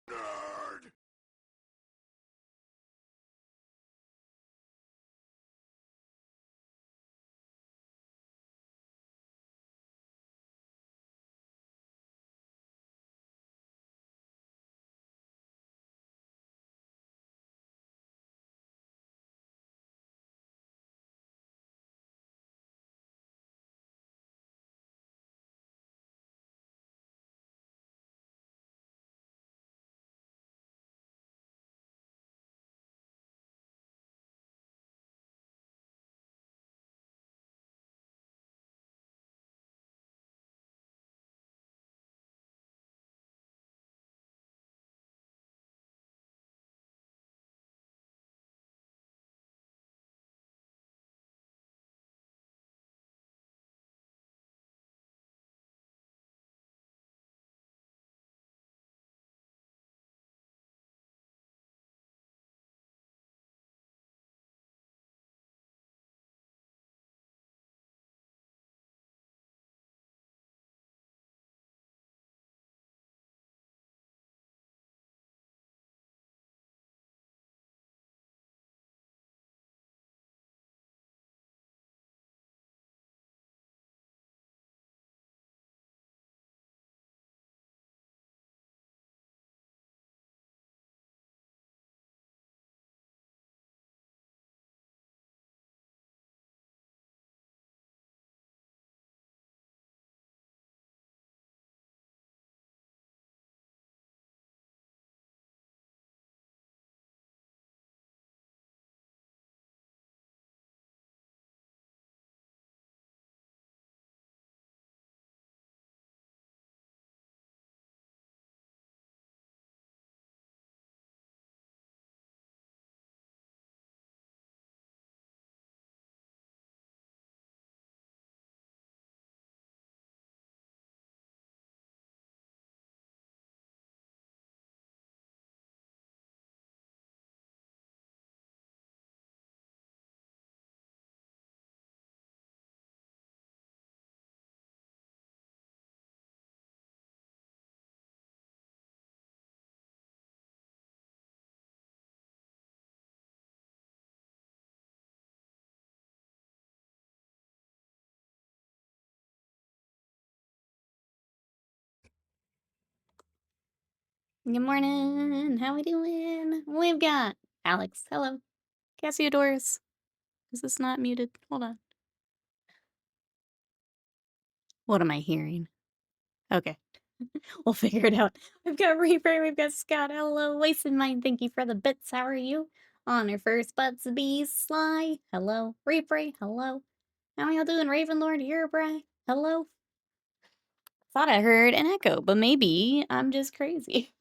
Nerd. Good morning. How we doing? We've got Alex. Hello. Cassiodorus. Is this not muted? Hold on. What am I hearing? Okay. We'll figure it out. We've got Reaper. We've got Scott. Hello. Wasted Mind. Thank you for the bits. How are you? On our first butts, Bees. Sly. Hello. Reaper. Hello. How y'all doing? Ravenlord. Eurobray. Hello. Thought I heard an echo, but maybe I'm just crazy.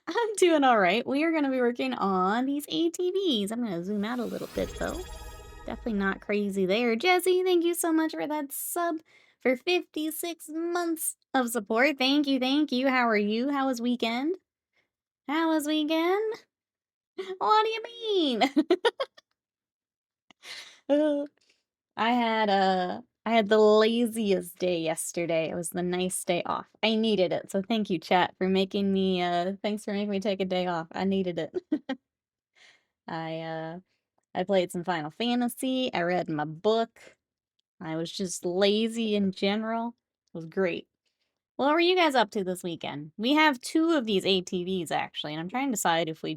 I'm doing all right. We are going to be working on these ATVs. I'm going to zoom out a little bit, though. Definitely not crazy there. Jesse, thank you so much for that sub for 56 months of support. Thank you, thank you. How are you? How was weekend? How was weekend? What do you mean? I had the laziest day yesterday. It was the nice day off. I needed it. So thank you, chat, for making me thanks for making me take a day off. I needed it. I played some Final Fantasy. I read my book. I was just lazy in general. It was great. What were you guys up to this weekend? We have 2 of these ATVs actually, and I'm trying to decide if I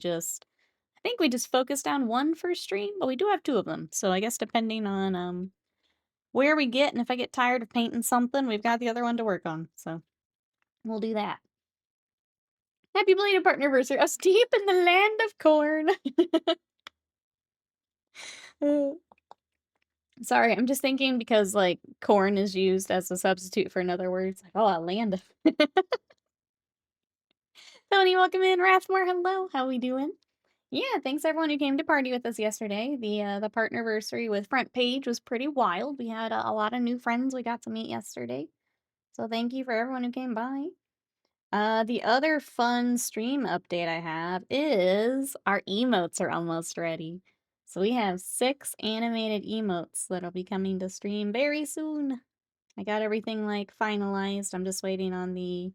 think we just focused on one for stream, but we do have 2 of them. So I guess depending on where we get and if I get tired of painting something, we've got the other one to work on. So we'll do that. Happy belated partnerversary. Us deep in the land of corn. Sorry, I'm just thinking because like corn is used as a substitute for another word. It's like, oh, a land of Tony, welcome in. Rathmore, hello. How we doing? Yeah, thanks everyone who came to party with us yesterday. The partnerversary with Front Page was pretty wild. We had a lot of new friends we got to meet yesterday. So thank you for everyone who came by. The other fun stream update I have is our emotes are almost ready. So we have 6 animated emotes that'll be coming to stream very soon. I got everything like finalized. I'm just waiting on the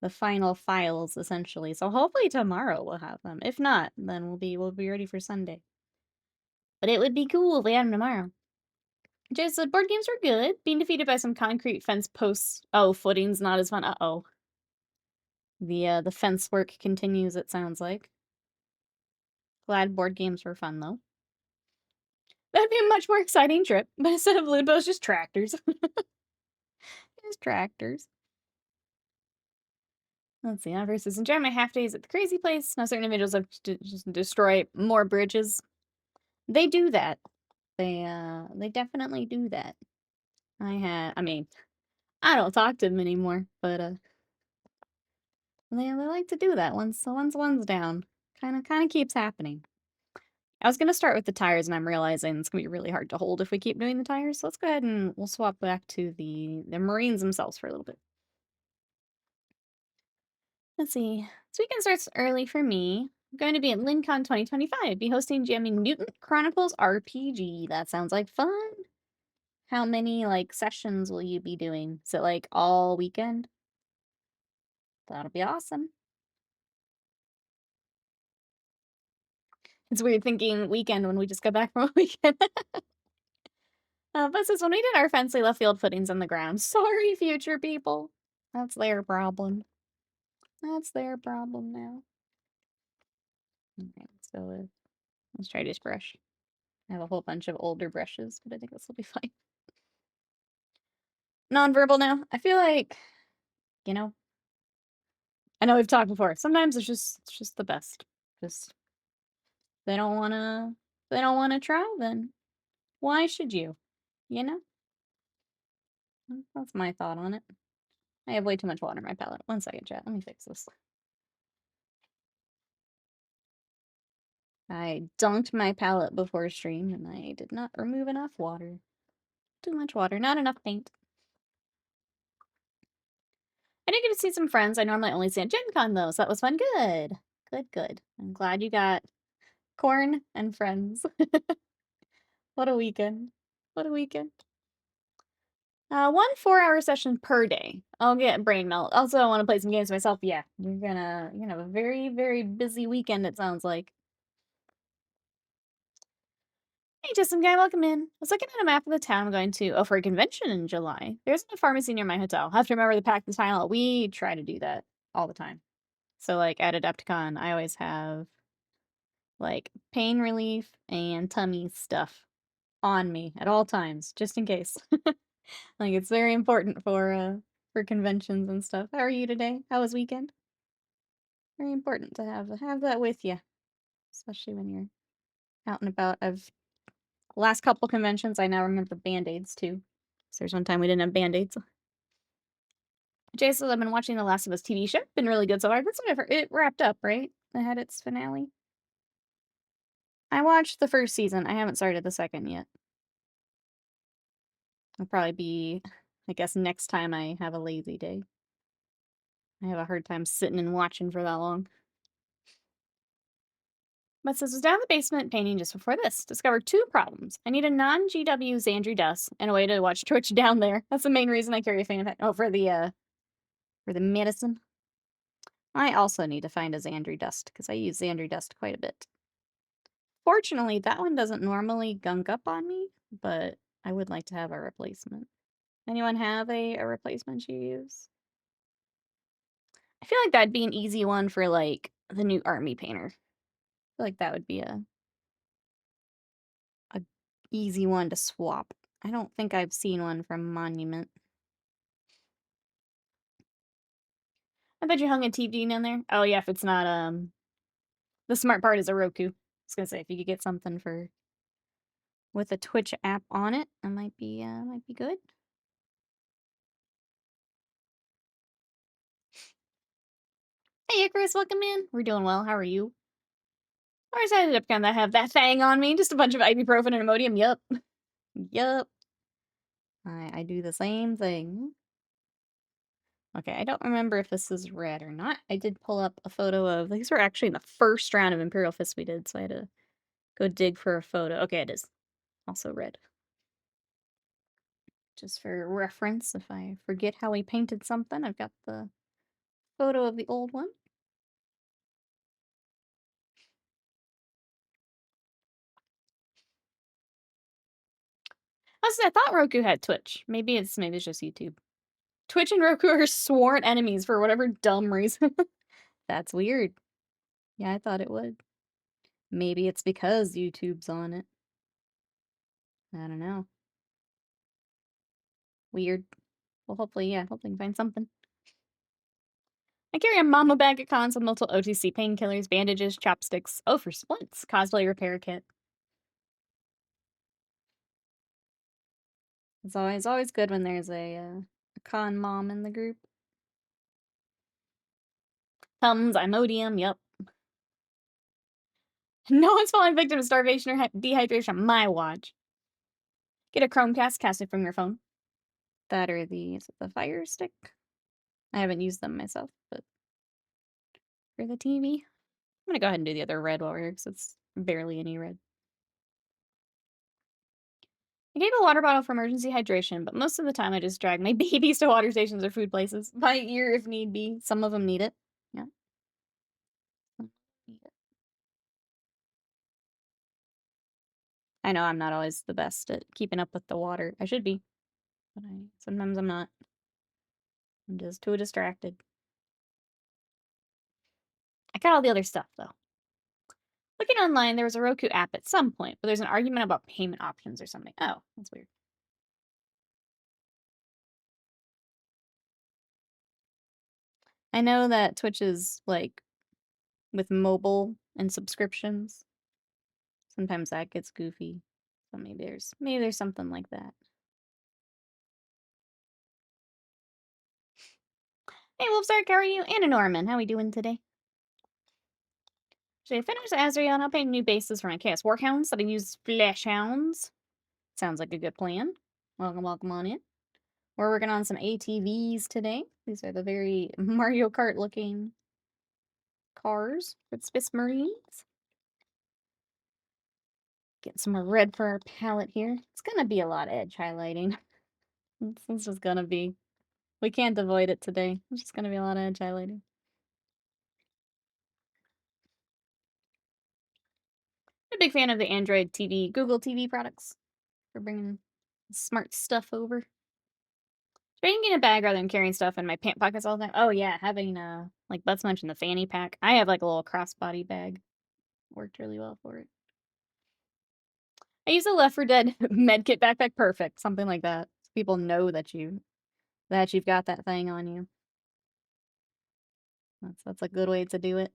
the final files, essentially. So hopefully tomorrow we'll have them. If not, then we'll be ready for Sunday. But it would be cool if we had them tomorrow. Just the board games were good. Being defeated by some concrete fence posts. Oh, footing's not as fun. Uh-oh. The fence work continues, it sounds like. Glad board games were fun, though. That'd be a much more exciting trip. But instead of loot boats, just tractors. Just tractors. Let's see. Versus enjoy my half days at the crazy place. Now certain individuals have to just destroy more bridges. They do that. They definitely do that. I mean, I don't talk to them anymore, but they like to do that once one's down. Kinda keeps happening. I was gonna start with the tires, and I'm realizing it's gonna be really hard to hold if we keep doing the tires. So let's go ahead and we'll swap back to the Marines themselves for a little bit. Let's see. This weekend starts early for me. I'm going to be at LinCon 2025. Be hosting Jamming Mutant Chronicles RPG. That sounds like fun. How many, like, sessions will you be doing? Is it, like, all weekend? That'll be awesome. It's weird thinking weekend when we just got back from a weekend. But says, when we did our fence, we left field footings on the ground. Sorry, future people. That's their problem. That's their problem now. Okay, so let's try this brush. I have a whole bunch of older brushes, but I think this will be fine. Nonverbal now. I feel like, you know, I know we've talked before. Sometimes it's just the best. Just they don't wanna try, then why should you? You know? That's my thought on it. I have way too much water in my palette. One second, chat. Let me fix this. I dunked my palette before stream and I did not remove enough water. Too much water, not enough paint. I did get to see some friends I normally only see at Gen Con though, so that was fun. Good. Good. I'm glad you got corn and friends. What a weekend. What a weekend. 1 4-hour session per day. I'll get brain melt. Also, I want to play some games myself. Yeah, you're gonna have a very, very busy weekend, it sounds like. Hey, just some guy, welcome in. I was looking at a map of the town I'm going to for a convention in July. There's a pharmacy near my hotel. Have to remember to pack the tile. We try to do that all the time. So, like, at Adepticon, I always have, like, pain relief and tummy stuff on me at all times, just in case. Like, it's very important for conventions and stuff. How are you today? How was weekend? Very important to have that with you, especially when you're out and about. Last couple conventions, I now remember Band-Aids too. So there's one time we didn't have Band-Aids. Jay says, I've been watching The Last of Us TV show. Been really good so far. That's whatever. It wrapped up, right? It had its finale. I watched the first season. I haven't started the second yet. It'll probably be, I guess, next time I have a lazy day. I have a hard time sitting and watching for that long. But says, was down in the basement painting just before this. Discovered 2 problems. I need a non-GW Xandri dust and a way to watch Twitch down there. That's the main reason I carry a fan. Oh, for the medicine. I also need to find a Xandri dust because I use Xandri dust quite a bit. Fortunately, that one doesn't normally gunk up on me, but I would like to have a replacement. Anyone have a replacement you use? I feel like that'd be an easy one for, like, the new army painter. I feel like that would be a easy one to swap. I don't think I've seen one from Monument. I bet you hung a TV down there. Oh yeah, if it's not the smart part is a Roku. I was gonna say if you could get something with a Twitch app on it, that might be good. Hey Icarus, welcome in. We're doing well. How are you? Or I ended up kinda have that thing on me. Just a bunch of ibuprofen and Imodium. Yup. Yup. I do the same thing. Okay, I don't remember if this is red or not. I did pull up a photo of these were actually in the first round of Imperial Fists we did, so I had to go dig for a photo. Okay, it is also red. Just for reference, if I forget how we painted something, I've got the Photo of the old one. I thought Roku had Twitch. Maybe it's just YouTube. Twitch and Roku are sworn enemies for whatever dumb reason. That's weird. Yeah, I thought it would. Maybe it's because YouTube's on it. I don't know. Weird. Well, hopefully you can find something. I carry a mama bag of cons with multiple OTC painkillers, bandages, chopsticks. Oh, for splints. Cosplay repair kit. It's always good when there's a con mom in the group. Tums, Imodium, yep. No one's falling victim to starvation or dehydration on my watch. Get a Chromecast, cast it from your phone. That or is it the Fire Stick? I haven't used them myself, but for the TV. I'm gonna go ahead and do the other red while we're here, because it's barely any red. I gave a water bottle for emergency hydration, but most of the time I just drag my babies to water stations or food places. By ear if need be. Some of them need it. Yeah. Need it. I know I'm not always the best at keeping up with the water. I should be, but sometimes I'm not. I'm just too distracted. I got all the other stuff, though. Looking online, there was a Roku app at some point, but there's an argument about payment options or something. Oh, that's weird. I know that Twitch is, like, with mobile and subscriptions. Sometimes that gets goofy. So maybe there's something like that. Hey, Wolfsark, how are you? Anna Norman, how we doing today? Should I finish Azrael? I'll paint new bases for my Chaos Warhounds that I use Flesh Hounds. Sounds like a good plan. Welcome on in. We're working on some ATVs today. These are the very Mario Kart looking cars for the Space Marines. Get some more red for our palette here. It's gonna be a lot of edge highlighting. It's just gonna be. We can't avoid it today. It's just gonna be a lot of edge highlighting. I'm a big fan of the Android TV, Google TV products for bringing smart stuff over. Bringing a bag rather than carrying stuff in my pant pockets all the time. Oh yeah, having like Butts mentioned the fanny pack. I have like a little crossbody bag. Worked really well for it. I use a Left 4 Dead medkit backpack. Perfect. Something like that. So people know that you've got that thing on you. That's a good way to do it.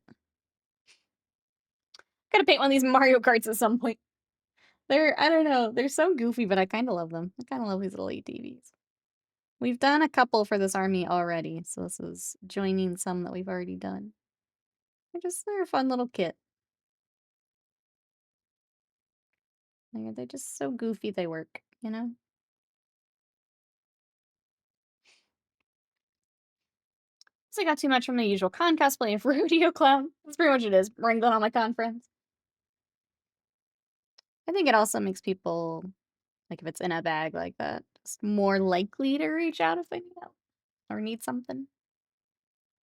Gotta paint one of these Mario Karts at some point. I don't know, they're so goofy, but I kind of love them. I kind of love these little ATVs. We've done a couple for this army already, so this is joining some that we've already done. They're a fun little kit. They're just so goofy they work, you know? So I got too much from the usual con cosplay of Rodeo Clown. That's pretty much it is. Wrangling all my con friends. I think it also makes people, like if it's in a bag like that, just more likely to reach out if they need help or need something.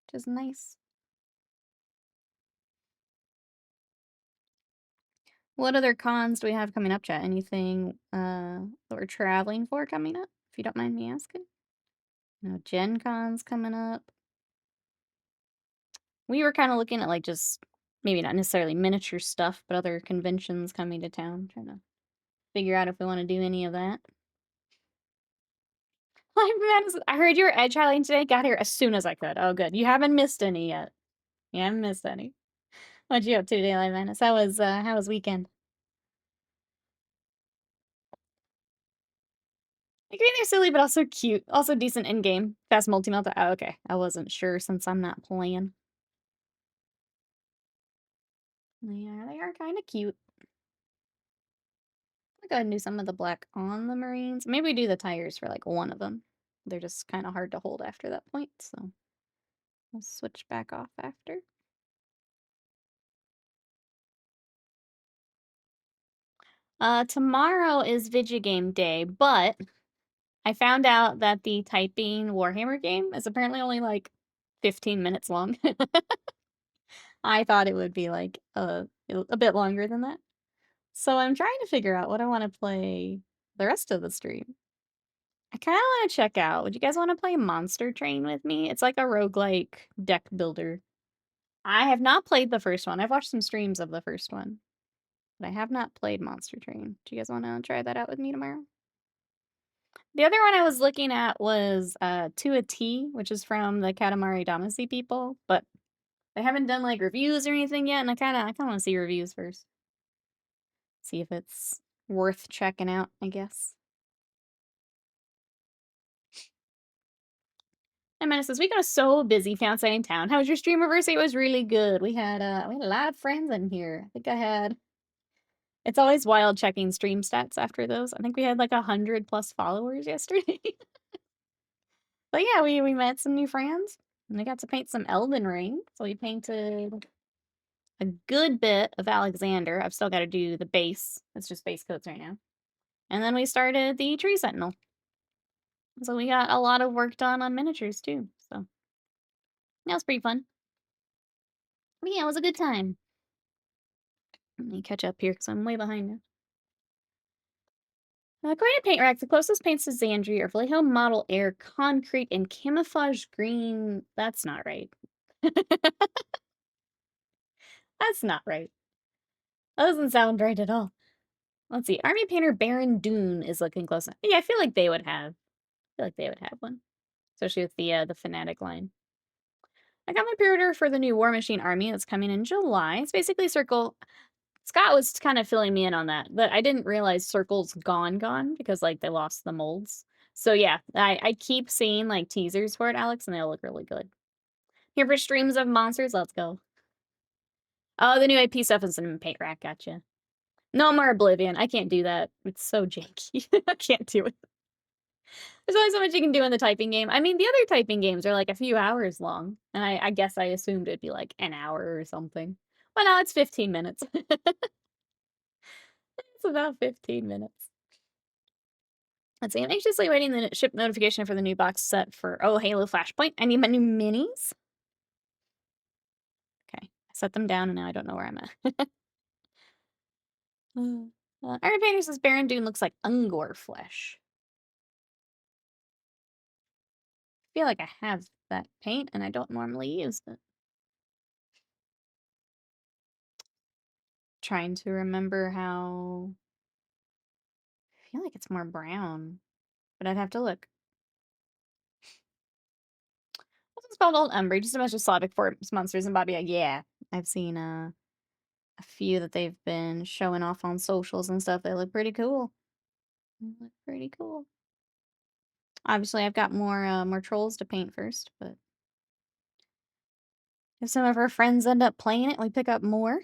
Which is nice. What other cons do we have coming up, chat? Anything that we're traveling for coming up, if you don't mind me asking? No, Gen Con's coming up. We were kind of looking at like just maybe not necessarily miniature stuff, but other conventions coming to town, trying to figure out if we want to do any of that. I heard you were edge highlighting today. Got here as soon as I could. Oh, good. You haven't missed any yet. You haven't missed any. What'd you up to today, Live Madness? How was weekend? I agree they're silly, but also cute. Also decent in-game. Fast multi-melt. Oh, okay. I wasn't sure since I'm not playing. Yeah, they are kind of cute. I'll go ahead and do some of the black on the Marines. Maybe do the tires for like one of them. They're just kind of hard to hold after that point, so we'll switch back off after. Tomorrow is Vigigame Day, but I found out that the typing Warhammer game is apparently only like 15 minutes long. I thought it would be like a bit longer than that. So I'm trying to figure out what I want to play the rest of the stream. I kind of want to check out. Would you guys want to play Monster Train with me? It's like a roguelike deck builder. I have not played the first one. I've watched some streams of the first one, but I have not played Monster Train. Do you guys want to try that out with me tomorrow? The other one I was looking at was To a T, which is from the Katamari Damacy people, but they haven't done like reviews or anything yet, and I kind of want to see reviews first. See if it's worth checking out, I guess. And Menace says, we got so busy fiance in town. How was your stream anniversary? It was really good. We had a lot of friends in here. I think I had. It's always wild checking stream stats after those. I think we had like 100+ followers yesterday. But yeah, we met some new friends. And we got to paint some Elden Ring. So we painted a good bit of Alexander. I've still got to do the base. It's just base coats right now. And then we started the Tree Sentinel. So we got a lot of work done on miniatures too. So that was pretty fun. But yeah, it was a good time. Let me catch up here because I'm way behind now. According to Paint Rack, the closest paints to Xandri are Vallejo Model Air Concrete and Camouflage Green. That's not right. That's not right. That doesn't sound right at all. Let's see. Army Painter Baron Dune is looking close. Yeah, I feel like they would have. I feel like they would have one. Especially with the Fanatic line. I got my pre-order for the new War Machine Army that's coming in July. It's basically Circle. Scott was kind of filling me in on that, but I didn't realize Circle's gone because like they lost the molds. So yeah, I keep seeing like teasers for it, Alex, and they look really good. Here for streams of monsters, let's go. Oh, the new AP stuff is in Paint Rack, gotcha. No more Oblivion. I can't do that. It's so janky. I can't do it. There's only so much you can do in the typing game. I mean, the other typing games are like a few hours long, and I guess I assumed it'd be like an hour or something. Well, no, it's 15 minutes. It's about 15 minutes. Let's see. I'm anxiously waiting the ship notification for the new box set for Halo Flashpoint. I need my new minis. Okay, I set them down, and now I don't know where I'm at. Iron Painter says Baron Dune looks like Ungor flesh. I feel like I have that paint, and I don't normally use it. Trying to remember how. I feel like it's more brown, but I'd have to look. This is called Old Umbry, just a bunch of Slavic forest monsters and Bobby. Yeah, I've seen a few that they've been showing off on socials and stuff. They look pretty cool. They look pretty cool. Obviously, I've got more trolls to paint first, but if some of our friends end up playing it, we pick up more.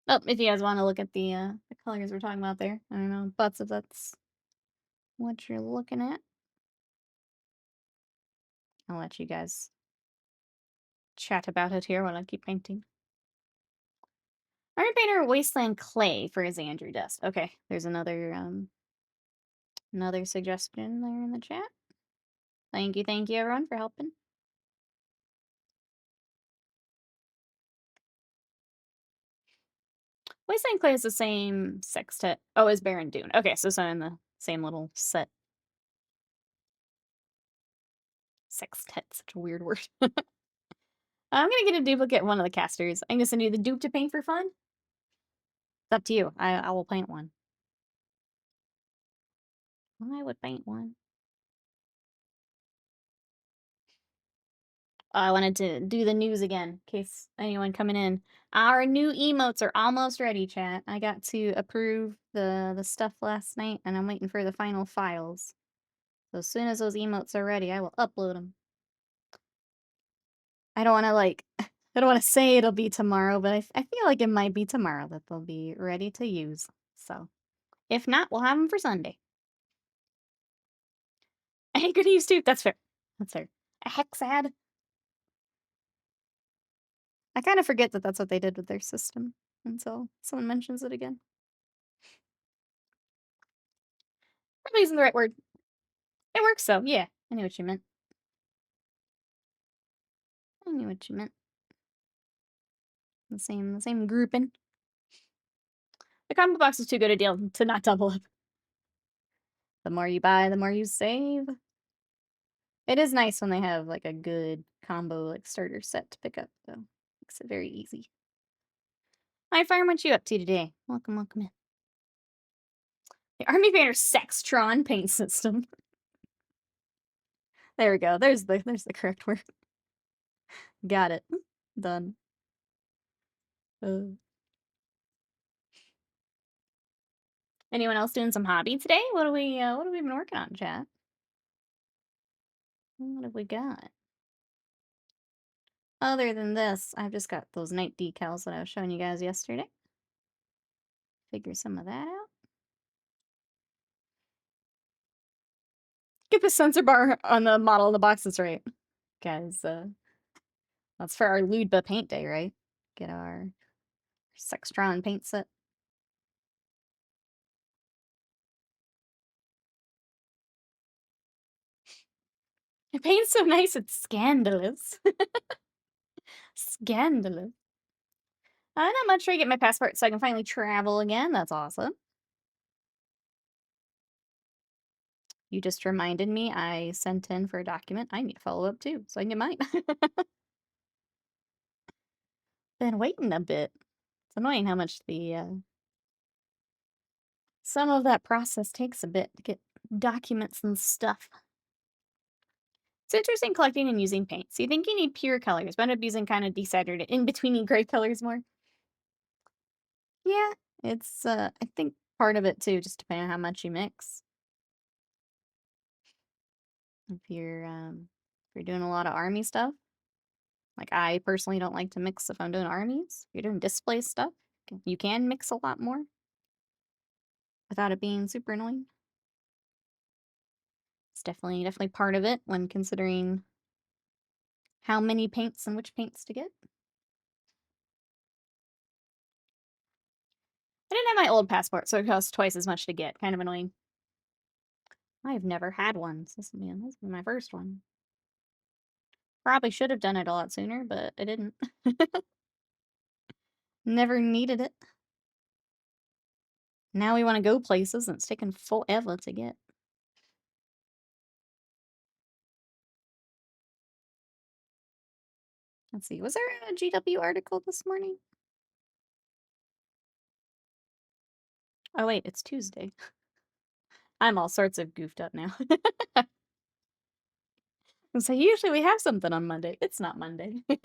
Oh, if you guys want to look at the colors we're talking about there, I don't know, butts if that's what you're looking at. I'll let you guys chat about it here while I keep painting. Iron Painter Wasteland Clay for his Andrew Dust. Okay, there's another suggestion there in the chat. Thank you everyone for helping. Wasteland Clay is the same sextet. Oh, as Baron Dune. Okay, so it's in the same little set. Sextet, such a weird word. I'm gonna get a duplicate one of the casters. I'm gonna send you the dupe to paint for fun. It's up to you. I will paint one. I would paint one. I wanted to do the news again, in case anyone coming in. Our new emotes are almost ready, chat. I got to approve the stuff last night, and I'm waiting for the final files. So as soon as those emotes are ready, I will upload them. I don't want to, like, I don't want to say it'll be tomorrow, but I feel like it might be tomorrow that they'll be ready to use. So, if not, we'll have them for Sunday. I ain't gonna use tube. That's fair. That's fair. A hexad. I kind of forget that that's what they did with their system until someone mentions it again. Probably isn't the right word. It works though. Yeah, I knew what you meant. I knew what you meant. The same grouping. The combo box is too good a deal to not double up. The more you buy, the more you save. It is nice when they have like a good combo like starter set to pick up though. Makes it very easy. Hi Farm, what you up to today? Welcome in. The Army Banner Sextron paint system. There we go. There's the correct word. Got it. Done. Anyone else doing some hobby today? What have we been working on, chat? What have we got? Other than this, I've just got those night decals that I was showing you guys yesterday. Figure some of that out. Get the sensor bar on the model in the boxes right. Guys, that's for our Ludba paint day, right? Get our Sextron paint set. It paint's so nice, it's scandalous. Scandalous. Not much to get my passport so I can finally travel again. That's awesome. You just reminded me I sent in for a document. I need to follow up too, so I can get mine. Been waiting a bit. It's annoying how much the some of that process takes a bit to get documents and stuff. It's interesting collecting and using paints. You think you need pure colors, but end up using kind of desaturated, in-betweeny gray colors more. Yeah, it's, I think part of it too, just depending on how much you mix. If you're doing a lot of army stuff, like I personally don't like to mix if I'm doing armies. If you're doing display stuff, you can mix a lot more without it being super annoying. It's definitely part of it when considering how many paints and which paints to get. I didn't have my old passport, so it costs twice as much to get. Kind of annoying. I've never had one. So this will be my first one. Probably should have done it a lot sooner, but I didn't. Never needed it. Now we want to go places and it's taking forever to get. Let's see, was there a GW article this morning? Oh wait, it's Tuesday. I'm all sorts of goofed up now. So usually we have something on Monday. It's not Monday. It's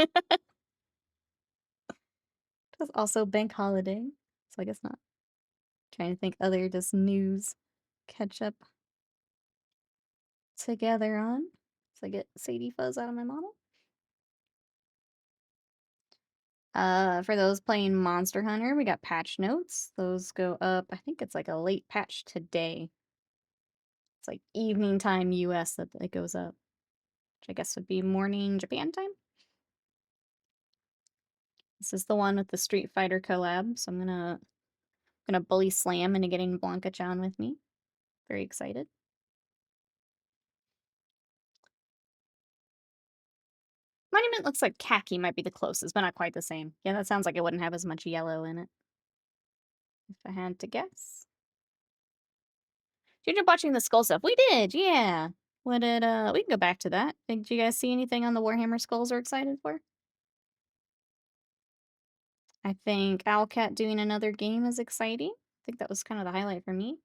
also bank holiday, so I guess not. Trying to think other just news catch up together on. So I get Sadie Fuzz out of my model. For those playing Monster Hunter, we got patch notes. Those go up, I think it's like a late patch today. It's like evening time US that it goes up, which I guess would be morning Japan time. This is the one with the Street Fighter collab, so I'm gonna bully Slam into getting Blanca-chan with me. Very excited. Monument looks like khaki might be the closest, but not quite the same. Yeah, that sounds like it wouldn't have as much yellow in it. If I had to guess. Did you end up watching the Skull stuff? We did, yeah. What did, we can go back to that. Did you guys see anything on the Warhammer Skulls we're excited for? I think Owlcat doing another game is exciting. I think that was kind of the highlight for me.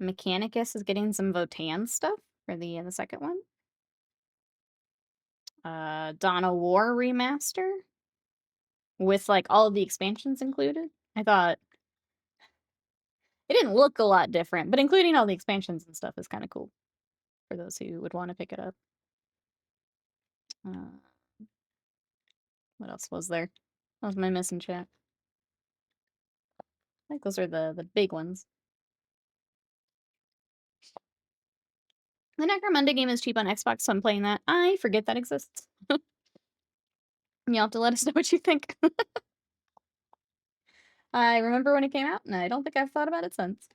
Mechanicus is getting some Votan stuff for the second one. Dawn of War remaster with like all of the expansions included. I thought it didn't look a lot different, but including all the expansions and stuff is kind of cool for those who would want to pick it up. What else was there? What was my missing chat? I think those are the big ones. The Necromunda game is cheap on Xbox, so I'm playing that. I forget that exists. You'll have to let us know what you think. I remember when it came out, and I don't think I've thought about it since.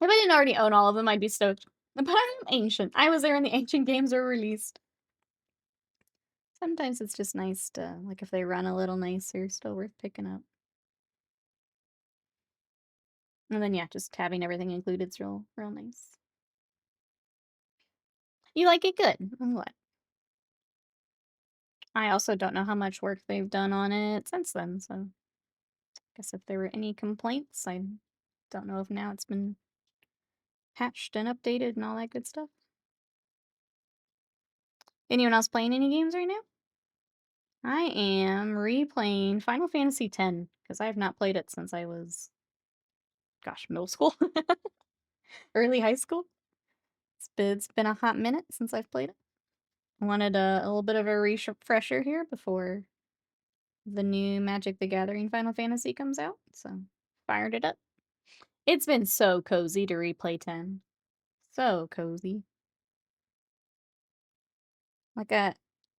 If I didn't already own all of them, I'd be stoked. But I'm ancient. I was there when the ancient games were released. Sometimes it's just nice to, like, if they run a little nicer, still worth picking up. And then, yeah, just having everything included is real nice. You like it? Good. I'm glad. I also don't know how much work they've done on it since then, so guess if there were any complaints, I don't know if now it's been patched and updated and all that good stuff. Anyone else playing any games right now? I am replaying Final Fantasy X because I have not played it since I was, gosh, middle school, early high school. It's been a hot minute since I've played it. I wanted a little bit of a refresher here before the new Magic the Gathering Final Fantasy comes out, so fired it up. It's been so cozy to replay 10. So cozy. Like, I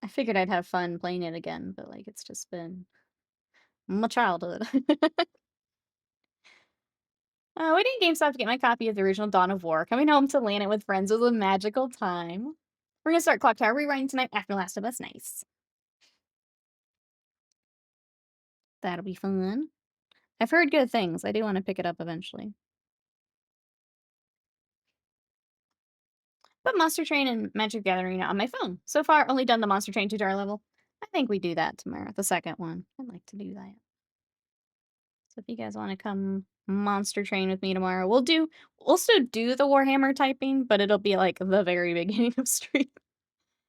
figured I'd have fun playing it again, but, like, it's just been my childhood. Waiting at GameStop to get my copy of the original Dawn of War. Coming home to land it with friends was a magical time. We're gonna start Clock Tower rewriting tonight after Last of Us. Nice. That'll be fun. I've heard good things. I do want to pick it up eventually. But Monster Train and Magic Gathering on my phone. So far, only done the Monster Train tutorial level. I think we do that tomorrow, the second one. I'd like to do that. So if you guys want to come Monster Train with me tomorrow, we'll still do the Warhammer typing, but it'll be like the very beginning of stream.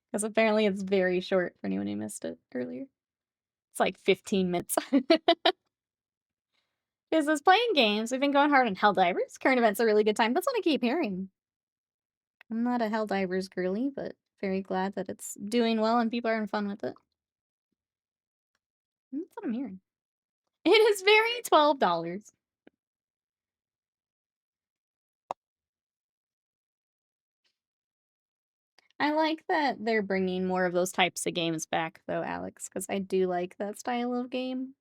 Because apparently it's very short for anyone who missed it earlier. It's like 15 minutes. Is this playing games? We've been going hard on Helldivers. Current event's a really good time. That's what I keep hearing. I'm not a Helldivers girly, but very glad that it's doing well and people are having fun with it. That's what I'm hearing. It is very $12. I like that they're bringing more of those types of games back, though, Alex, because I do like that style of game.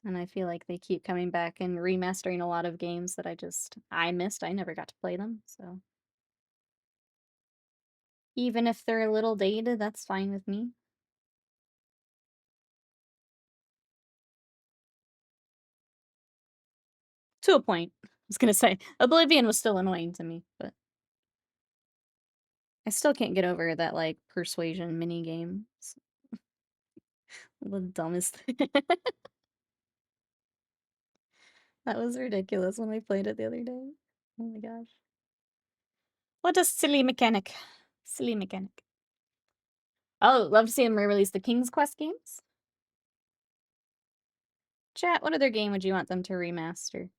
And I feel like they keep coming back and remastering a lot of games that I missed. I never got to play them, so. Even if they're a little dated, that's fine with me. To a point. I was gonna say, Oblivion was still annoying to me, but I still can't get over that, like, persuasion mini game. It's the dumbest thing. That was ridiculous when we played it the other day. Oh my gosh. What a silly mechanic. Silly mechanic. Oh, love to see them re-release the King's Quest games. Chat, what other game would you want them to remaster?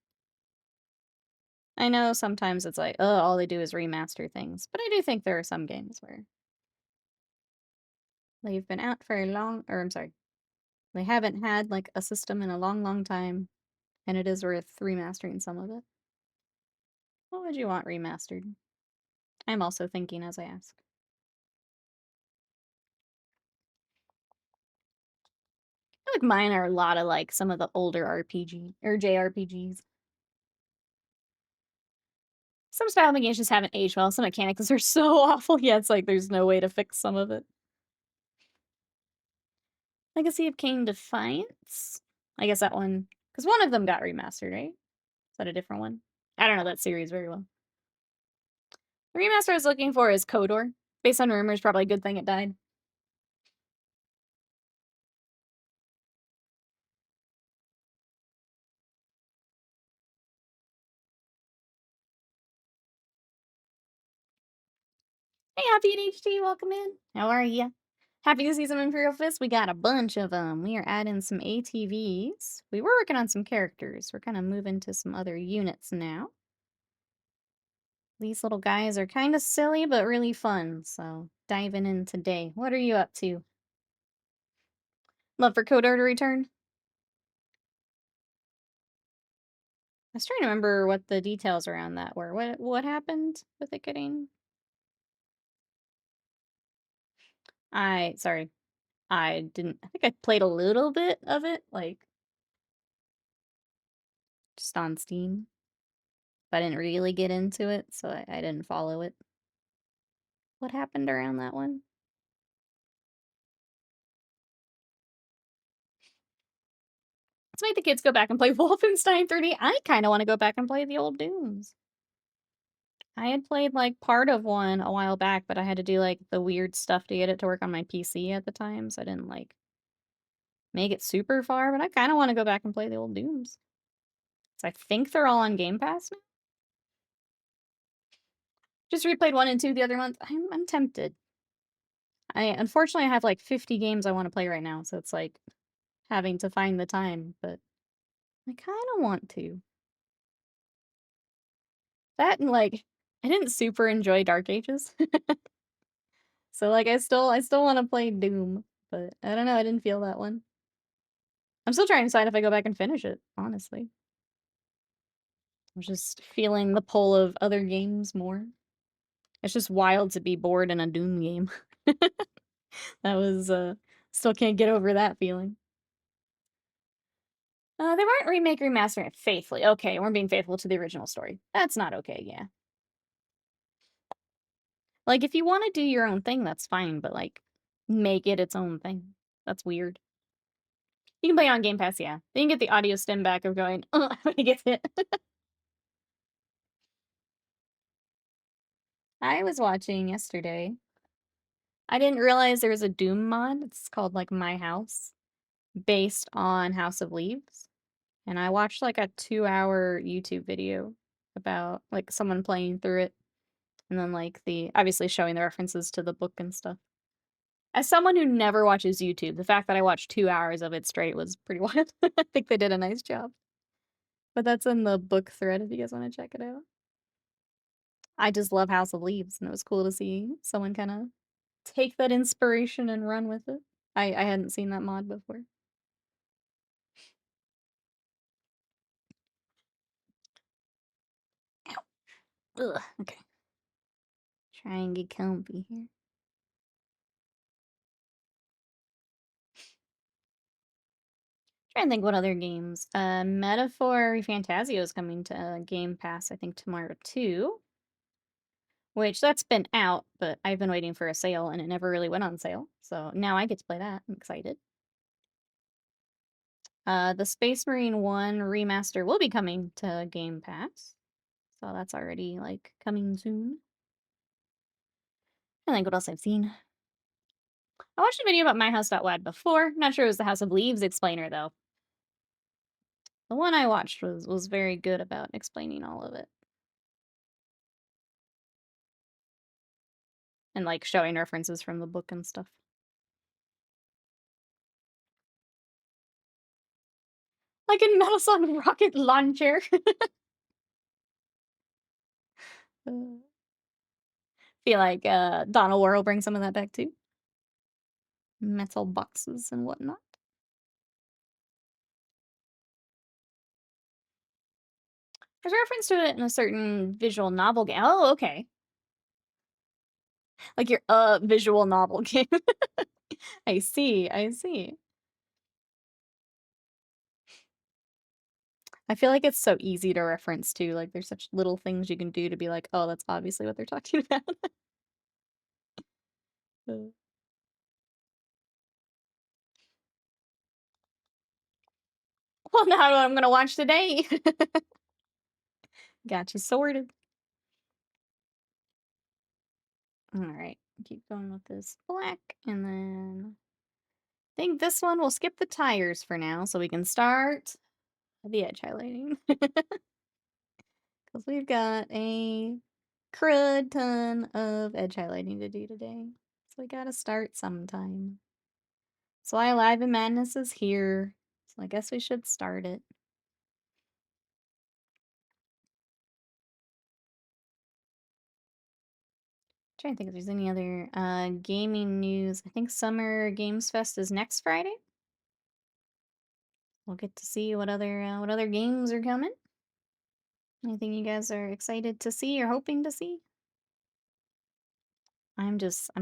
I know sometimes it's like, oh, all they do is remaster things, but I do think there are some games where they've been out for a long, or I'm sorry, they haven't had like a system in a long time, and it is worth remastering some of it. What would you want remastered? I'm also thinking as I ask. I feel like mine are a lot of like some of the older RPG or JRPGs. Some style of games just haven't aged well. Some mechanics are so awful. Yeah, it's like there's no way to fix some of it. Legacy of Kain Defiance? I guess that one, because one of them got remastered, right? Is that a different one? I don't know that series very well. The remaster I was looking for is Kodor. Based on rumors, probably a good thing it died. Hey, Happy ADHD, welcome in. How are ya? Happy to see some Imperial Fists. We got a bunch of them. We are adding some ATVs. We were working on some characters. We're kind of moving to some other units now. These little guys are kind of silly, but really fun. So, diving in today. What are you up to? Love for Kodor to return? I was trying to remember what the details around that were. What happened with it getting? Sorry. I didn't I think I played a little bit of it, like, just on Steam, but I didn't really get into it, so I didn't follow it. What happened around that one? Let's make the kids go back and play Wolfenstein 3D. I kind of want to go back and play the old Dooms. I had played, like, part of one a while back, but I had to do, like, the weird stuff to get it to work on my PC at the time, so I didn't, like, make it super far, but I kinda wanna go back and play the old Dooms. So I think they're all on Game Pass now? Just replayed 1 and 2 the other month. I'm tempted. Unfortunately, I have, like, 50 games I wanna play right now, so it's, like, having to find the time, but I kinda want to. That and, like, I didn't super enjoy Dark Ages. So, like, I still wanna play Doom, but I don't know, I didn't feel that one. I'm still trying to decide if I go back and finish it, honestly. I'm just feeling the pull of other games more. It's just wild to be bored in a Doom game. That was, still can't get over that feeling. They weren't remastering it faithfully. Okay, we're being faithful to the original story. That's not okay, yeah. Like, if you wanna do your own thing, that's fine, but, like, make it its own thing. That's weird. You can play it on Game Pass, yeah. Then you get the audio stem back of going, when he gets hit. I was watching yesterday. I didn't realize there was a Doom mod. It's called, like, My House, based on House of Leaves. And I watched, like, a 2-hour YouTube video about, like, someone playing through it, and then, like, the obviously showing the references to the book and stuff. As someone who never watches YouTube, the fact that I watched 2 hours of it straight was pretty wild. I think they did a nice job. But that's in the book thread if you guys wanna check it out. I just love House of Leaves, and it was cool to see someone kinda take that inspiration and run with it. I hadn't seen that mod before. Ow. Ugh, okay. Try and get comfy here. Trying to think what other games. Metaphor Fantasio is coming to Game Pass, I think, tomorrow too. Which that's been out, but I've been waiting for a sale and it never really went on sale. So now I get to play that. I'm excited. The Space Marine 1 remaster will be coming to Game Pass. So that's already like coming soon. I think what else I've seen. I watched a video about myhouse.wad before. Not sure it was the House of Leaves explainer though. The one I watched was very good about explaining all of it. And like showing references from the book and stuff. Like in Metal Slug Rocket Launcher. Feel like Dawn of War will bring some of that back too. Metal boxes and whatnot. There's a reference to it in a certain visual novel game. Oh, okay. Like your visual novel game. I see, I see. I feel like it's so easy to reference too. Like there's such little things you can do to be like, oh, that's obviously what they're talking about. Uh, well, now I know what I'm gonna watch today. Gotcha sorted. All right, keep going with this black, and then I think this one will skip the tires for now, so we can start the edge highlighting. Because we've got a crud ton of edge highlighting to do today. So we gotta start sometime. That's why Alive in Madness is here. So I guess we should start it. Trying to think if there's any other gaming news. I think Summer Games Fest is next Friday. We'll get to see what other games are coming. Anything you guys are excited to see or hoping to see? I'm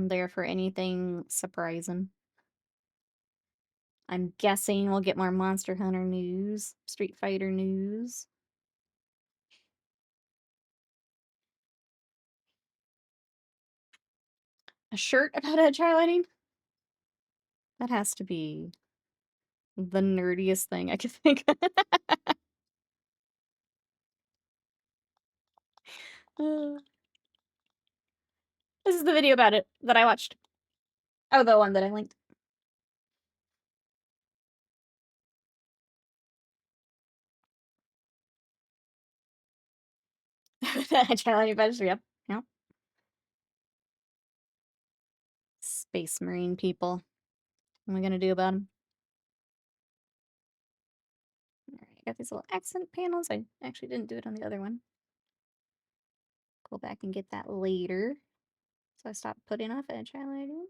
there for anything surprising. I'm guessing we'll get more Monster Hunter news, Street Fighter news. A shirt about edge highlighting? That has to be the nerdiest thing I could think of. Uh, This is the video about it that I watched. Oh, the one that I linked. Challenge Badges, yep. Yep. Space Marine people. What am I gonna do about them? Alright, I got these little accent panels. I actually didn't do it on the other one. Go back and get that later. So I stopped putting off edge highlighting.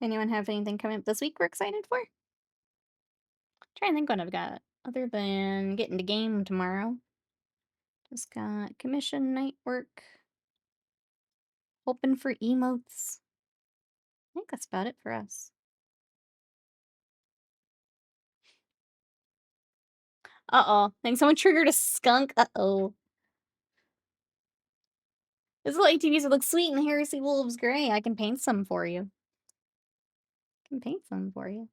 Anyone have anything coming up this week we're excited for? Trying to think what I've got other than getting to game tomorrow. Just got commission night work. Hoping for emotes. I think that's about it for us. Uh-oh. I think someone triggered a skunk. Uh-oh. These little ATVs look sweet in Heresy Wolves Gray. I can paint some for you. I can paint some for you.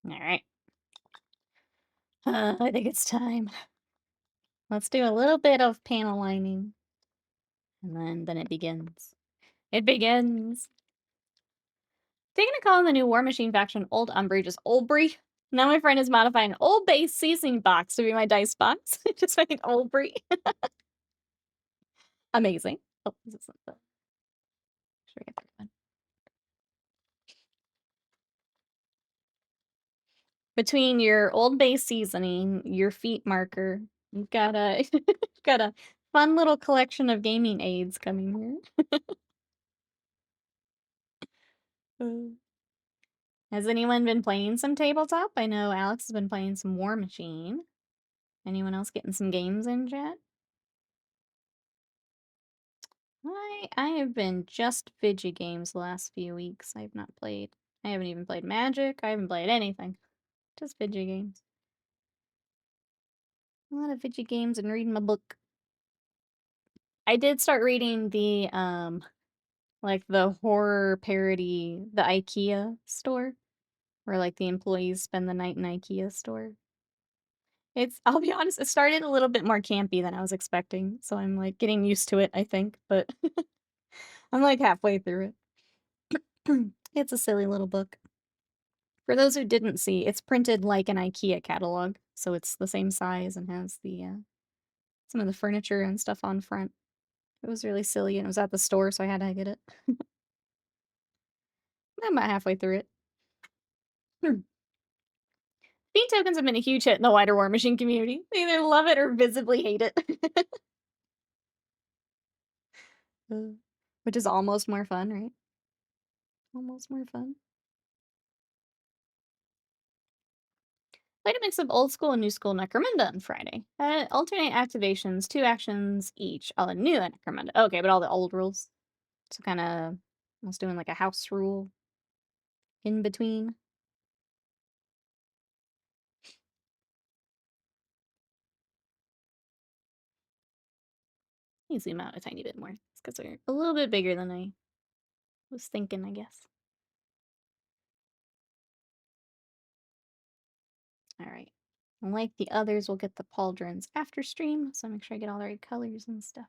Alright. I think it's time. Let's do a little bit of panel lining. And then it begins. It begins. Taking a call on the new War Machine faction, Old Umbridge is Olbrey. Now my friend is modifying an Old Base seasoning box to be my dice box. Just made Olbrey. Amazing. Oh, is this the... Should we get that one? Between your Old Base seasoning, your feet marker, you've got a got a fun little collection of gaming aids coming here. Has anyone been playing some tabletop? I know Alex has been playing some War Machine. Anyone else getting some games in chat? I have been just Vigi games the last few weeks. I've not played. I haven't even played Magic. I haven't played anything. Just Vigi games. A lot of Vigi games and reading my book. I did start reading the like the horror parody, the IKEA store, where like the employees spend the night in IKEA store. I'll be honest, it started a little bit more campy than I was expecting, so I'm like getting used to it, I think, but I'm like halfway through it. It's a silly little book. For those who didn't see, it's printed like an IKEA catalog, so it's the same size and has the some of the furniture and stuff on front. It was really silly, and it was at the store, so I had to get it. I'm about halfway through it. Bean tokens have been a huge hit in the wider War Machine community. They either love it or visibly hate it. Which is almost more fun, right? Almost more fun. Played a mix of old school and new school Necromunda on Friday. Alternate activations, 2 actions each. All the new Necromunda. Okay, but all the old rules. So kind of, I was doing like a house rule in between. Let me zoom out a tiny bit more. It's because they're a little bit bigger than I was thinking, I guess. Alright. Like the others, we'll get the pauldrons after stream, so make sure I get all the right colors and stuff.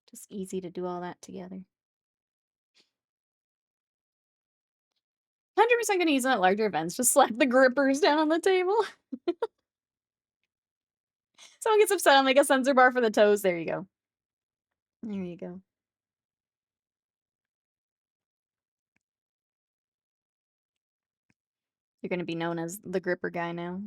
Just easy to do all that together. 100% gonna use them at larger events. Just slap the grippers down on the table. Someone gets upset, I'll make a sensor bar for the toes. There you go. There you go. You're gonna be known as the gripper guy now.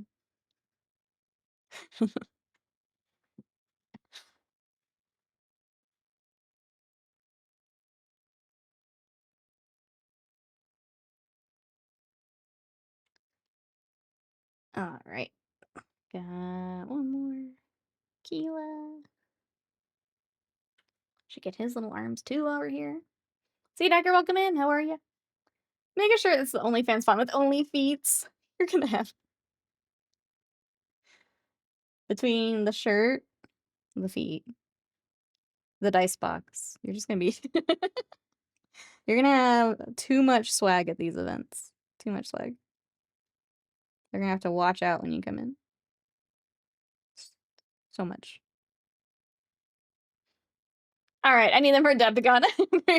Alright. Got one more. Keela. Should get his little arms too over here. See, Decker, welcome in. How are you? Making sure it's the OnlyFans fun with only feets. You're gonna have between the shirt, the feet, the dice box. You're just gonna be you're gonna have too much swag at these events. Too much swag. They're gonna have to watch out when you come in. So much. Alright, I need them for Depagon.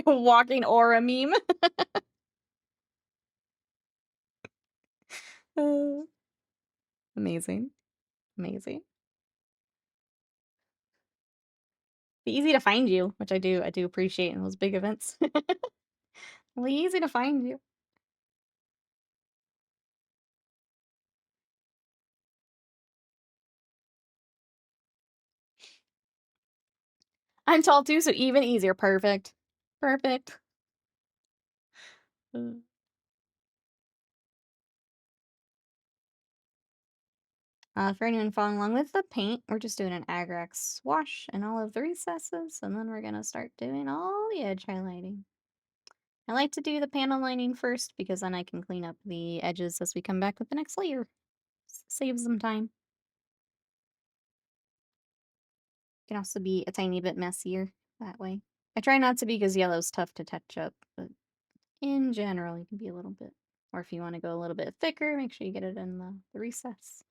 Walking aura meme. Amazing. Amazing. Be easy to find you, which I do appreciate in those big events. Really easy to find you. I'm tall too, so even easier. Perfect. Perfect. For anyone following along with the paint, we're just doing an Agrax wash in all of the recesses, and then we're gonna start doing all the edge highlighting. I like to do the panel lining first, because then I can clean up the edges as we come back with the next layer. Saves some time. Can also be a tiny bit messier that way. I try not to be, because yellow's tough to touch up, but in general, you can be a little bit. Or if you want to go a little bit thicker, make sure you get it in the recess.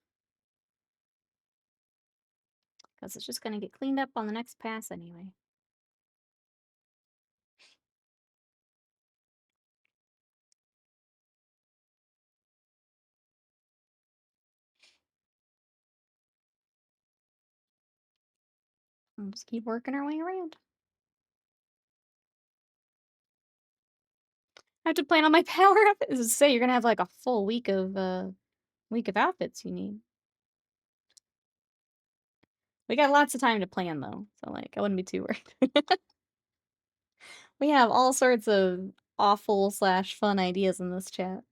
Because it's just going to get cleaned up on the next pass anyway. We'll just keep working our way around. I have to plan on my power up. Is to say you're gonna have like a full week of outfits you need. We got lots of time to plan though, so like I wouldn't be too worried. We have all sorts of awful / fun ideas in this chat.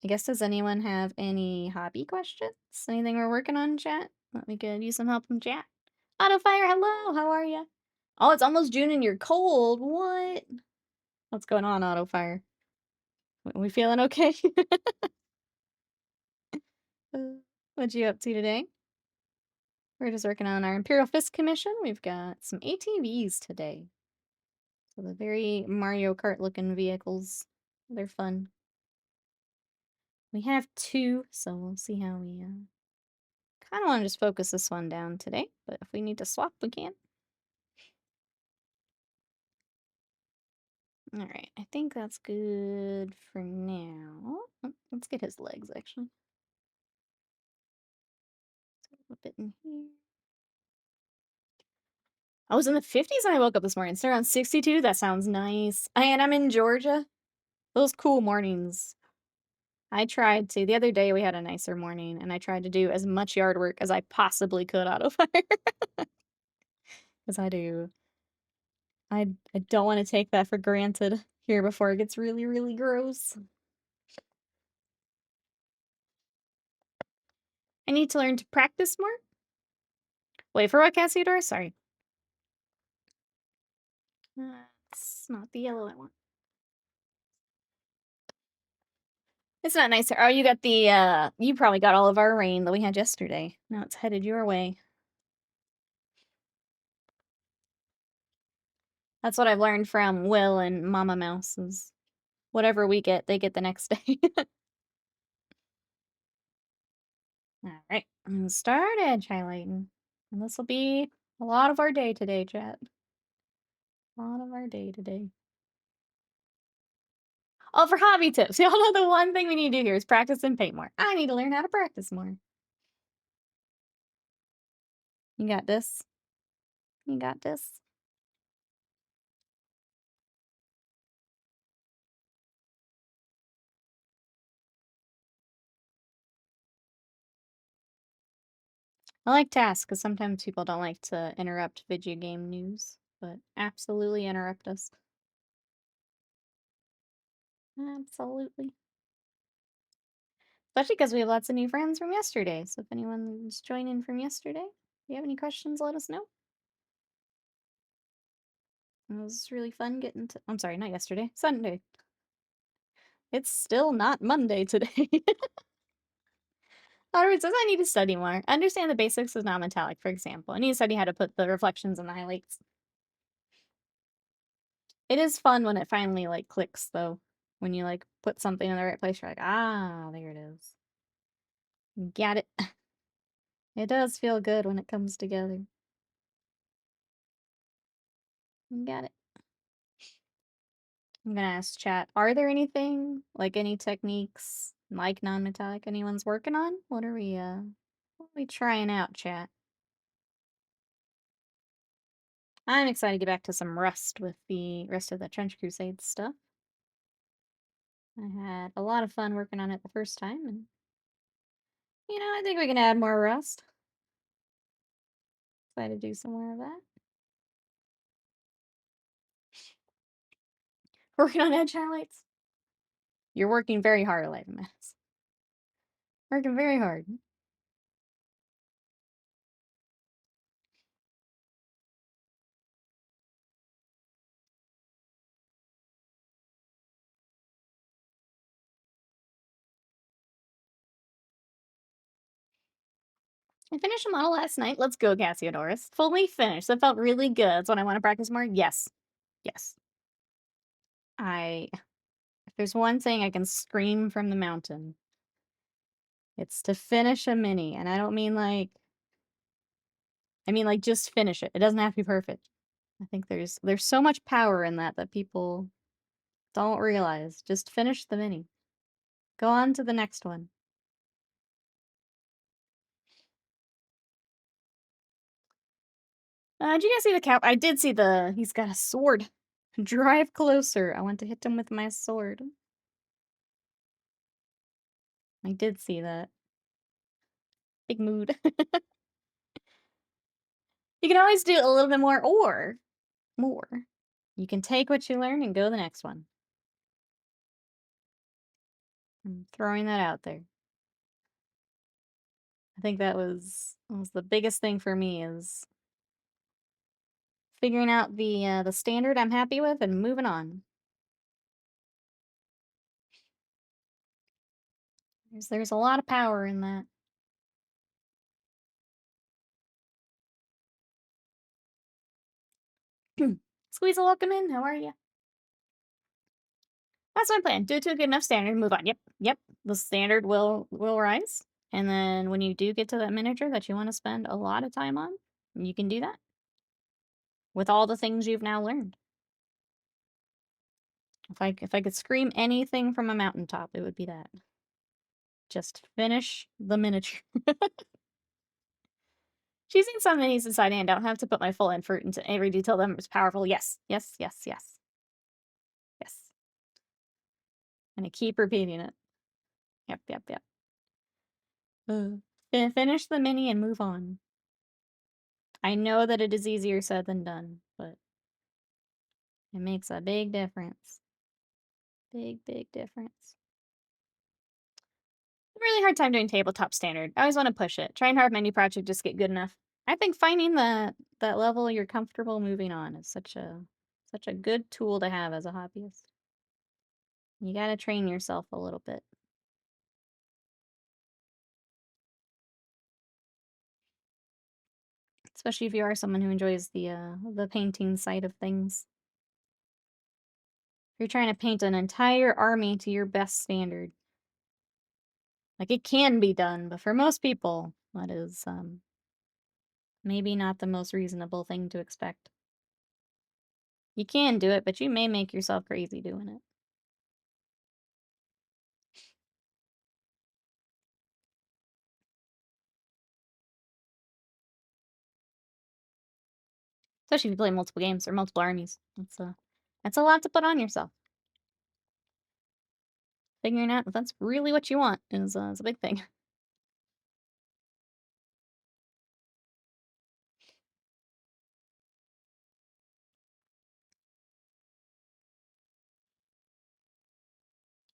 I guess, does anyone have any hobby questions? Anything we're working on in chat? That we could use some help from chat. Autofire, hello, how are you? Oh, it's almost June and you're cold. What? What's going on, Autofire? We feeling okay? What you up to today? We're just working on our Imperial Fist commission. We've got some ATVs today. So the very Mario Kart looking vehicles. They're fun. We have 2, so we'll see how we kind of want to just focus this one down today, but if we need to swap, we can. Alright, I think that's good for now. Oh, let's get his legs, actually. A bit in here. I was in the 50s when I woke up this morning. It's around 62. That sounds nice. And I'm in Georgia. Those cool mornings. I tried to. The other day we had a nicer morning, and I tried to do as much yard work as I possibly could out of fire. Because I do. I don't want to take that for granted here before it gets really, really gross. I need to learn to practice more. Wait, for what, Cassidor? Sorry. That's not the yellow I want. It's not nicer. Oh, you got the, you probably got all of our rain that we had yesterday. Now it's headed your way. That's what I've learned from Will and Mama Mouse is whatever we get, they get the next day. Alright, I'm gonna start edge highlighting. And this will be a lot of our day today, chat. A lot of our day today. Oh, for hobby tips. Y'all know the one thing we need to do here is practice and paint more. I need to learn how to practice more. You got this. You got this. I like tasks because sometimes people don't like to interrupt video game news, but absolutely interrupt us. Absolutely. Especially because we have lots of new friends from yesterday. So if anyone's joining from yesterday, if you have any questions, let us know. It was really fun getting to. I'm sorry, not yesterday, Sunday. It's still not Monday today. Otherwise, says I need to study more. Understand the basics of non-metallic, for example. I need to study how to put the reflections and the highlights. It is fun when it finally, like, clicks, though. When you, like, put something in the right place, you're like, ah, there it is. Got it. It does feel good when it comes together. Got it. I'm gonna ask chat, are there anything, like any techniques, like non-metallic, anyone's working on? What are we trying out, chat? I'm excited to get back to some Rust with the rest of the Trench Crusade stuff. I had a lot of fun working on it the first time, and, I think we can add more Rust. Excited to do some more of that. Working on edge highlights. You're working very hard, Life Mass. Working very hard. I finished a model last night. Let's go, Cassiodorus. Fully finished. That felt really good. That's what I want to practice more. Yes. Yes. If there's one thing I can scream from the mountain, it's to finish a mini. And I don't mean like, just finish it. It doesn't have to be perfect. I think there's so much power in that people don't realize. Just finish the mini. Go on to the next one. Did you guys see the cap? I did see he's got a sword. Drive closer. I want to hit him with my sword. I did see that. Big mood. You can always do a little bit more or more. You can take what you learn and go to the next one. I'm throwing that out there. I think that was the biggest thing for me is figuring out the standard I'm happy with and moving on. There's a lot of power in that. Squeeze, welcome in. How are you? That's my plan. Do it to a good enough standard, move on. Yep. The standard will rise. And then when you do get to that miniature that you want to spend a lot of time on, you can do that. With all the things you've now learned. If I could scream anything from a mountaintop, it would be that. Just finish the miniature. Choosing some minis deciding I don't have to put my full effort into every detail of them is powerful. Yes. And I keep repeating it. Yep. Finish the mini and move on. I know that it is easier said than done, but it makes a big difference. Big difference. Really hard time doing tabletop standard. I always want to push it. Trying hard my new project just get good enough. I think finding that level you're comfortable moving on is such a good tool to have as a hobbyist. You gotta train yourself a little bit. Especially if you are someone who enjoys the painting side of things. If you're trying to paint an entire army to your best standard. Like, it can be done, but for most people, that is, maybe not the most reasonable thing to expect. You can do it, but you may make yourself crazy doing it. Especially if you play multiple games or multiple armies. That's a lot to put on yourself. Figuring out if that's really what you want is a big thing.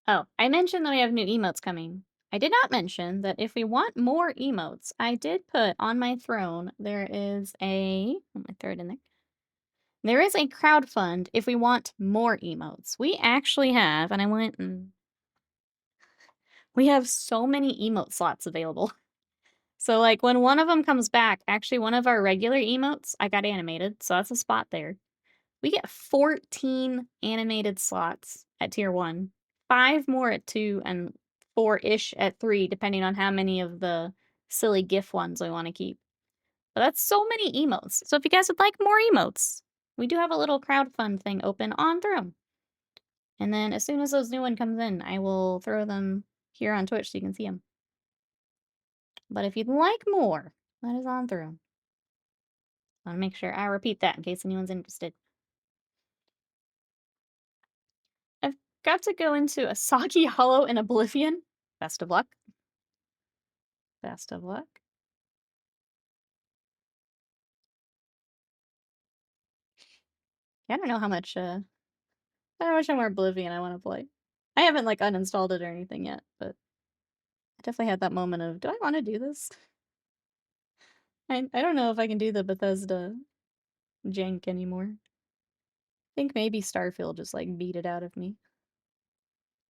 Oh, I mentioned that we have new emotes coming. I did not mention that if we want more emotes, I did put on my throne, there is a... Let me throw it in there. There is a crowdfund if we want more emotes. We actually have, and I went and... We have so many emote slots available. So, like, when one of them comes back, actually, one of our regular emotes, I got animated, so that's a spot there. We get 14 animated slots at tier 1, 5 more at 2, and 4-ish at 3, depending on how many of the silly GIF ones we want to keep. But that's so many emotes. So if you guys would like more emotes, we do have a little crowdfund thing open on Throne. And then as soon as those new one comes in, I will throw them here on Twitch so you can see them. But if you'd like more, that is on Throne. I want to make sure I repeat that in case anyone's interested. I've got to go into a Soggy Hollow in Oblivion. Best of luck. Best of luck. Yeah, I don't know how much more Oblivion I want to play. I haven't, like, uninstalled it or anything yet, but I definitely had that moment of, do I want to do this? I don't know if I can do the Bethesda jank anymore. I think maybe Starfield just, like, beat it out of me.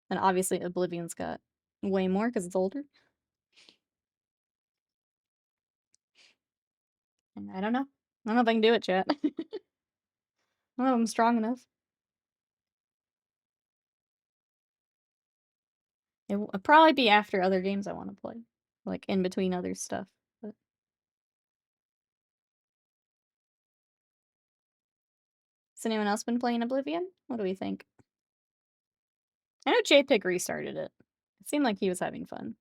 And obviously Oblivion's got way more because it's older. And I don't know. I don't know if I can do it, chat. I don't know if I'm strong enough. It'll probably be after other games I want to play. Like, in between other stuff. But... Has anyone else been playing Oblivion? What do we think? I know JPEG restarted it. It seemed like he was having fun.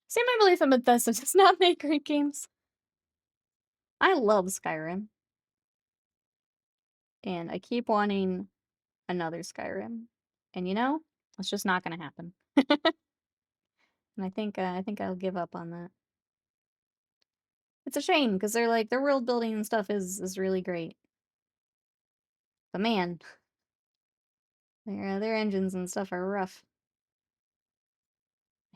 Say my belief in Bethesda does not make great games. I love Skyrim. And I keep wanting another Skyrim. And you know, it's just not gonna happen. And I think I'll give up on that. It's a shame, because they're like, their world building and stuff is really great. But man, their engines and stuff are rough.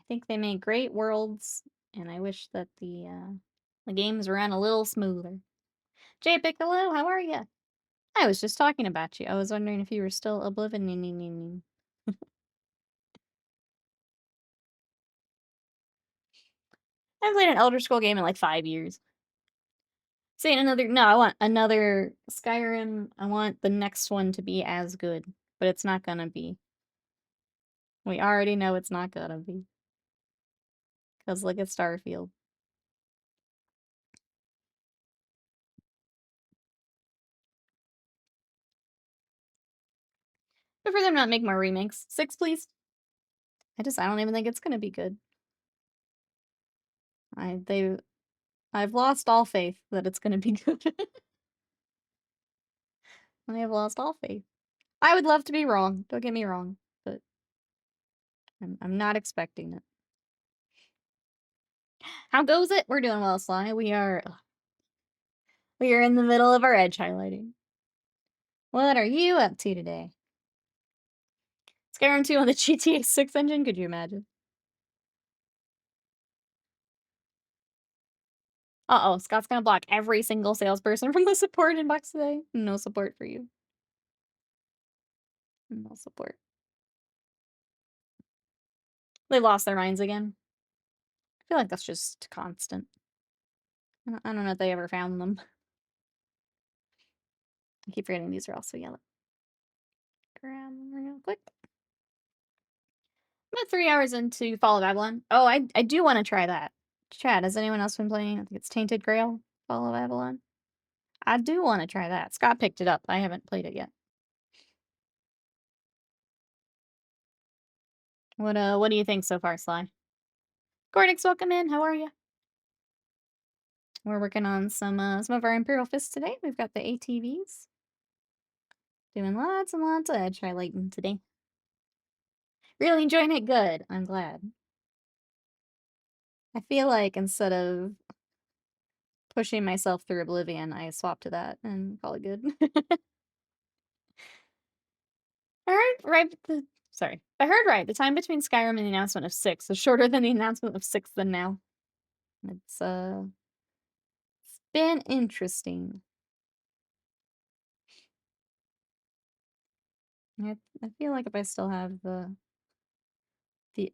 I think they make great worlds, and I wish that the games ran a little smoother. JPIC, hello, how are you? I was just talking about you. I was wondering if you were still oblivion. I haven't played an Elder Scroll game in like 5 years. Saying another, no, I want another Skyrim. I want the next one to be as good, but it's not gonna be. We already know it's not gonna be. Because look at Starfield. But for them not make more remakes. 6, please. I don't even think it's gonna be good. I've lost all faith that it's gonna be good. I have lost all faith. I would love to be wrong. Don't get me wrong, but I'm not expecting it. How goes it? We're doing well, Sly. We are in the middle of our edge highlighting. What are you up to today? Skyrim 2 on the GTA 6 engine? Could you imagine? Uh-oh, Scott's gonna block every single salesperson from the support inbox today. No support for you. No support. They lost their minds again. I feel like that's just constant. I don't know if they ever found them. I keep forgetting these are also yellow. Grab them real quick. I'm about 3 hours into Fall of Avalon. Oh, I do want to try that. Chad, has anyone else been playing? I think it's Tainted Grail, Fall of Avalon. I do want to try that. Scott picked it up. I haven't played it yet. What do you think so far, Sly? Gordix, welcome in. How are you? We're working on some of our Imperial Fists today. We've got the ATVs. Doing lots and lots of edge highlighting today. Really enjoying it. Good. I'm glad. I feel like instead of pushing myself through Oblivion, I swap to that and call it good. I heard right sorry. I heard right. The time between Skyrim and the announcement of 6 is shorter than the announcement of 6 than now. It's been interesting. I feel like if I still have the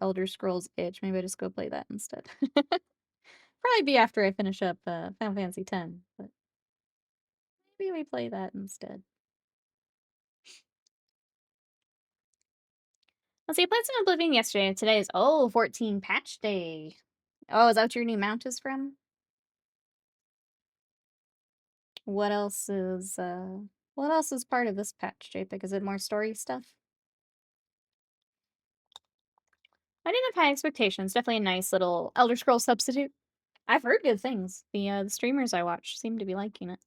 Elder Scrolls itch, maybe I just go play that instead. Probably be after I finish up Final Fantasy X, but maybe we play that instead. Let's see, I played some Oblivion yesterday, and today is 14 patch day. Oh, is that what your new mount is from? What else is part of this patch, JPEG? Is it more story stuff? I didn't have high expectations. Definitely a nice little Elder Scrolls substitute. I've heard good things. The streamers I watch seem to be liking it.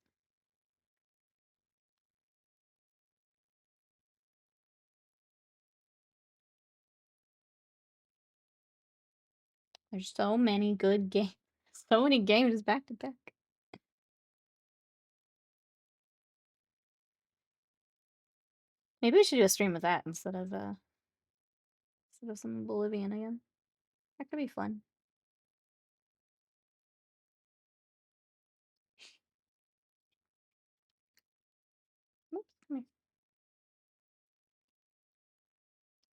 There's so many good games. So many games back to back. Maybe we should do a stream with that instead of some Oblivion again. That could be fun. Oops, come here.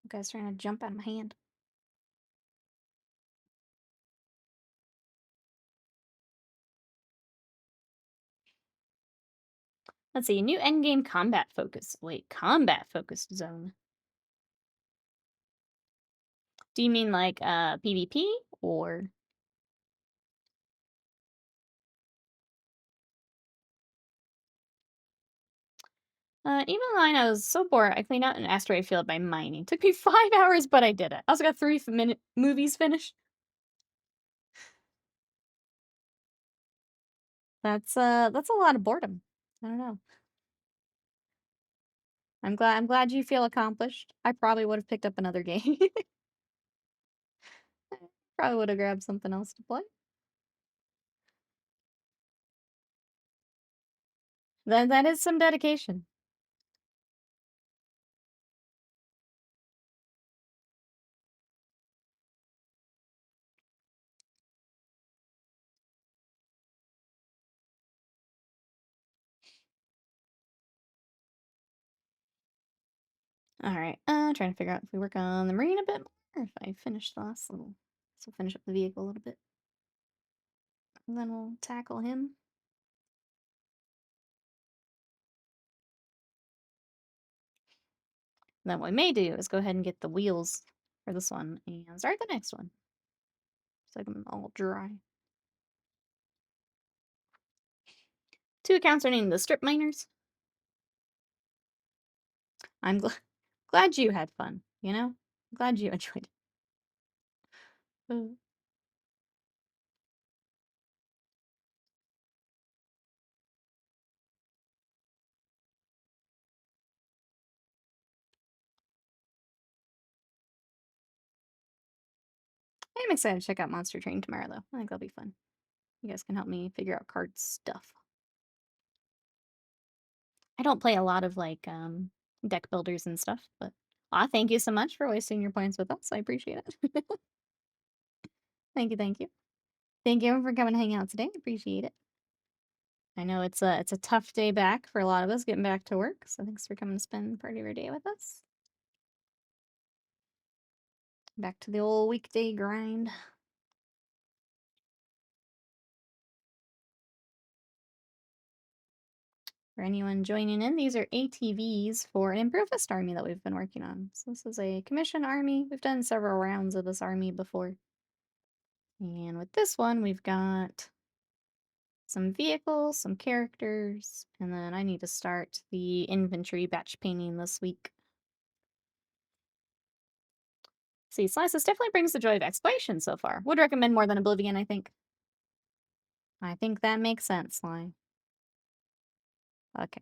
The guy's trying to jump out of my hand. Let's see, new endgame combat focus. Wait, combat focused zone. Do you mean like PvP or? Even line, I was so bored. I cleaned out an asteroid field by mining. Took me 5 hours, but I did it. I also got 3 movies finished. That's a lot of boredom. I don't know. I'm glad you feel accomplished. I probably would have picked up another game. Probably would have grabbed something else to play. Then that is some dedication. Alright, trying to figure out if we work on the marine a bit more, or if I finish the last little... So finish up the vehicle a little bit. And then we'll tackle him. Then what we may do is go ahead and get the wheels for this one and start the next one. So I can all dry. 2 accounts are named the strip miners. I'm glad you had fun, you know? I'm glad you enjoyed it. I'm excited to check out Monster Train tomorrow, though. I think that'll be fun. You guys can help me figure out card stuff. I don't play a lot of, like, deck builders and stuff, but thank you so much for wasting your points with us. I appreciate it. Thank you, thank you. Thank you for coming to hang out today. Appreciate it. I know it's a tough day back for a lot of us getting back to work, so thanks for coming to spend part of your day with us. Back to the old weekday grind. For anyone joining in, these are ATVs for an Imperial Fist army that we've been working on. So this is a commission army. We've done several rounds of this army before. And with this one, we've got some vehicles, some characters, and then I need to start the infantry batch painting this week. See, Slices definitely brings the joy of exploration so far. Would recommend more than Oblivion, I think. I think that makes sense, Sly. Okay.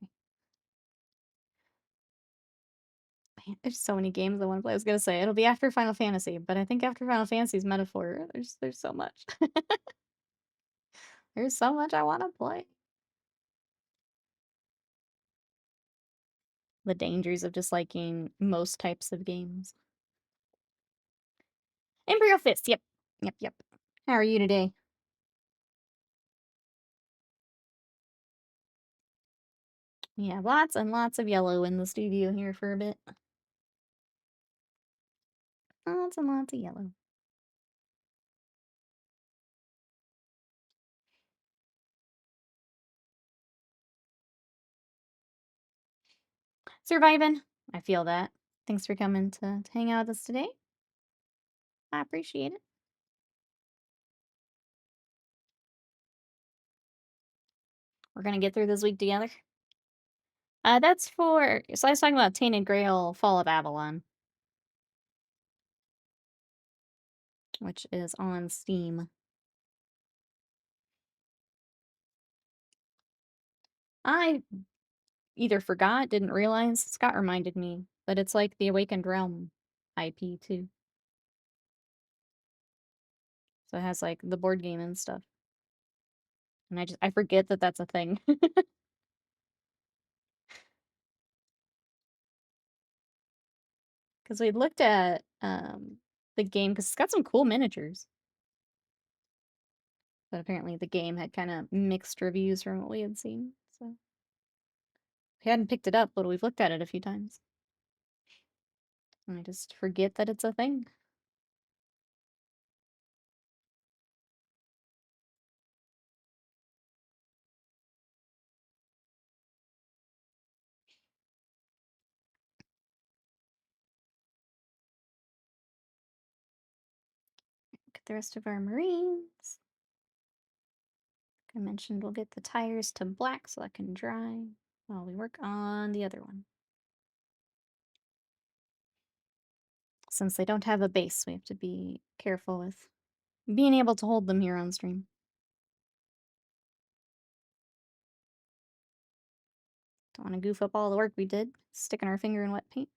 Man, there's so many games I want to play. I was gonna say it'll be after Final Fantasy, but I think after Final Fantasy's metaphor, there's so much. There's so much I want to play. The dangers of just liking most types of games. Imperial Fists, yep. Yep. How are you today? Yeah, lots and lots of yellow in the studio here for a bit. Lots and lots of yellow. Surviving. I feel that. Thanks for coming to hang out with us today. I appreciate it. We're gonna get through this week together. That's for... So I was talking about Tainted Grail Fall of Avalon, which is on Steam. I either forgot, didn't realize. Scott reminded me that it's like the Awakened Realm IP too. So it has like the board game and stuff. And I forget that that's a thing. Because we looked at the game, because it's got some cool miniatures. But apparently the game had kind of mixed reviews from what we had seen. So we hadn't picked it up, but we've looked at it a few times. And I just forget that it's a thing. Look at the rest of our Marines. Like I mentioned, we'll get the tires to black so I can dry while we work on the other one. Since they don't have a base, we have to be careful with being able to hold them here on stream. Don't want to goof up all the work we did, sticking our finger in wet paint.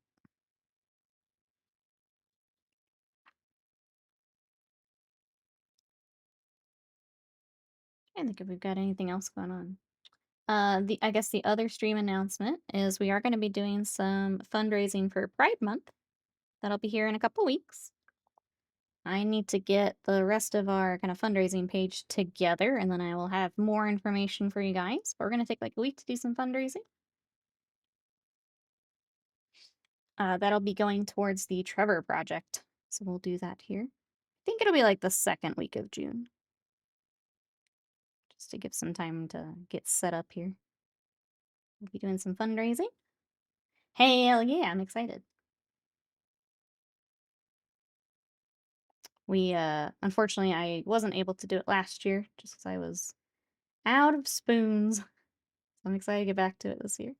I think if we've got anything else going on. I guess the other stream announcement is we are going to be doing some fundraising for Pride Month. That'll be here in a couple weeks. I need to get the rest of our kind of fundraising page together, and then I will have more information for you guys. But we're going to take like a week to do some fundraising. That'll be going towards the Trevor Project. So we'll do that here. I think it'll be like the second week of June. Just to give some time to get set up here. We'll be doing some fundraising. Hell yeah, I'm excited. We, unfortunately, I wasn't able to do it last year just because I was out of spoons. I'm excited to get back to it this year.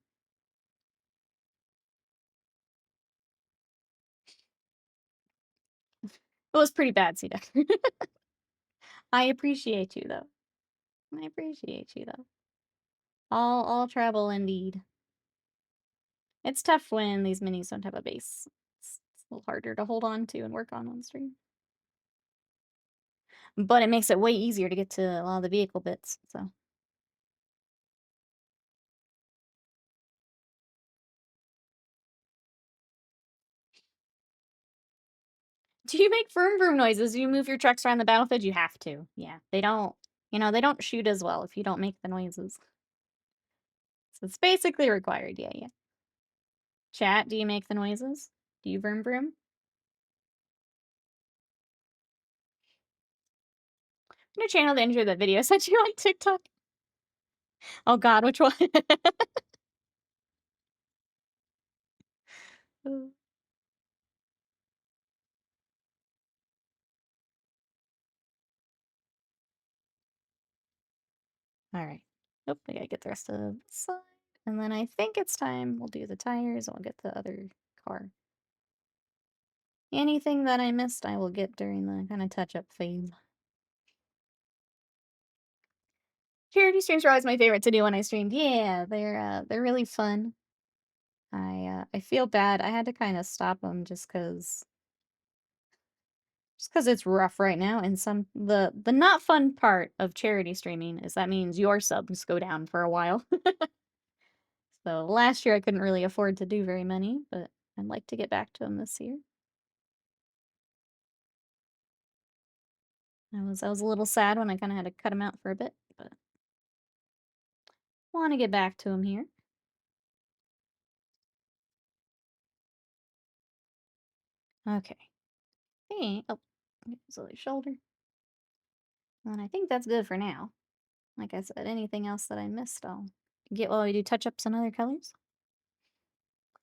It was pretty bad, C-Deck. I appreciate you, though. I appreciate you, though. All travel, indeed. It's tough when these minis don't have a base. It's a little harder to hold on to and work on stream. But it makes it way easier to get to a lot of the vehicle bits, so. Do you make vroom vroom noises? Do you move your trucks around the battlefield? You have to. Yeah, they don't, they don't shoot as well if you don't make the noises. So it's basically required, yeah. Chat, do you make the noises? Do you vroom vroom? I'm gonna channel the intro of that video I sent you on TikTok. Oh god, which one? Alright. Nope, I gotta get the rest of the side. And then I think it's time we'll do the tires and we'll get the other car. Anything that I missed, I will get during the kind of touch-up phase. Charity streams are always my favorite to do when I stream. Yeah, they're really fun. I feel bad. I had to kind of stop them just because Just because it's rough right now, and the not fun part of charity streaming is that means your subs go down for a while. So last year I couldn't really afford to do very many, but I'd like to get back to them this year. I was a little sad when I kind of had to cut them out for a bit, but want to get back to them here. Okay. Hey, oh, silly shoulder. And I think that's good for now. Like I said, anything else that I missed, I'll get while we do touch-ups and other colors.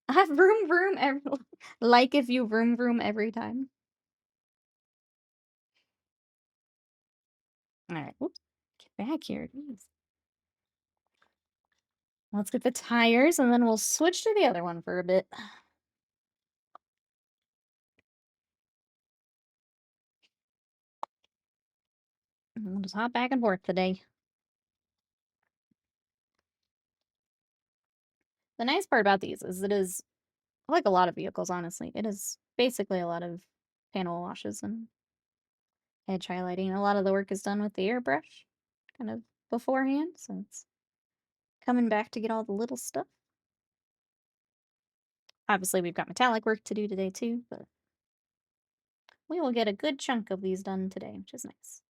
I have vroom vroom every like if you vroom vroom every time. Alright, whoops. Get back here, jeez. Let's get the tires, and then we'll switch to the other one for a bit. And we'll just hop back and forth today. The nice part about these is it is, like a lot of vehicles, honestly, it is basically a lot of panel washes and edge highlighting. A lot of the work is done with the airbrush, kind of beforehand, so it's coming back to get all the little stuff. Obviously, we've got metallic work to do today too, but we will get a good chunk of these done today, which is nice.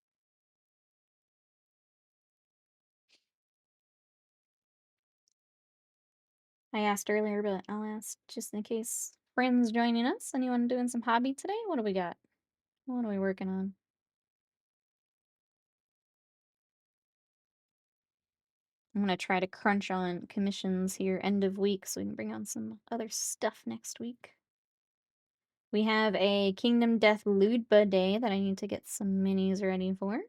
I asked earlier, but I'll ask just in case friends joining us. Anyone doing some hobby today? What do we got? What are we working on? I'm gonna try to crunch on commissions here end of week so we can bring on some other stuff next week. We have a Kingdom Death Ludba day that I need to get some minis ready for.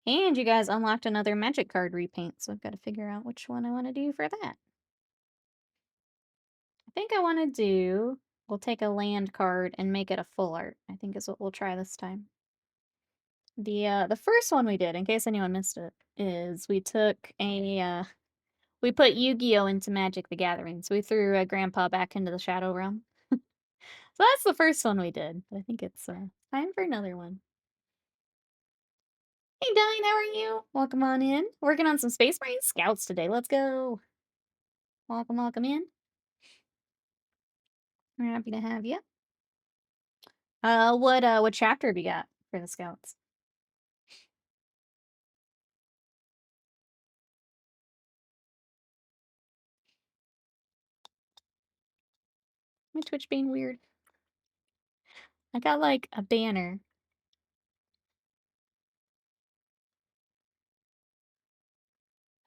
And you guys unlocked another magic card repaint, so I've got to figure out which one I want to do for that. I think I want to do, we'll take a land card and make it a full art, I think is what we'll try this time. The first one we did, in case anyone missed it, is we took a, we put Yu-Gi-Oh! Into Magic the Gathering, so we threw Grandpa back into the Shadow Realm. So that's the first one we did, but I think it's time for another one. Hey, Dine, how are you? Welcome on in. Working on some Space Marine Scouts today. Let's go. Welcome, welcome in. We're happy to have you. What chapter have you got for the Scouts? My Twitch being weird. I got like a banner.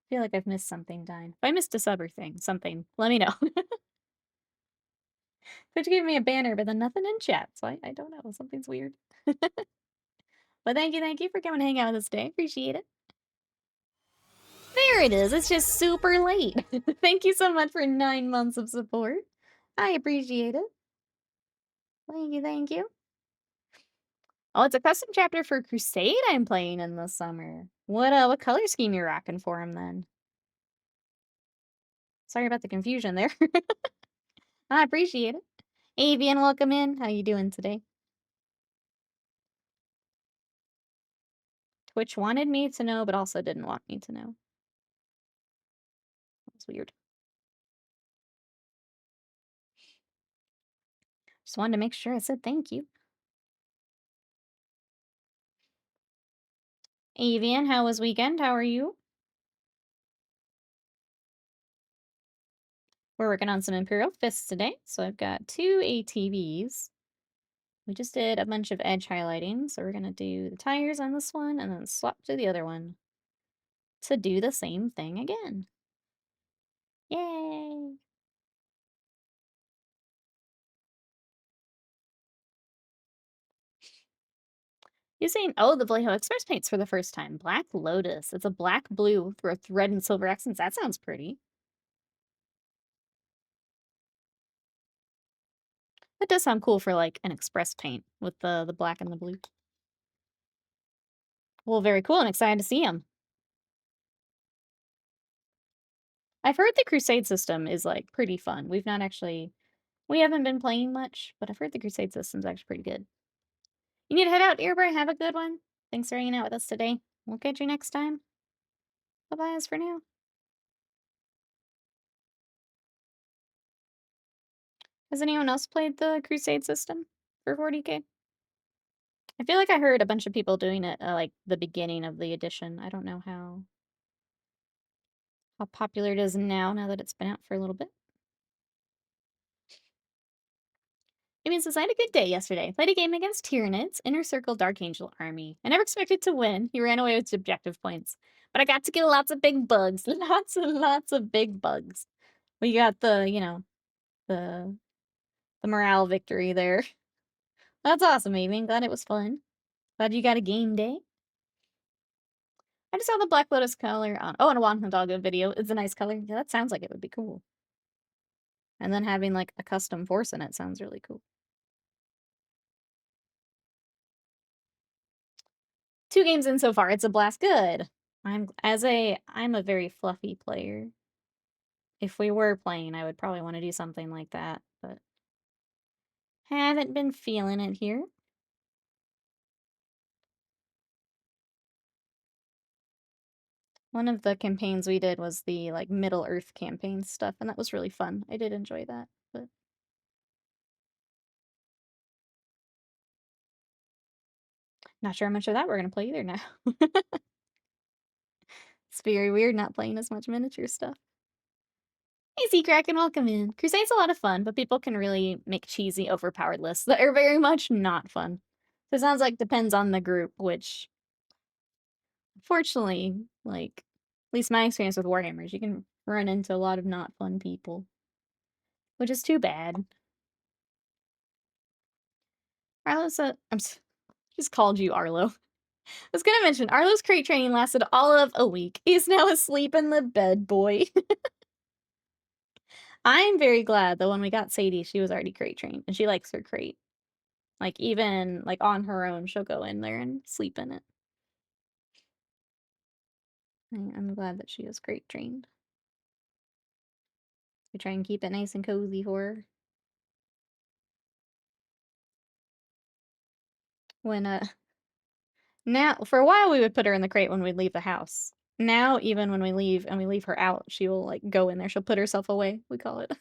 I feel like I've missed something, Dine. If I missed a sub or something, let me know. Twitch gave me a banner, but then nothing in chat, so I don't know. Something's weird. But thank you for coming to hang out with us today. Appreciate it. There it is. It's just super late. Thank you so much for 9 months of support. I appreciate it. Thank you. Oh, it's a custom chapter for Crusade I'm playing in the summer. What color scheme you're rocking for him then? Sorry about the confusion there. I appreciate it. Avian, welcome in. How you doing today? Twitch wanted me to know, but also didn't want me to know. That's weird. Just wanted to make sure I said thank you. Avian, how was weekend? How are you? We're working on some Imperial Fists today, so I've got 2 ATVs. We just did a bunch of edge highlighting, so we're gonna do the tires on this one and then swap to the other one to do the same thing again. Yay! Using, oh, the Vallejo Express paints for the first time. Black Lotus. It's a black blue with red and silver accents. That sounds pretty. That does sound cool for like an express paint with the black and the blue. Well, very cool. I'm excited to see them. I've heard the Crusade system is like pretty fun. We haven't been playing much, but I've heard the Crusade system's actually pretty good. You need to head out, Earbury. Have a good one. Thanks for hanging out with us today. We'll catch you next time. Bye-bye as for now. Has anyone else played the Crusade system for 40K? I feel like I heard a bunch of people doing it like the beginning of the edition. I don't know how popular it is now that it's been out for a little bit. It means I had a good day yesterday. Played a game against Tyranids, Inner Circle Dark Angel army. I never expected to win. He ran away with objective points. But I got to kill lots of big bugs. Lots and lots of big bugs. We got the, the morale victory there. That's awesome, Amy. Glad it was fun. Glad you got a game day. I just saw the Black Lotus color on. Oh, and a Wanton Doggo video. It's a nice color. Yeah, that sounds like it would be cool. And then having like a custom force in it sounds really cool. 2 games in so far. It's a blast. Good. I'm a very fluffy player. If we were playing, I would probably want to do something like that, but haven't been feeling it here. One of the campaigns we did was the like Middle Earth campaign stuff, and that was really fun. I did enjoy that, but not sure how much of that we're gonna play either now. It's very weird not playing as much miniature stuff. Hey, Seacrack, welcome in. Crusade's a lot of fun, but people can really make cheesy, overpowered lists that are very much not fun. So it sounds like depends on the group, which, unfortunately, like, at least my experience with Warhammers, you can run into a lot of not fun people, which is too bad. Arlo's just called you Arlo. I was gonna mention, Arlo's crate training lasted all of a week. He's now asleep in the bed, boy. I'm very glad that when we got Sadie, she was already crate trained, and she likes her crate. Like, even, like, on her own, she'll go in there and sleep in it. I'm glad that she is crate trained. We try and keep it nice and cozy for her. Now, for a while, we would put her in the crate when we'd leave the house. Now, even when we leave and we leave her out, she will, like, go in there. She'll put herself away, we call it.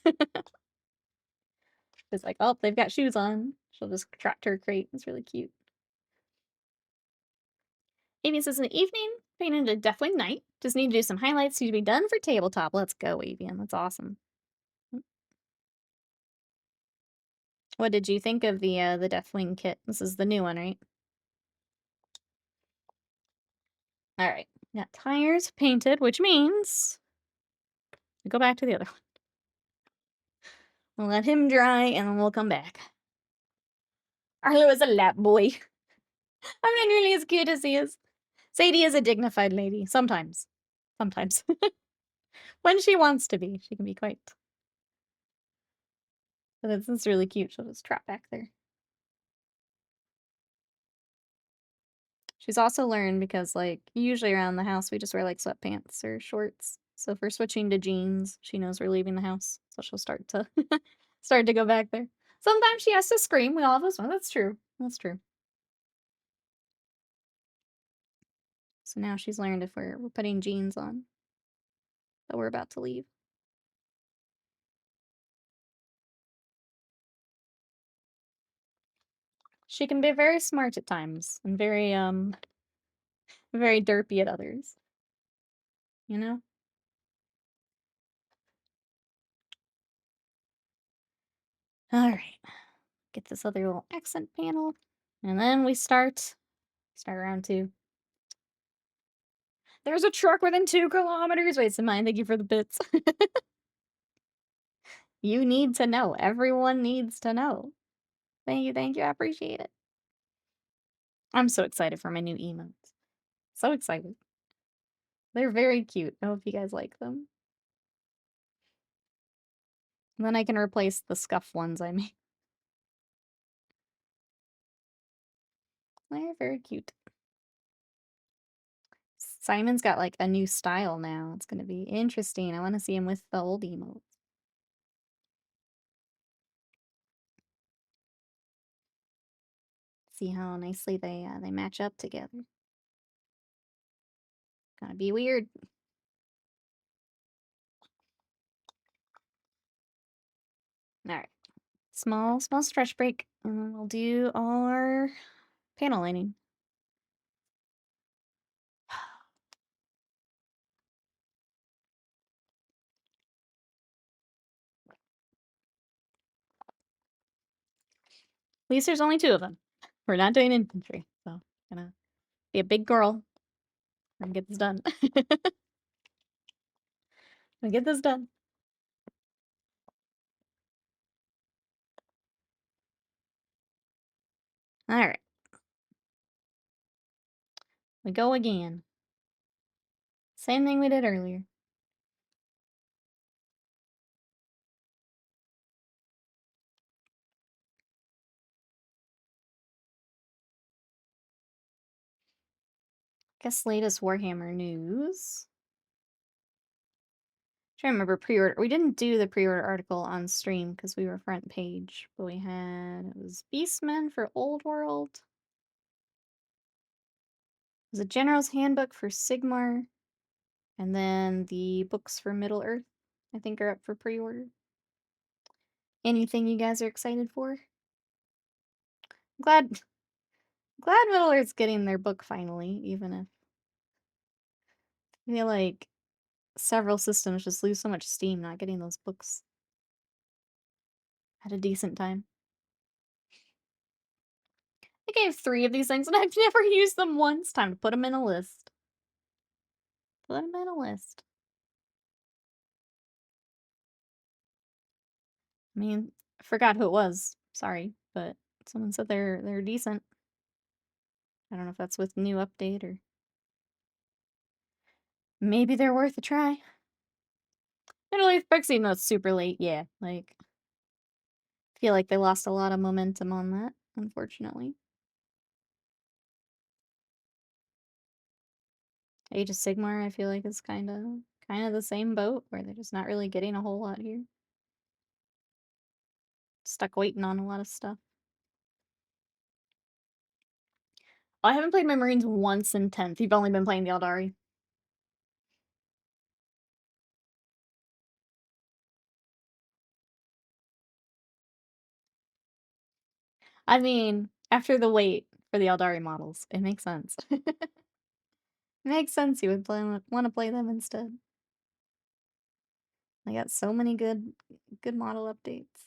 It's like, oh, they've got shoes on. She'll just trot to her crate. It's really cute. Avian says, in the evening, painted a Deathwing Knight. Just need to do some highlights to be done for tabletop. Let's go, Avian. That's awesome. What did you think of the Deathwing kit? This is the new one, right? Alright. Got tires painted, which means we go back to the other one. We'll let him dry, and then we'll come back. Arlo is a lap boy. I'm not nearly as cute as he is. Sadie is a dignified lady. Sometimes. Sometimes. When she wants to be. She can be quite... But it's really cute. She'll just trot back there. She's also learned because, like, usually around the house we just wear, like, sweatpants or shorts. So if we're switching to jeans, she knows we're leaving the house. So she'll start to start to go back there. Sometimes she has to scream. We all have this one. That's true. That's true. So now she's learned if we're putting jeans on that we're about to leave. She can be very smart at times and very very derpy at others. You know? Alright. Get this other little accent panel. And then we start round 2. There's a truck within 2 kilometers. Wait, Samine, thank you for the bits. You need to know. Everyone needs to know. Thank you. I appreciate it. I'm so excited for my new emotes. So excited. They're very cute. I hope you guys like them. And then I can replace the scuff ones I made. They're very cute. Simon's got like a new style now. It's gonna be interesting. I want to see him with the old emotes. See how nicely they match up together. Gonna be weird. All right, small stretch break, and then we'll do our panel lining. At least there's only 2 of them. We're not doing infantry, so gonna be a big girl and get this done. Gonna get this done. All right. We go again. Same thing we did earlier. Guess latest Warhammer news. Trying to remember pre-order. We didn't do the pre-order article on stream because we were front page, but we had it was Beastmen for Old World. It was a General's Handbook for Sigmar, and then the books for Middle Earth, I think, are up for pre-order. Anything you guys are excited for? Glad Middle Earth's getting their book finally, even if I feel like several systems just lose so much steam not getting those books at a decent time. I gave 3 of these things and I've never used them once. Time to put them in a list. Put them in a list. I mean, I forgot who it was. Sorry, but someone said they're decent. I don't know if that's with new update or maybe they're worth a try. Middle Earth books, even though it's super late, yeah, like feel like they lost a lot of momentum on that, unfortunately. Age of Sigmar, I feel like is kind of the same boat where they're just not really getting a whole lot here. Stuck waiting on a lot of stuff. I haven't played my Marines once in 10th. You've only been playing the Eldari. I mean, after the wait for the Eldari models, it makes sense. It makes sense you would want to play them instead. They got so many good model updates.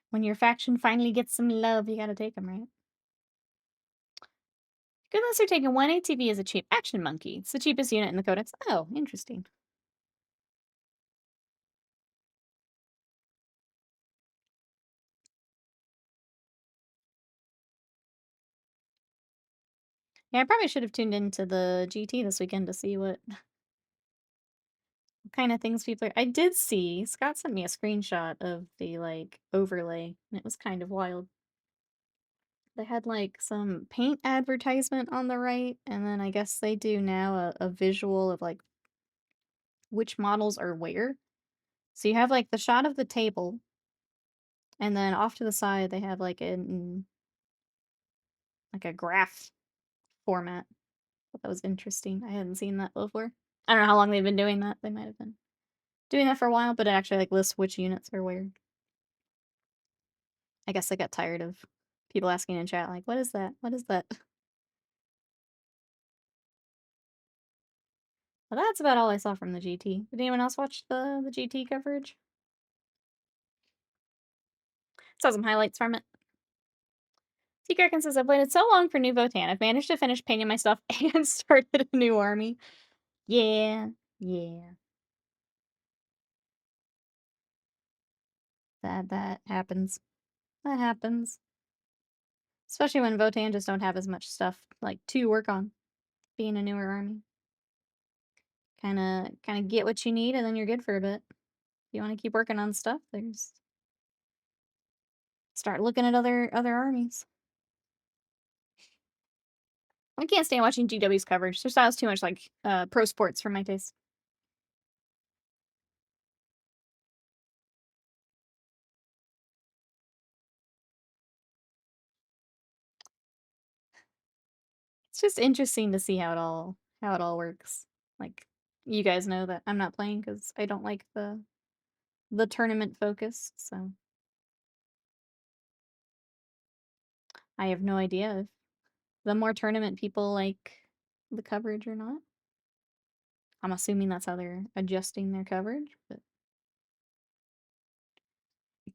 When your faction finally gets some love, you gotta take them, right? Goodness, they're taking 1 ATV as a cheap action monkey. It's the cheapest unit in the codex. Oh, interesting. Yeah, I probably should have tuned into the GT this weekend to see what kind of things people are. I did see, Scott sent me a screenshot of the, like, overlay, and it was kind of wild. They had, like, some paint advertisement on the right, and then I guess they do now a visual of, like, which models are where. So you have, like, the shot of the table, and then off to the side they have, like, a graph format. Thought that was interesting. I hadn't seen that before. I don't know how long they've been doing that. They might have been doing that for a while, but it actually, like, lists which units are where. I guess I got tired of people asking in chat, like, what is that? What is that? Well, that's about all I saw from the GT. Did anyone else watch the GT coverage? Saw some highlights from it. T. Kraken says, I've waited so long for new Votan. I've managed to finish painting my stuff and started a new army. Yeah. That happens. That happens. Especially when Votan just don't have as much stuff, like, to work on. Being a newer army. Kinda get what you need and then you're good for a bit. If you want to keep working on stuff, there's start looking at other armies. I can't stand watching GW's coverage. Their style's too much like pro sports for my taste. It's just interesting to see how it all works. Like, you guys know that I'm not playing because I don't like the tournament focus, so I have no idea if the more tournament people like the coverage or not. I'm assuming that's how they're adjusting their coverage,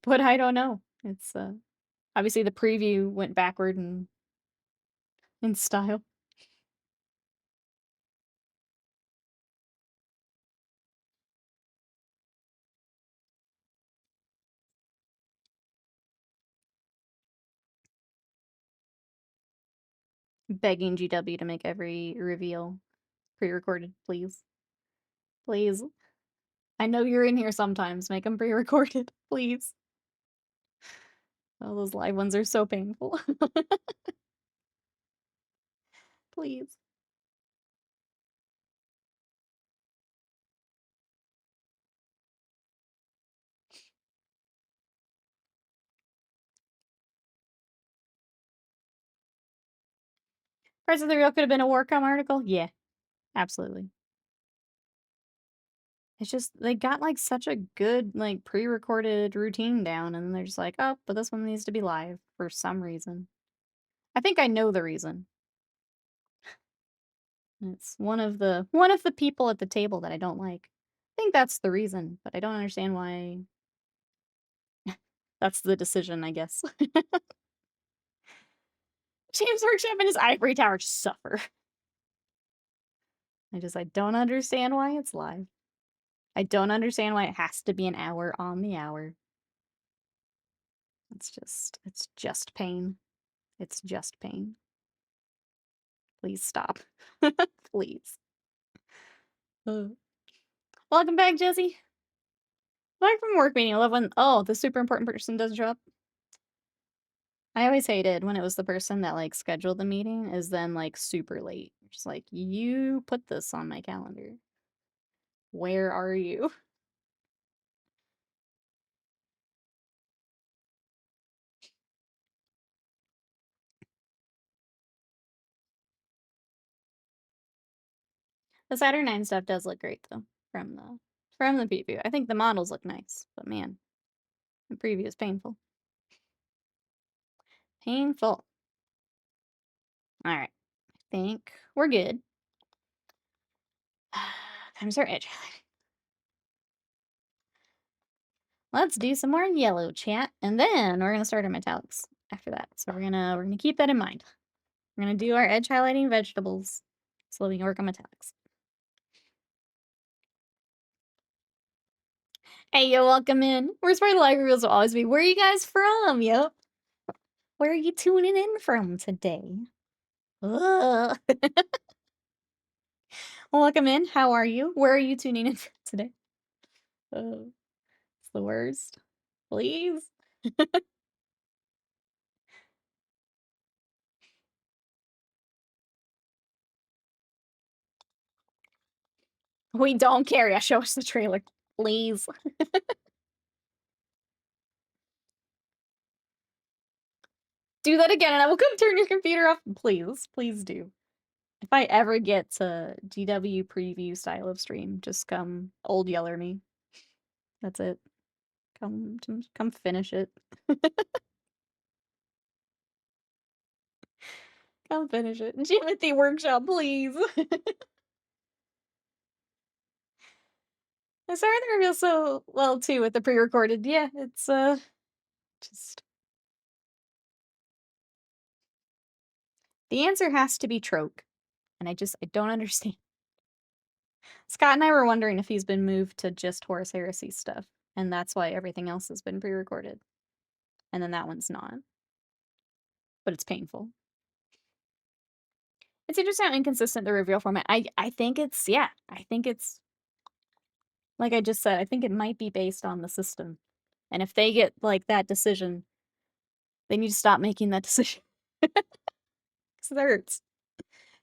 but I don't know. It's obviously the preview went backward in style. Begging GW to make every reveal pre-recorded, please. Please. I know you're in here sometimes. Make them pre-recorded, please. Oh, those live ones are so painful. Please. Price of the Real could have been a Warcom article? Yeah, absolutely. It's just, they got, like, such a good, like, pre-recorded routine down, and they're just like, oh, but this one needs to be live for some reason. I think I know the reason. It's one of the people at the table that I don't like. I think that's the reason, but I don't understand why. That's the decision, I guess. James Workshop and his ivory tower just suffer. I don't understand why it's live. I don't understand why it has to be an hour on the hour. It's just pain. It's just pain. Please stop. Please. Welcome back, Jesse. Back from work meeting. I love when, oh, the super important person doesn't show up. I always hated when it was the person that, like, scheduled the meeting is then, like, super late. Just like, you put this on my calendar. Where are you? The Saturn 9 stuff does look great, though, from the preview. I think the models look nice, but man, the preview is painful. Painful. Alright. I think we're good. Time to start edge highlighting. Let's do some more yellow, chat, and then we're gonna start our metallics after that. So we're gonna keep that in mind. We're gonna do our edge highlighting vegetables so we can work on metallics. Hey, yo, welcome in. Where's my live reveals will always be? Where are you guys from? Yep. Where are you tuning in from today? Welcome in. How are you? Where are you tuning in from today? It's the worst. Please. We don't care. Yeah, show us the trailer, please. Do that again, and I will come turn your computer off. Please, please do. If I ever get to GW preview style of stream, just come old yeller me. That's it. Come finish it. Come finish it. Jimothy Workshop, please. I started the reveal so well too with the pre-recorded. Yeah, it's just the answer has to be Troke. And I don't understand. Scott and I were wondering if he's been moved to just Horus Heresy stuff, and that's why everything else has been pre-recorded. And then that one's not. But it's painful. It's interesting how inconsistent the reveal format. I think it's, yeah, I think it's, like I just said, I think it might be based on the system. And if they get, like, that decision, they need to stop making that decision. Because it hurts.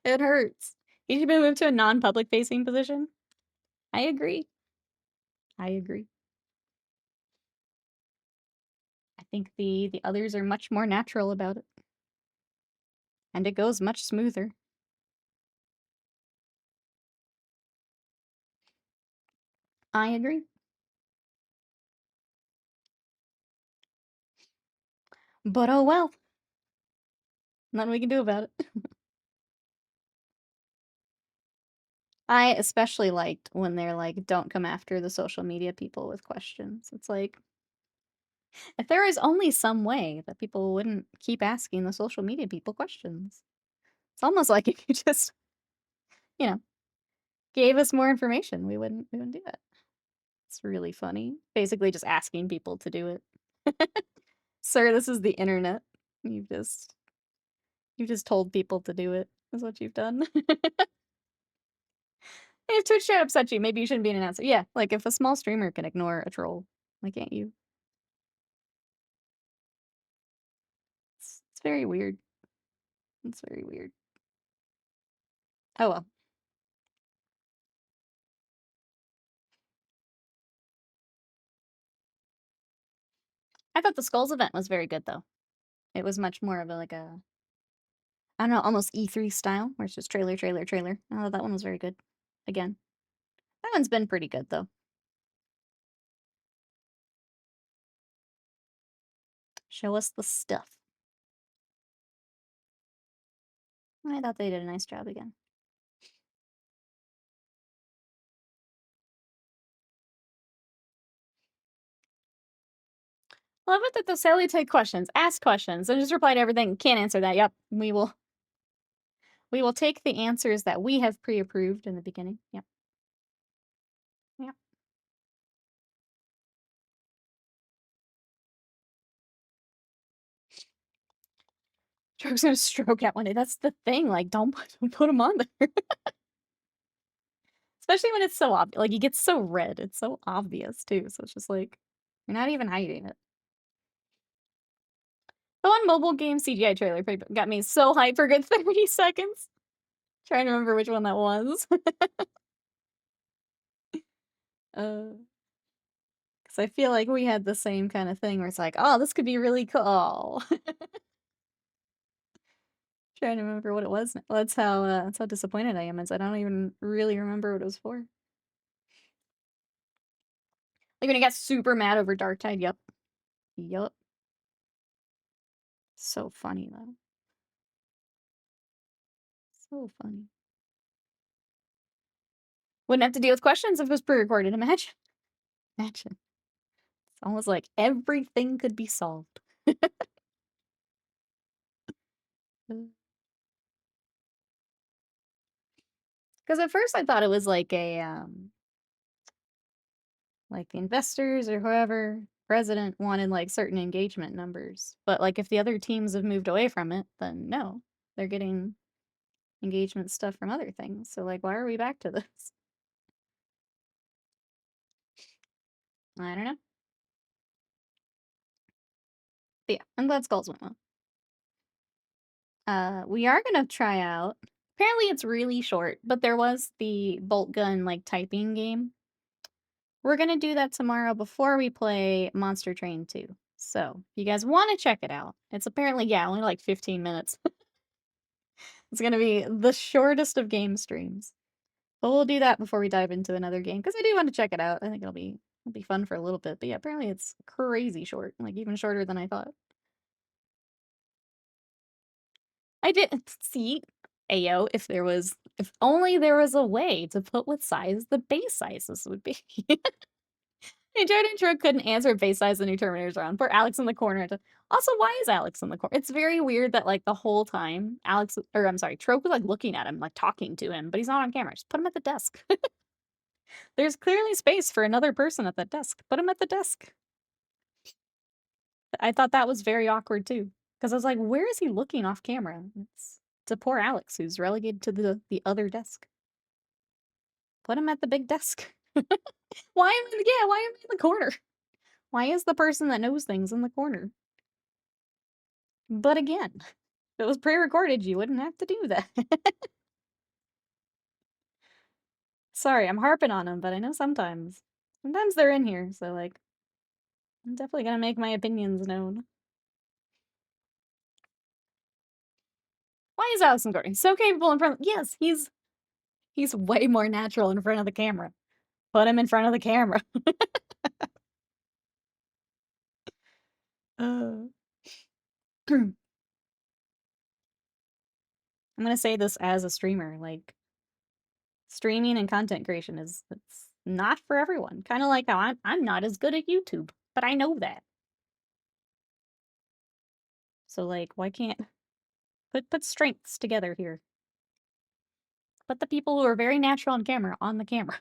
It hurts. He should be moved to a non-public facing position. I agree. I agree. I think the others are much more natural about it. And it goes much smoother. I agree. But oh well. Nothing we can do about it. I especially liked when they're like, don't come after the social media people with questions. It's like, if there is only some way that people wouldn't keep asking the social media people questions. It's almost like if you just, you know, gave us more information, we wouldn't do it. It's really funny. Basically just asking people to do it. Sir, this is the internet. You've just told people to do it, is what you've done. If Twitch chat upset you, maybe you shouldn't be an announcer. Yeah, like if a small streamer can ignore a troll, why can't you? It's very weird. It's very weird. Oh well. I thought the Skulls event was very good though. It was much more of a like a I don't know, almost E3 style, where it's just trailer, trailer, trailer. Oh, that one was very good. Again. That one's been pretty good though. Show us the stuff. I thought they did a nice job again. Love it that the Sally take questions, ask questions, and just reply to everything. Can't answer that. Yep. We will take the answers that we have pre-approved in the beginning. Yep. Yep. Joke's gonna stroke out one day. That's the thing. Like, don't put him on there. Especially when it's so obvious. Like, he gets so red. It's so obvious, too. So it's just like, you're not even hiding it. The one mobile game CGI trailer got me so hyped for a good 30 seconds. Trying to remember which one that was. Because I feel like we had the same kind of thing where it's like, oh, this could be really cool. Trying to remember what it was. Well, that's how disappointed I am, is I don't even really remember what it was for. Like when he got super mad over Darktide, yep. Yup. So funny though. So funny. Wouldn't have to deal with questions if it was pre-recorded, imagine. Imagine. It's almost like everything could be solved. Because at first I thought it was like like the investors or whoever, president wanted like certain engagement numbers. But like if the other teams have moved away from it, then no. They're getting engagement stuff from other things. So like why are we back to this? I don't know. But yeah, I'm glad Skulls went well. We are gonna try out. Apparently it's really short, but there was the bolt gun like typing game. We're gonna do that tomorrow before we play Monster Train 2. So if you guys want to check it out, it's apparently, yeah, only like 15 minutes. It's gonna be the shortest of game streams. But we'll do that before we dive into another game, because I do want to check it out. I think it'll be fun for a little bit. But yeah, apparently it's crazy short, like even shorter than I thought. I did see Ayo, if only there was a way to put what size the base sizes would be. Hey, Jordan True couldn't answer base size the new Terminators around. Poor Alex in the corner. Also, why is Alex in the corner? It's very weird that like the whole time Troke was like looking at him, like talking to him, but he's not on camera. Just put him at the desk. There's clearly space for another person at that desk. Put him at the desk. I thought that was very awkward too. Because I was like, where is he looking off camera? It's to poor Alex, who's relegated to the other desk. Put him at the big desk. Why am I in the corner? Why is the person that knows things in the corner? But again, if it was pre-recorded, you wouldn't have to do that. Sorry, I'm harping on them, but I know sometimes they're in here, so, like, I'm definitely gonna make my opinions known. Why is Allison Gordon so capable in front of yes, he's way more natural in front of the camera. Put him in front of the camera. Uh. I'm gonna say this as a streamer, like, streaming and content creation it's not for everyone. Kinda like how I'm not as good at YouTube, but I know that. So, like, why can't put strengths together here. Put the people who are very natural on camera on the camera.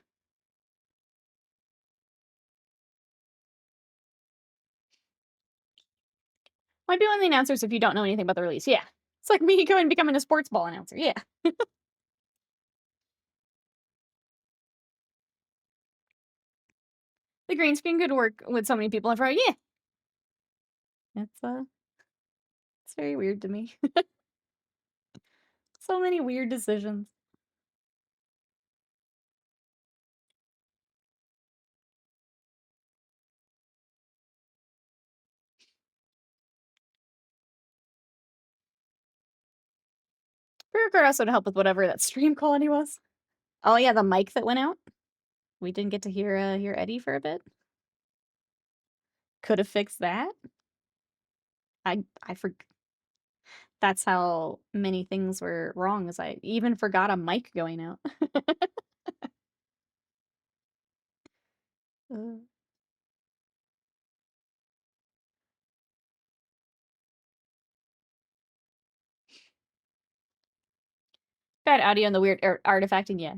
Why be one of the announcers if you don't know anything about the release? Yeah. It's like me going becoming a sports ball announcer. Yeah. The green screen could work with so many people in front. Yeah. It's very weird to me. So many weird decisions. Record also to help with whatever that stream quality was. Oh yeah, the mic that went out. We didn't get to hear Eddie for a bit. Could have fixed that. I forgot. That's how many things were wrong. As I even forgot a mic going out. Uh, Bad audio and the weird artifacting. Yeah,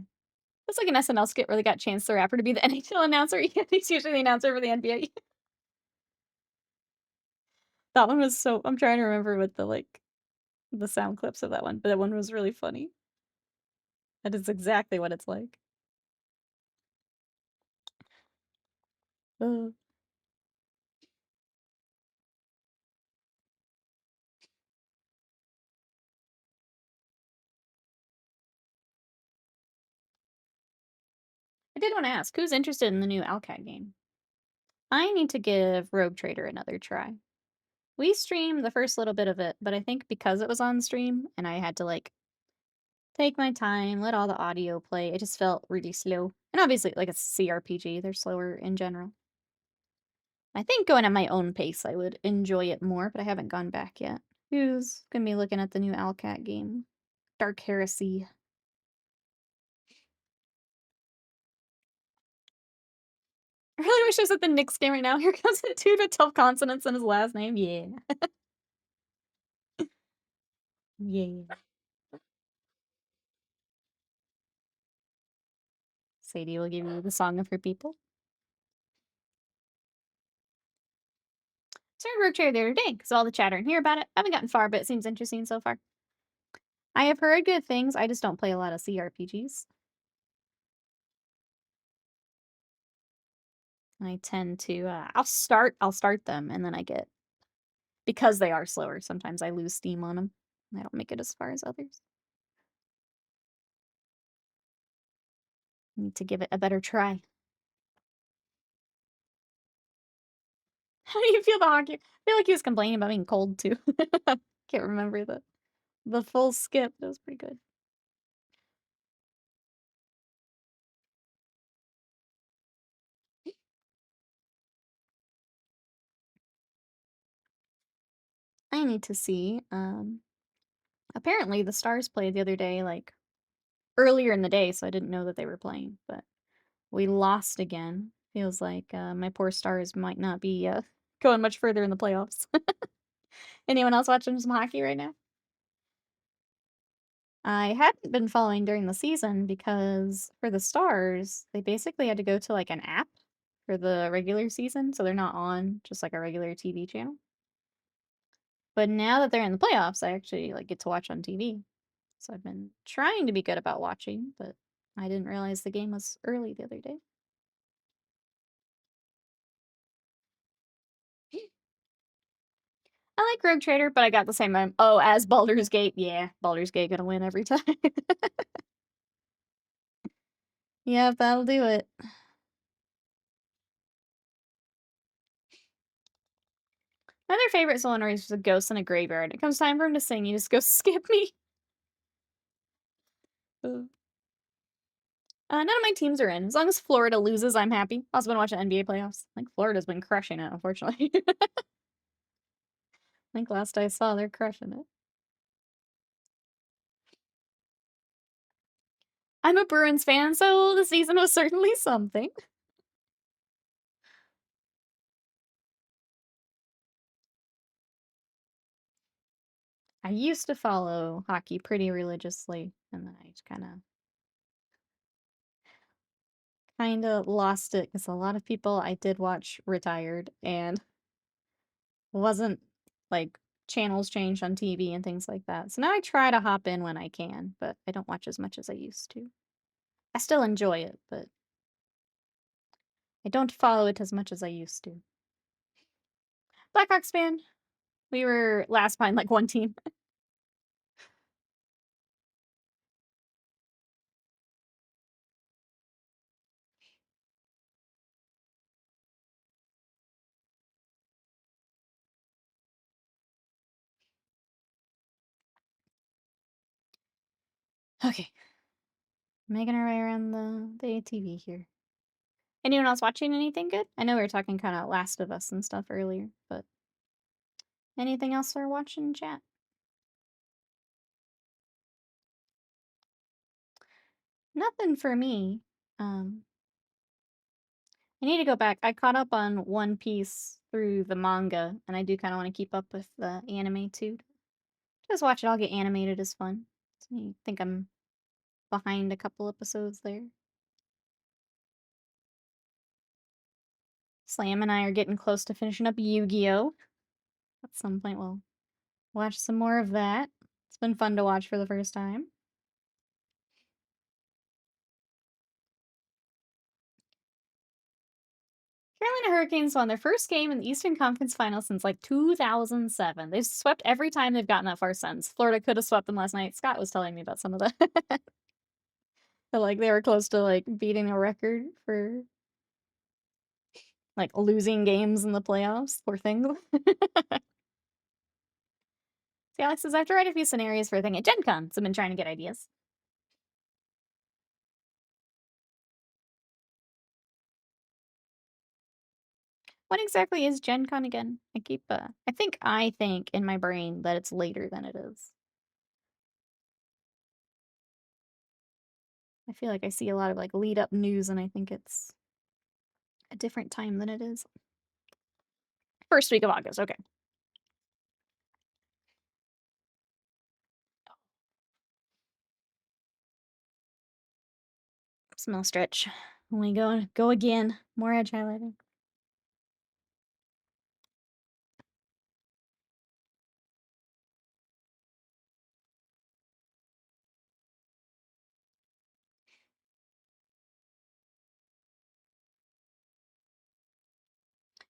it's like an SNL skit where they got Chance the Rapper to be the NHL announcer. Yeah, he's usually the announcer for the NBA. That one was so. I'm trying to remember what the sound clips of that one, but that one was really funny. That is exactly what it's like. Uh, I did want to ask, who's interested in the new Alcat game? I need to give Rogue Trader another try. We streamed the first little bit of it, but I think because it was on stream and I had to like take my time, let all the audio play, it just felt really slow. And obviously, like a CRPG, they're slower in general. I think going at my own pace, I would enjoy it more, but I haven't gone back yet. Who's gonna be looking at the new Alcat game? Dark Heresy. I really wish I was at the Knicks game right now. Here comes a dude with 12 consonants in his last name. Yeah. Yeah. Sadie will give you the song of her people. Started Rogue Trader the other day because all the chatter and hear about it. I haven't gotten far, but it seems interesting so far. I have heard good things. I just don't play a lot of CRPGs. I tend to I'll start them and then I get because they are slower, sometimes I lose steam on them. I don't make it as far as others. Need to give it a better try. How do you feel the hockey? I feel like he was complaining about being cold too. Can't remember the full skip. That was pretty good. I need to see. Apparently the Stars played the other day, like earlier in the day, so I didn't know that they were playing, but we lost again. Feels like my poor Stars might not be going much further in the playoffs. Anyone else watching some hockey right now? I hadn't been following during the season because for the Stars, they basically had to go to like an app for the regular season, so they're not on just like a regular TV channel. But now that they're in the playoffs, I actually like get to watch on TV. So I've been trying to be good about watching, but I didn't realize the game was early the other day. I like Rogue Trader, but I got the same oh, as Baldur's Gate. Yeah, Baldur's Gate gonna win every time. Yep, that'll do it. My other favorite Solenoid is a ghost in a graveyard. It comes time for him to sing, you just go, skip me. None of my teams are in. As long as Florida loses, I'm happy. Also been watching NBA playoffs. I think Florida's been crushing it, unfortunately. I think last I saw, they're crushing it. I'm a Bruins fan, so the season was certainly something. I used to follow hockey pretty religiously, and then I just kinda lost it because a lot of people I did watch retired, and wasn't like channels changed on TV and things like that. So now I try to hop in when I can, but I don't watch as much as I used to. I still enjoy it, but I don't follow it as much as I used to. Blackhawks fan. We were last behind like one team. Okay. Making our way around the ATV here. Anyone else watching anything good? I know we were talking kind of Last of Us and stuff earlier, but anything else we're watching, chat? Nothing for me. I need to go back. I caught up on One Piece through the manga, and I do kind of want to keep up with the anime too. Just watch it all get animated is fun. So I think I'm behind a couple episodes there. Slam and I are getting close to finishing up Yu-Gi-Oh! At some point we'll watch some more of that. It's been fun to watch for the first time. Carolina Hurricanes won their first game in the Eastern Conference Finals since like 2007. They've swept every time they've gotten that far since. Florida could have swept them last night. Scott was telling me about some of that. But, like, they were close to, like, beating a record for, like, losing games in the playoffs. Poor thing. See, Alex says, I have to write a few scenarios for a thing at Gen Con, so I've been trying to get ideas. When exactly is Gen Con again? I think in my brain that it's later than it is. I feel like I see a lot of, like, lead-up news, and I think it's a different time than it is. First week of August, okay. Smell stretch. We go again. More edge highlighting.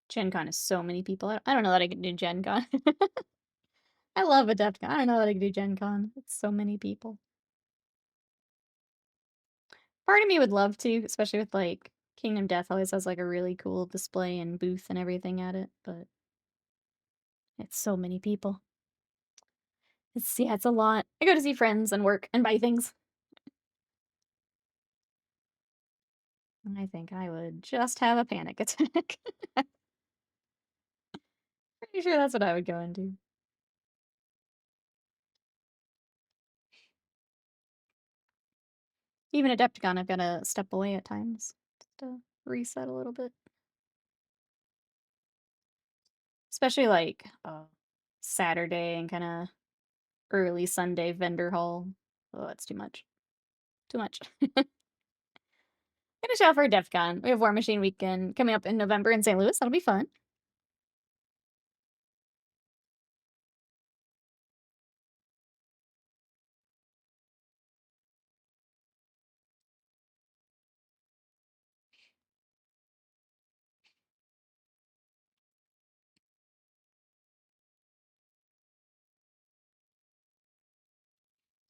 Gen Con is so many people. I don't know that I can do Gen Con. I love Adepticon. I don't know that I can do Gen Con. It's so many people. Part of me would love to, especially with, like, Kingdom Death always has, like, a really cool display and booth and everything at it, but it's so many people. It's a lot. I go to see friends and work and buy things. I think I would just have a panic attack. Pretty sure that's what I would go into. Even Adepticon, I've gotta step away at times just to reset a little bit. Especially, like, Saturday and kinda early Sunday vendor haul. Oh, that's too much. Too much. Gonna show for DEF CON. We have War Machine Weekend coming up in November in St. Louis. That'll be fun.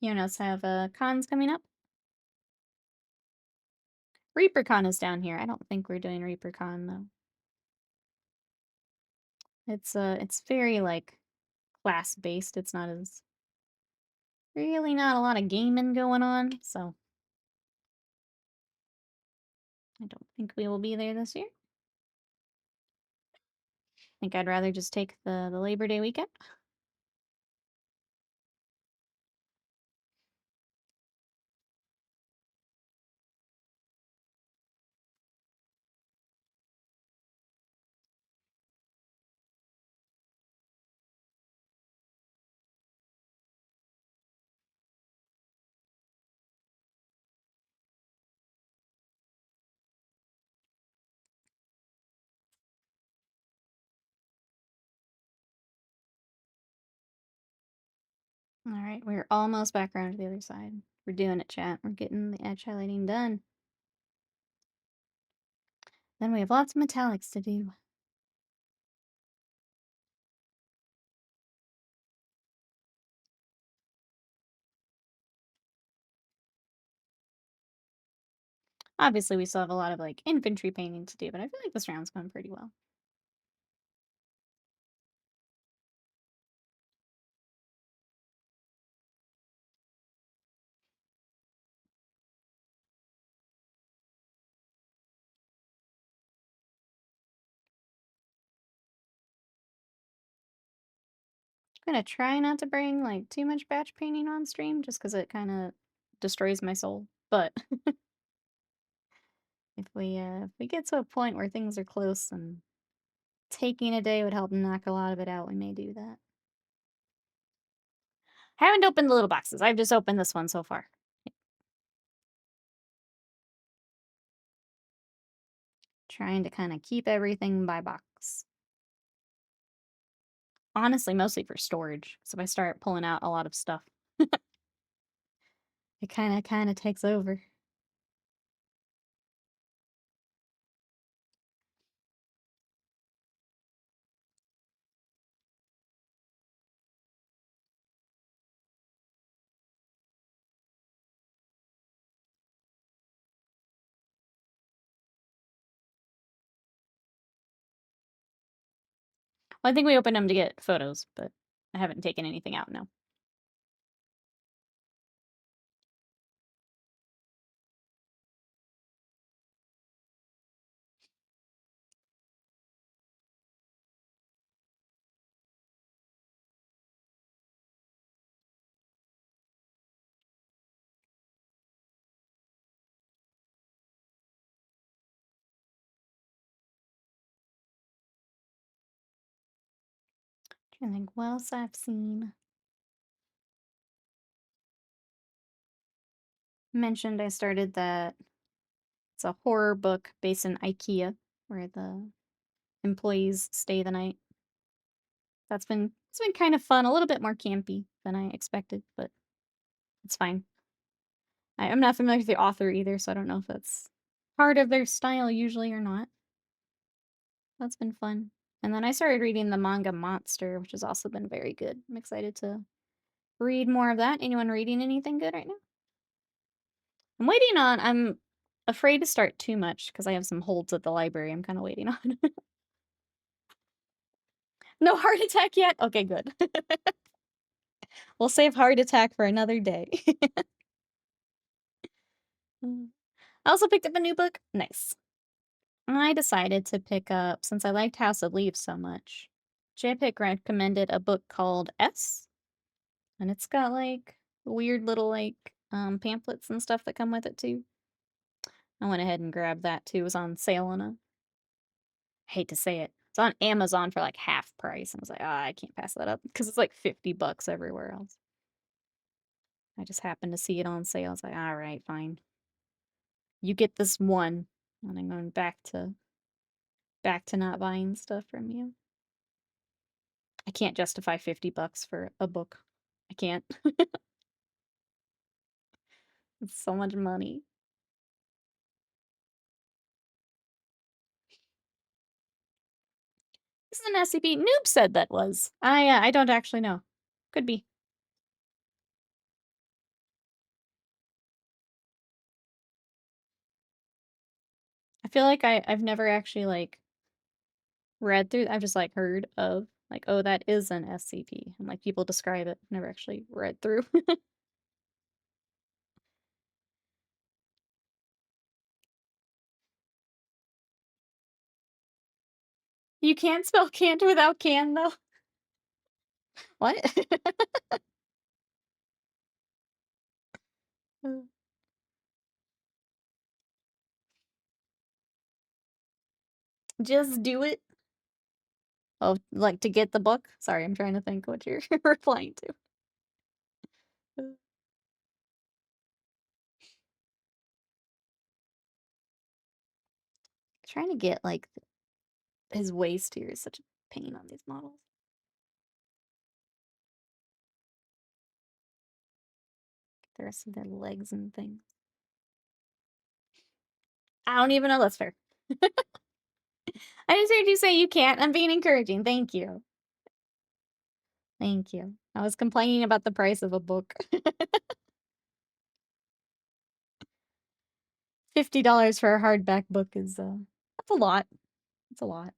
You know, have cons coming up. ReaperCon is down here. I don't think we're doing ReaperCon though. It's very like class-based. It's not as really not a lot of gaming going on, so I don't think we will be there this year. I think I'd rather just take the Labor Day weekend. Alright, we're almost back around to the other side. We're doing it, chat. We're getting the edge highlighting done. Then we have lots of metallics to do. Obviously, we still have a lot of, like, infantry painting to do, but I feel like this round's going pretty well. I'm gonna try not to bring, like, too much batch painting on stream, just because it kinda destroys my soul, but if we get to a point where things are close and taking a day would help knock a lot of it out, we may do that. Haven't opened the little boxes. I've just opened this one so far. Trying to kind of keep everything by box. Honestly, mostly for storage. So if I start pulling out a lot of stuff, it kind of takes over. Well, I think we opened them to get photos, but I haven't taken anything out now. Trying to think what else I've seen. Mentioned I started that it's a horror book based in IKEA where the employees stay the night. It's been kind of fun, a little bit more campy than I expected, but it's fine. I'm not familiar with the author either, so I don't know if that's part of their style usually or not. That's been fun. And then I started reading the manga Monster, which has also been very good. I'm excited to read more of that. Anyone reading anything good right now? I'm afraid to start too much because I have some holds at the library I'm kind of waiting on. No heart attack yet? Okay, good. We'll save heart attack for another day. I also picked up a new book. Nice. I decided to pick up, since I liked House of Leaves so much, JPIC recommended a book called S, and it's got like weird little like pamphlets and stuff that come with it too. I went ahead and grabbed that too. It was on sale on a, I hate to say it, it's on Amazon for like half price. I was like, I can't pass that up because it's like $50 everywhere else. I just happened to see it on sale. I was like, all right, fine. You get this one, and I'm going back to not buying stuff from you. I can't justify $50 for a book. I can't. It's so much money. This is an SCP. Noob said that was. I don't actually know. Could be. I feel like I've never actually, like, read through I've just, like, heard of, like, "Oh, that is an SCP," and, like, people describe it. Never actually read through. You can't spell can't without can, though? What? Uh, Just do it? Oh, like, to get the book? Sorry, I'm trying to think what you're replying to. Uh, Trying to get, like, his waist here is such a pain on these models. The rest of their legs and things. I don't even know that's fair. I just heard you say you can't. I'm being encouraging. Thank you. Thank you. I was complaining about the price of a book. $50 for a hardback book is, that's a lot. It's a lot.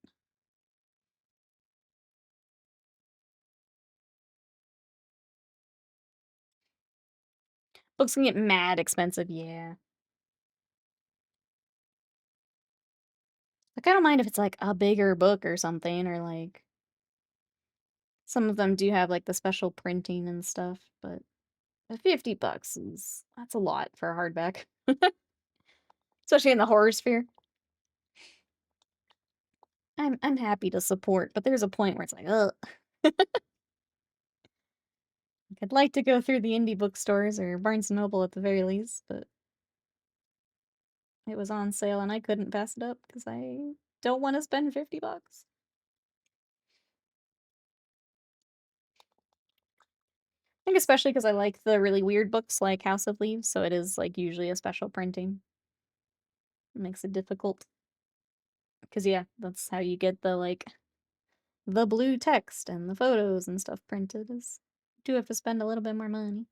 Books can get mad expensive, yeah. Like, I don't mind if it's, like, a bigger book or something, or, like some of them do have, like, the special printing and stuff, but $50 is that's a lot for a hardback, especially in the horror sphere. I'm happy to support, but there's a point where it's like, ugh. Like, I'd like to go through the indie bookstores or Barnes& and Noble at the very least, but it was on sale and I couldn't pass it up because I don't wanna spend $50. I think especially because I like the really weird books like House of Leaves, so it is, like, usually a special printing. It makes it difficult. Because yeah, that's how you get the, like, the blue text and the photos and stuff printed is do have to spend a little bit more money.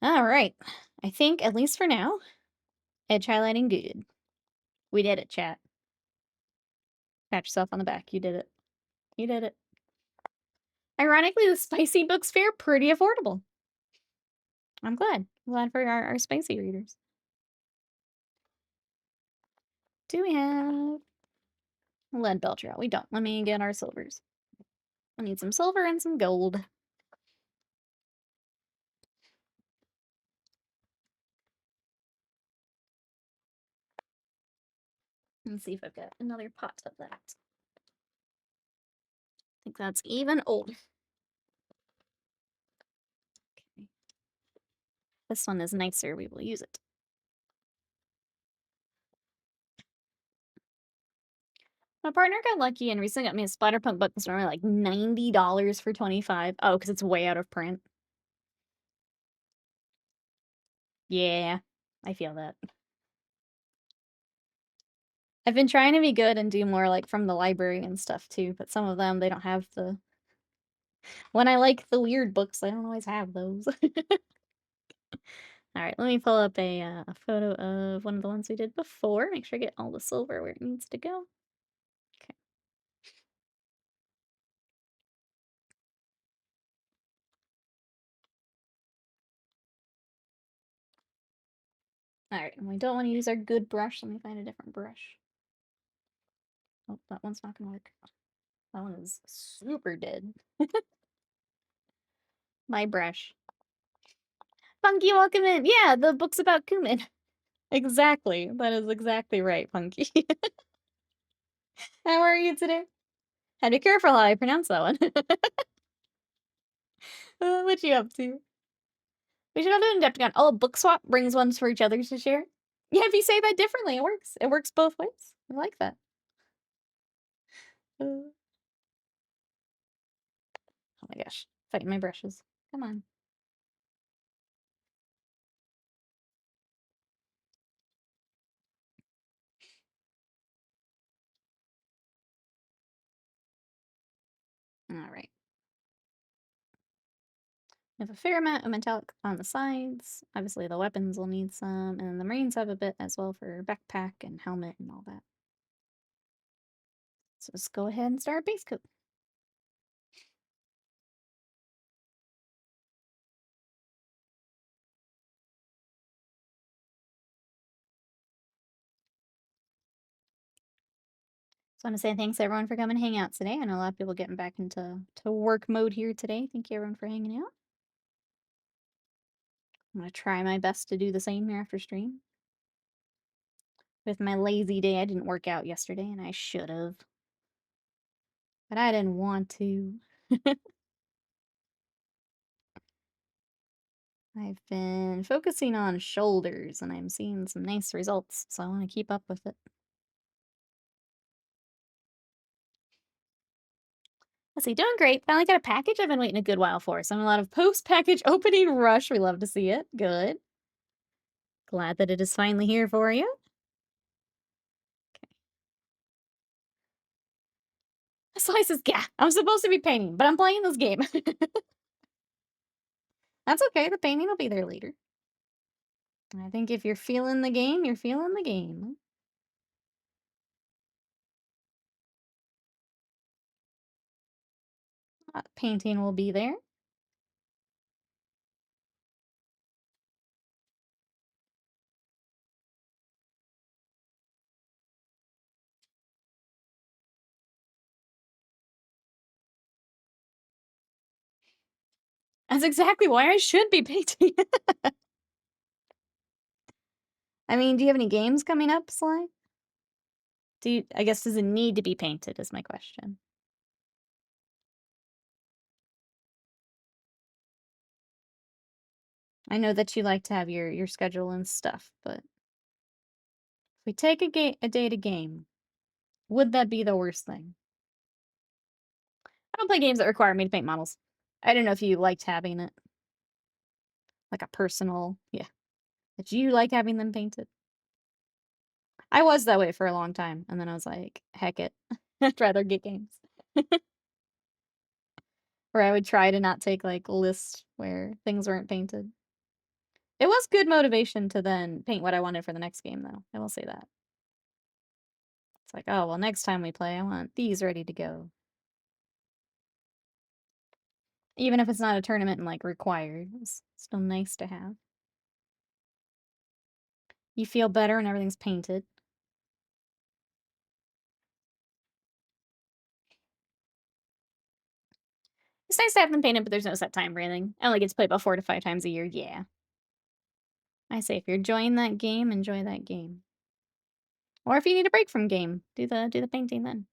Alright. I think, at least for now, edge highlighting good. We did it, chat. Pat yourself on the back. You did it. You did it. Ironically, the spicy books fare pretty affordable. I'm glad. I'm glad for our spicy readers. Do we have lead belcher out? We don't. Let me get our silvers. I need some silver and some gold. Let's see if I've got another pot of that. I think that's even old. Okay. This one is nicer. We will use it. My partner got lucky and recently got me a Splatterpunk book that's normally like $90 for 25. Oh, because it's way out of print. Yeah, I feel that. I've been trying to be good and do more like from the library and stuff too, but some of them they don't have the. When I like the weird books, I don't always have those. All right, let me pull up a photo of one of the ones we did before. Make sure I get all the silver where it needs to go. Okay. All right, and we don't want to use our good brush. Let me find a different brush. Oh, that one's not gonna work. That one is super dead. My brush. Funky, welcome in. Yeah, the book's about cumin. Exactly. That is exactly right, Funky. How are you today? Had to be careful how I pronounce that one. What you up to? We should all do an Adepticon. Oh, book swap brings ones for each other to share. Yeah, if you say that differently, it works. It works both ways. I like that. Oh my gosh. Fighting my brushes. Come on. All right. We have a fair amount of metallic on the sides. Obviously, the weapons will need some, and then the Marines have a bit as well for backpack and helmet and all that. So let's go ahead and start base coat. So I want to say thanks everyone for coming hang out today. I know a lot of people getting back into work mode here today. Thank you everyone for hanging out. I'm going to try my best to do the same here after stream. With my lazy day, I didn't work out yesterday, and I should have. But I didn't want to. I've been focusing on shoulders, and I'm seeing some nice results, so I want to keep up with it. Let's see, doing great. Finally got a package I've been waiting a good while for. So I'm a lot of post-package opening rush. We love to see it. Good. Glad that it is finally here for you. Okay. Slices, yeah. I'm supposed to be painting, but I'm playing this game. That's okay. The painting will be there later. I think if you're feeling the game, you're feeling the game. Painting will be there. That's exactly why I should be painting. I mean, do you have any games coming up, Sly? I guess, does it need to be painted is my question. I know that you like to have your schedule and stuff, but if we take a day to game, would that be the worst thing? I don't play games that require me to paint models. I don't know if you liked having it. Like a personal, yeah. Did you like having them painted? I was that way for a long time, and then I was like, heck it. I'd rather get games. Where I would try to not take, like, lists where things weren't painted. It was good motivation to then paint what I wanted for the next game, though. I will say that. It's like, oh, well, next time we play, I want these ready to go. Even if it's not a tournament and, like, required. It's still nice to have. You feel better when everything's painted. It's nice to have them painted, but there's no set time for anything. I only get to play about 4 to 5 times a year, yeah. I say if you're enjoying that game, enjoy that game. Or if you need a break from game, do the painting then.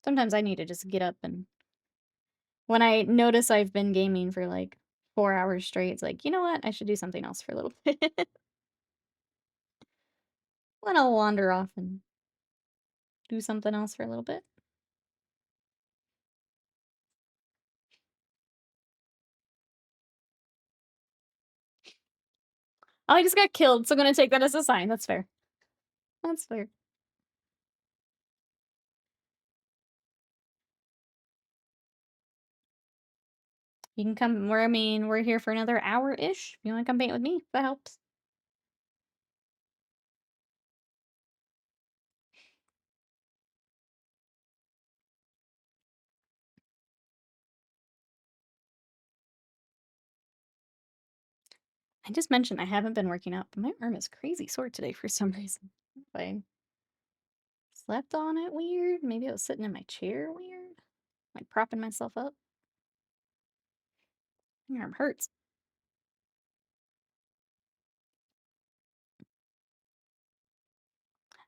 Sometimes I need to just get up and when I notice I've been gaming for like 4 hours straight, it's like, you know what? I should do something else for a little bit. Then I'll wander off and do something else for a little bit. Oh, I just got killed, so I'm gonna take that as a sign. That's fair. That's fair. You can come I mean, we're here for another hour-ish. If you wanna come paint with me, that helps. I just mentioned I haven't been working out, but my arm is crazy sore today for some reason. I slept on it weird. Maybe I was sitting in my chair weird. Like propping myself up. My arm hurts.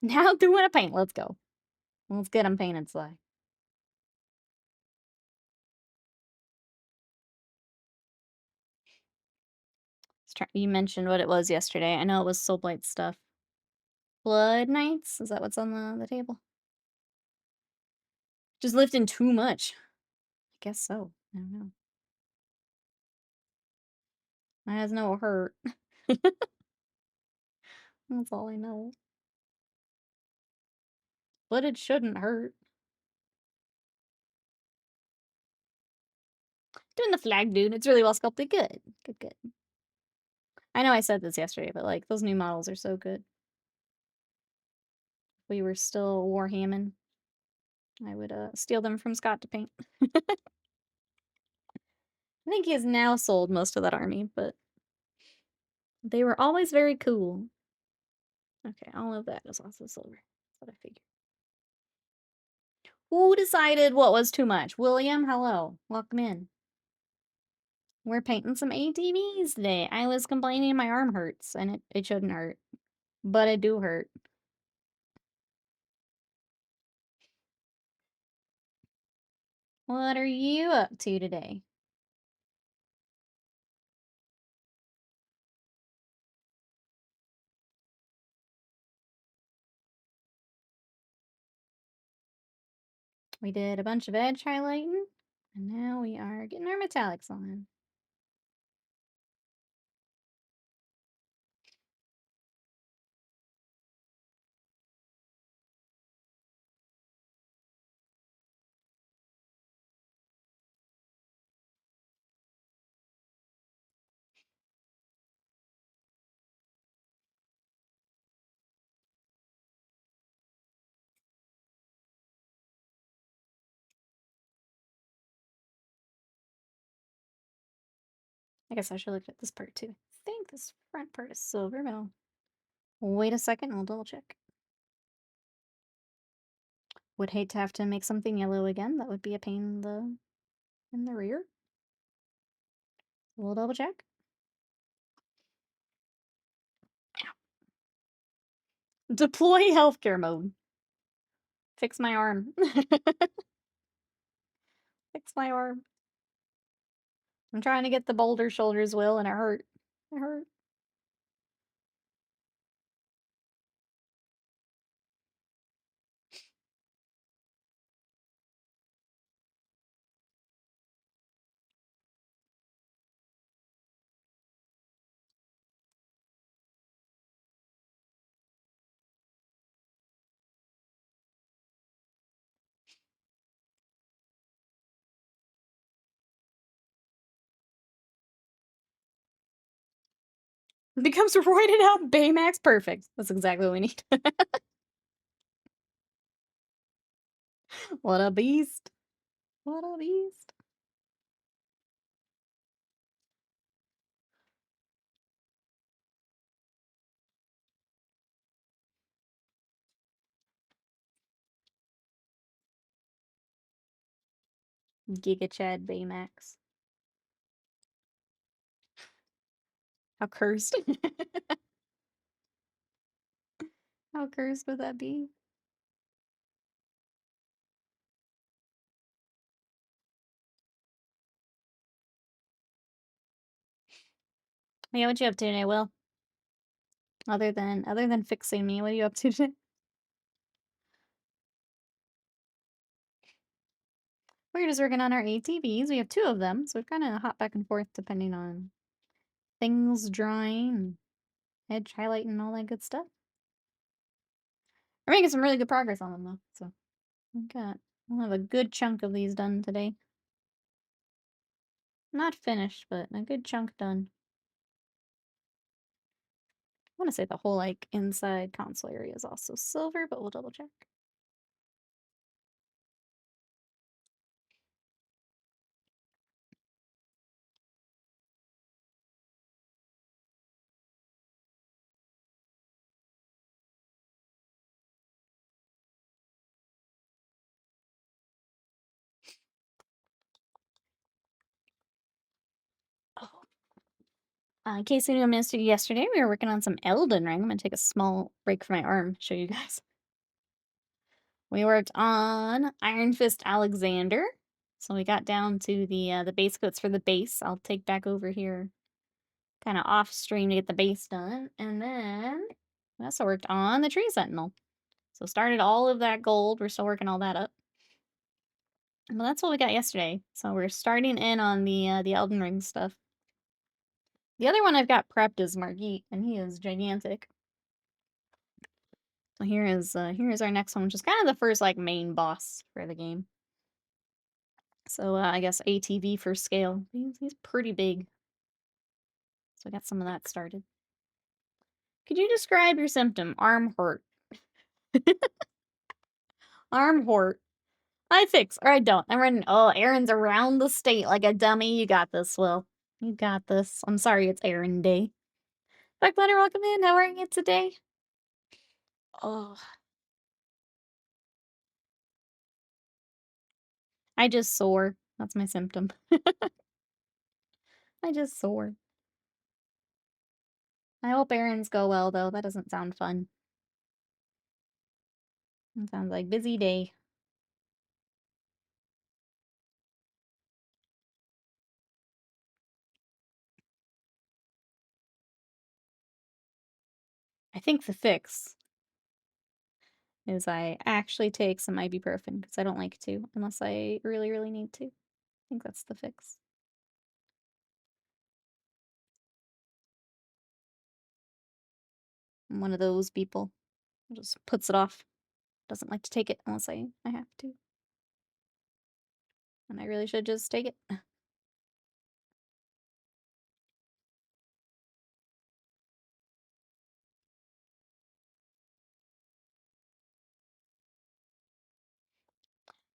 Now doing a paint. Let's go. Let's get them painted, Sly. You mentioned what it was yesterday. I know it was Soulblight stuff. Blood Knights? Is that what's on the table? Just lifting too much. I guess so. I don't know. That has no hurt. That's all I know. But it shouldn't hurt. Doing the flag dude. It's really well sculpted. Good. Good. I know I said this yesterday, but like those new models are so good. If we were still Warhamming, I would steal them from Scott to paint. I think he has now sold most of that army, but they were always very cool. Okay, all of that is also silver. That's what I figured. Who decided what was too much? William, hello. Welcome in. We're painting some ATVs today. I was complaining my arm hurts, and it shouldn't hurt. But it do hurt. What are you up to today? We did a bunch of edge highlighting, and now we are getting our metallics on. I guess I should look at this part too. I think this front part is silver, but I'll wait a second and I'll double check. Would hate to have to make something yellow again. That would be a pain in the rear. We'll double check. Deploy healthcare mode. Fix my arm. Fix my arm. I'm trying to get the boulder shoulders, Will, and it hurt. It hurt. It becomes roided out Baymax. Perfect. That's exactly what we need. What a beast. What a beast. Giga Chad Baymax. How cursed. How cursed would that be? Yeah, what you up to today, Will? Other than fixing me, what are you up to today? We're just working on our ATVs. We have 2 of them, so we kind of hop back and forth depending on things drying, and edge highlighting, and all that good stuff. We're making some really good progress on them though, so we'll have a good chunk of these done today. Not finished, but a good chunk done. I want to say the whole like inside console area is also silver, but we'll double check. Oh. In case anyone missed it yesterday, we were working on some Elden Ring. I'm gonna take a small break for my arm to show you guys. We worked on Iron Fist Alexander. So we got down to the base coats for the base. I'll take back over here kind of off stream to get the base done. And then we also worked on the Tree Sentinel. So started all of that gold. We're still working all that up. Well, that's what we got yesterday. So we're starting in on the Elden Ring stuff. The other one I've got prepped is Margit, and he is gigantic. So here is our next one, which is kind of the first like main boss for the game. So I guess ATV for scale. He's pretty big. So I got some of that started. Could you describe your symptom? Arm hurt. Arm hurt. I fix, or I don't. I'm running, oh, errands around the state like a dummy. You got this, Will. You got this. I'm sorry it's errand day. Back Planner, welcome in. How are you today? Oh. I just sore. That's my symptom. I just sore. I hope errands go well, though. That doesn't sound fun. It sounds like busy day. I think the fix is I actually take some ibuprofen because I don't like to unless I really, really need to. I think that's the fix. I'm one of those people who just puts it off. Doesn't like to take it unless I have to. And I really should just take it.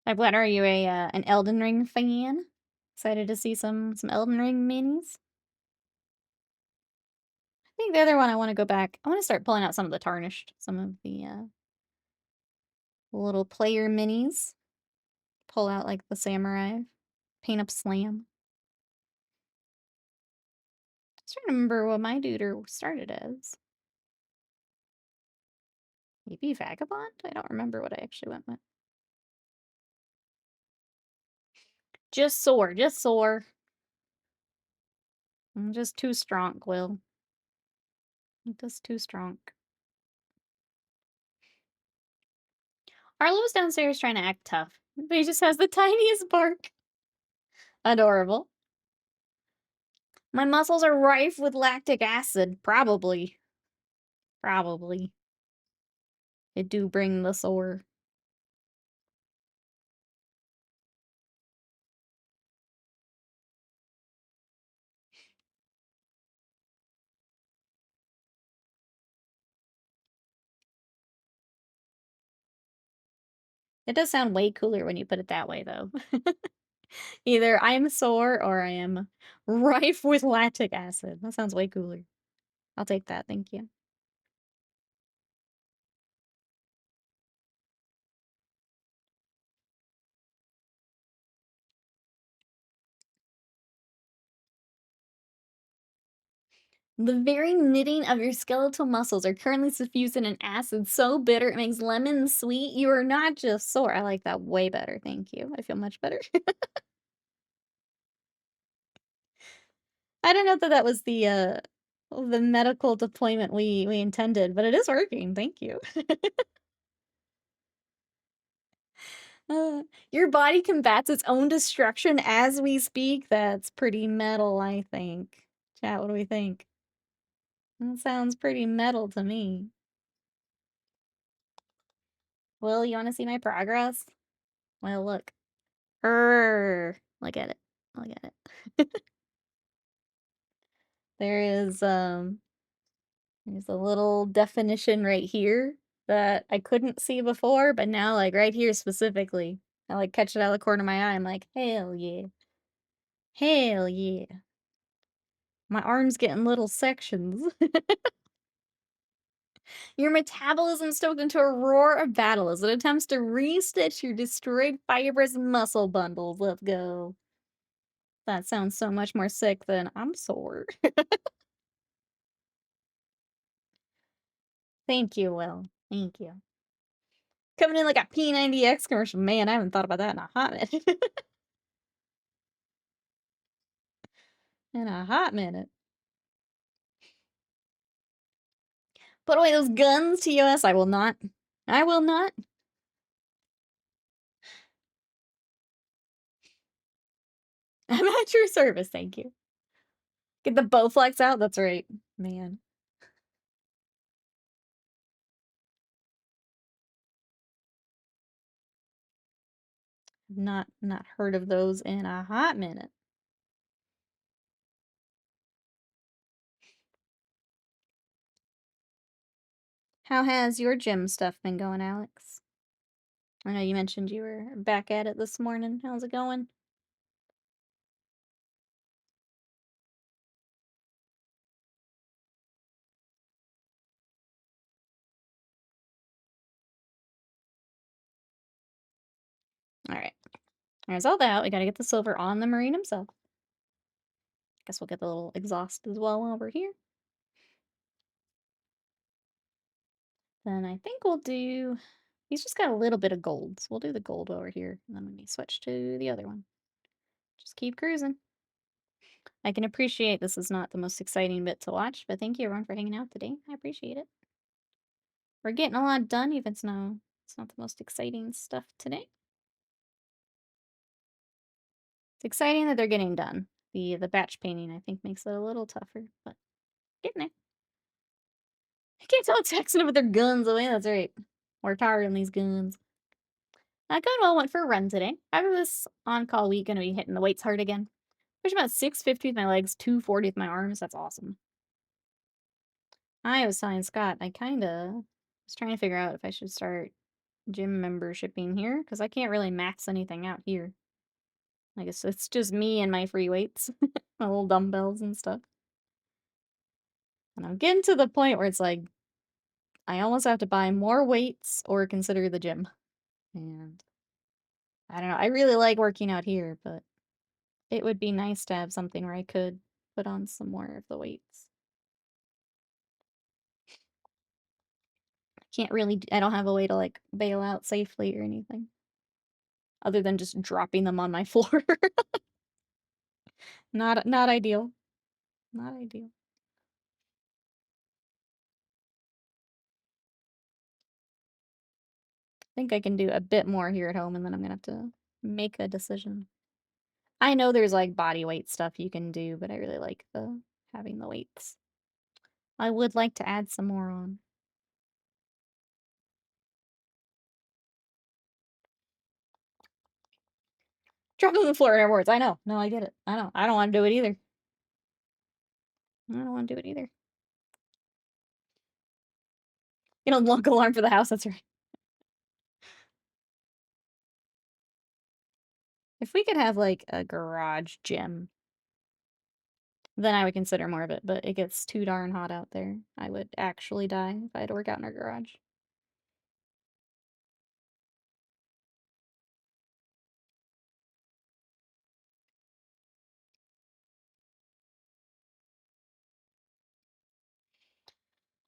My Bladder, are you an Elden Ring fan? Excited to see some Elden Ring minis? I think the other one I want to go back. I want to start pulling out some of the tarnished, some of the little player minis. Pull out like the samurai, paint up slam. I was trying to remember what my duder started as. Maybe Vagabond? I don't remember what I actually went with. Just sore, just sore. I'm just too strong, Will. I'm just too strong. Arlo's downstairs trying to act tough, but he just has the tiniest bark. Adorable. My muscles are rife with lactic acid. Probably. Probably. It do bring the sore. It does sound way cooler when you put it that way, though. Either I'm sore or I am rife with lactic acid. That sounds way cooler. I'll take that, thank you. The very knitting of your skeletal muscles are currently suffused in an acid so bitter it makes lemons sweet. You are not just sore. I like that way better, thank you. I feel much better. I don't know that that was the medical deployment we intended, but it is working, thank you. Your body combats its own destruction as we speak. That's pretty metal, I think. Chat, what do we think? That sounds pretty metal to me. Will, you want to see my progress? Well, look. Look at it. Look at it. There is, there's a little definition right here that I couldn't see before, but now, like, right here specifically, I, like, catch it out of the corner of my eye. I'm like, hell yeah. Hell yeah. My arm's getting little sections. Your metabolism stoked into a roar of battle as it attempts to restitch your destroyed fibrous muscle bundles. Let's go. That sounds so much more sick than I'm sore. Thank you, Will. Thank you. Coming in like a P90X commercial. Man, I haven't thought about that in a hot minute. In a hot minute. Put away those guns, TOS. I will not. I will not. I'm at your service, thank you. Get the Bowflex out? That's right. Man. Not heard of those in a hot minute. How has your gym stuff been going, Alex? I know you mentioned you were back at it this morning. How's it going? Alright. There's all that. We gotta get the silver on the Marine himself. Guess we'll get the little exhaust as well while we're here. Then I think we'll do... He's just got a little bit of gold, so we'll do the gold while we're here. And then we switch to the other one. Just keep cruising. I can appreciate this is not the most exciting bit to watch, but thank you everyone for hanging out today. I appreciate it. We're getting a lot done, even if it's not the most exciting stuff today. It's exciting that they're getting done. The batch painting, I think, makes it a little tougher, but getting there. I can't tell Texan with their guns away. That's right. We're tired on these guns. Gunwell went for a run today. After this on-call week, gonna be hitting the weights hard again. Push about 650 with my legs, 240 with my arms. That's awesome. I was telling Scott, I kinda was trying to figure out if I should start gym membershiping here, because I can't really max anything out here. I guess it's just me and my free weights. My little dumbbells and stuff. And I'm getting to the point where it's like, I almost have to buy more weights or consider the gym. And I don't know, I really like working out here, but it would be nice to have something where I could put on some more of the weights. Can't really, I don't have a way to like bail out safely or anything. Other than just dropping them on my floor. Not ideal. Not ideal. I think I can do a bit more here at home and then I'm gonna have to make a decision. I know there's like body weight stuff you can do, but I really like having the weights. I would like to add some more on. Drop on the floor afterwards. I know. No, I get it. I know. I don't want to do it either. I don't want to do it either. You know, lock alarm for the house. That's right. If we could have like a garage gym, then I would consider more of it, but it gets too darn hot out there. I would actually die if I had to work out in our garage.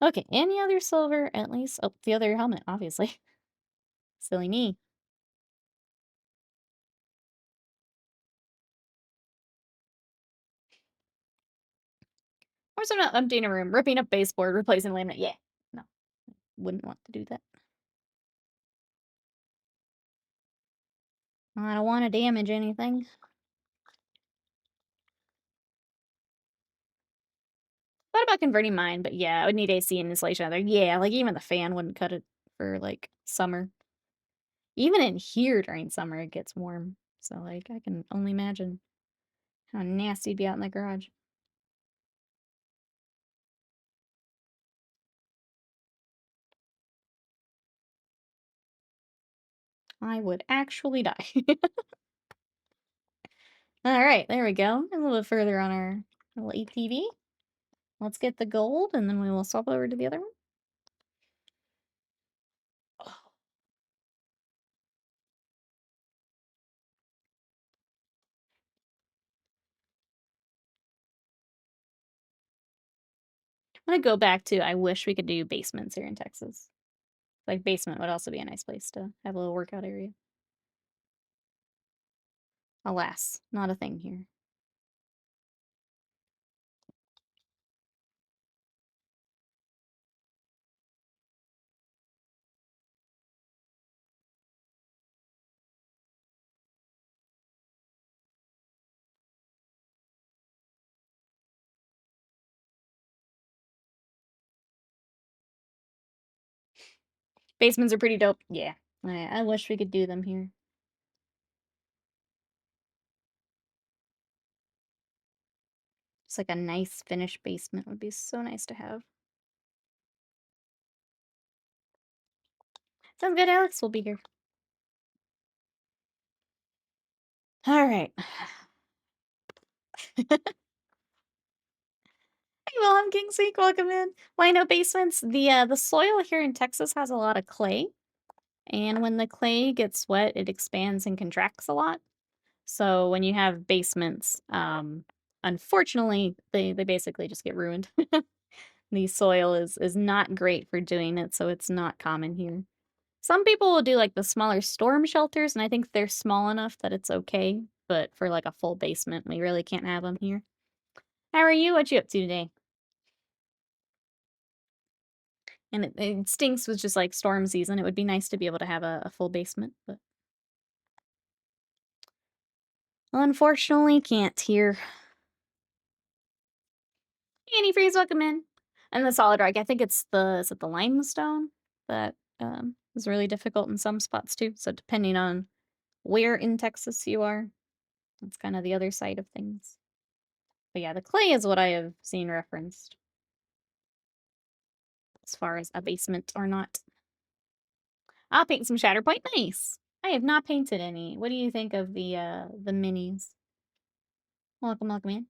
Okay, any other silver at least? Oh, the other helmet, obviously. Silly me. Or some not emptying a room, ripping up baseboard, replacing laminate. Yeah, no, wouldn't want to do that. I don't want to damage anything. Thought about converting mine, but yeah, I would need AC and insulation out there. Yeah, like even the fan wouldn't cut it for like summer. Even in here during summer, it gets warm. So like I can only imagine how nasty it'd be out in the garage. I would actually die. All right, there we go. A little bit further on our little ATV. Let's get the gold, and then we will swap over to the other one. I'm gonna go back to I wish we could do basements here in Texas. Like basement would also be a nice place to have a little workout area. Alas, not a thing here. Basements are pretty dope. Yeah. I wish we could do them here. It's like a nice finished basement would be so nice to have. Sounds good, Alex. We'll be here. All right. Hey, Wilhelm Kingseek, welcome in. Well, I know basements, the soil here in Texas has a lot of clay, and when the clay gets wet, it expands and contracts a lot. So when you have basements, unfortunately, they basically just get ruined. The soil is not great for doing it, so it's not common here. Some people will do like the smaller storm shelters, and I think they're small enough that it's okay. But for like a full basement, we really can't have them here. How are you? What you up to today? And it stinks with just like storm season. It would be nice to be able to have a full basement, but unfortunately can't here. Antifreeze, welcome in. And the solid rock, I think it's is it the limestone that is really difficult in some spots too. So depending on where in Texas you are, that's kind of the other side of things. But yeah, the clay is what I have seen referenced as far as a basement or not. I'll paint some Shatterpoint. Nice. I have not painted any. What do you think of the minis? Welcome, welcome in.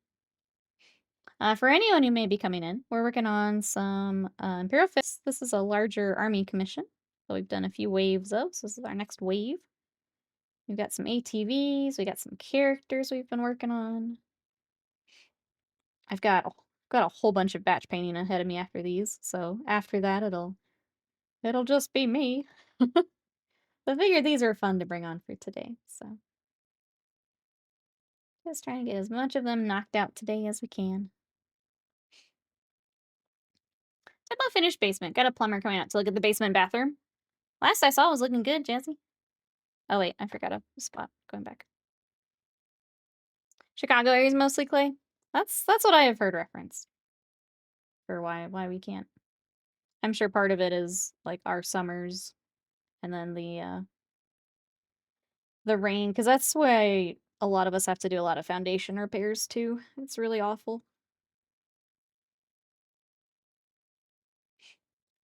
For anyone who may be coming in, we're working on some Imperial Fists. This is a larger army commission that we've done a few waves of. So this is our next wave. We've got some ATVs. We got some characters we've been working on. I've got a whole bunch of batch painting ahead of me after these. So after that, it'll just be me. But I figured these are fun to bring on for today. So just trying to get as much of them knocked out today as we can. Type of finished basement. Got a plumber coming out to look at the basement bathroom. Last I saw was looking good, Jazzy. Oh wait, I forgot a spot. Going back. Chicago area is mostly clay. That's what I have heard referenced. For why we can't. I'm sure part of it is like our summers and then the rain, because that's why a lot of us have to do a lot of foundation repairs too. It's really awful.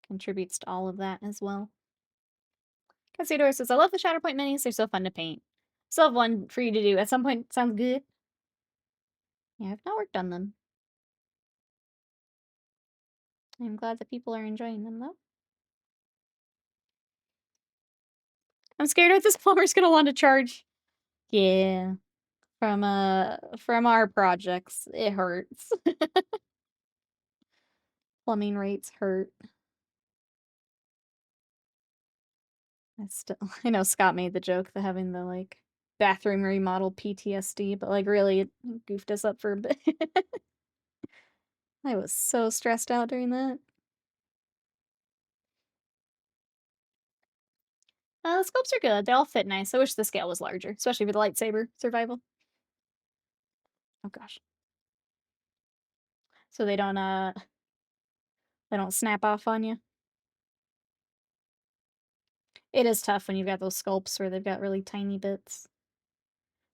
Contributes to all of that as well. Casador says, I love the Shatterpoint minis. They're so fun to paint. Still have one for you to do at some point. Sounds good. Yeah, I've not worked on them. I'm glad that people are enjoying them though. I'm scared what this plumber's gonna want to charge. Yeah. From our projects. It hurts. Plumbing rates hurt. I know Scott made the joke that having the like bathroom remodel PTSD, but like really it goofed us up for a bit. I was so stressed out during that. The scopes are good. They all fit nice. I wish the scale was larger, especially for the lightsaber survival. Oh gosh. So they don't snap off on you. It is tough when you've got those sculpts where they've got really tiny bits.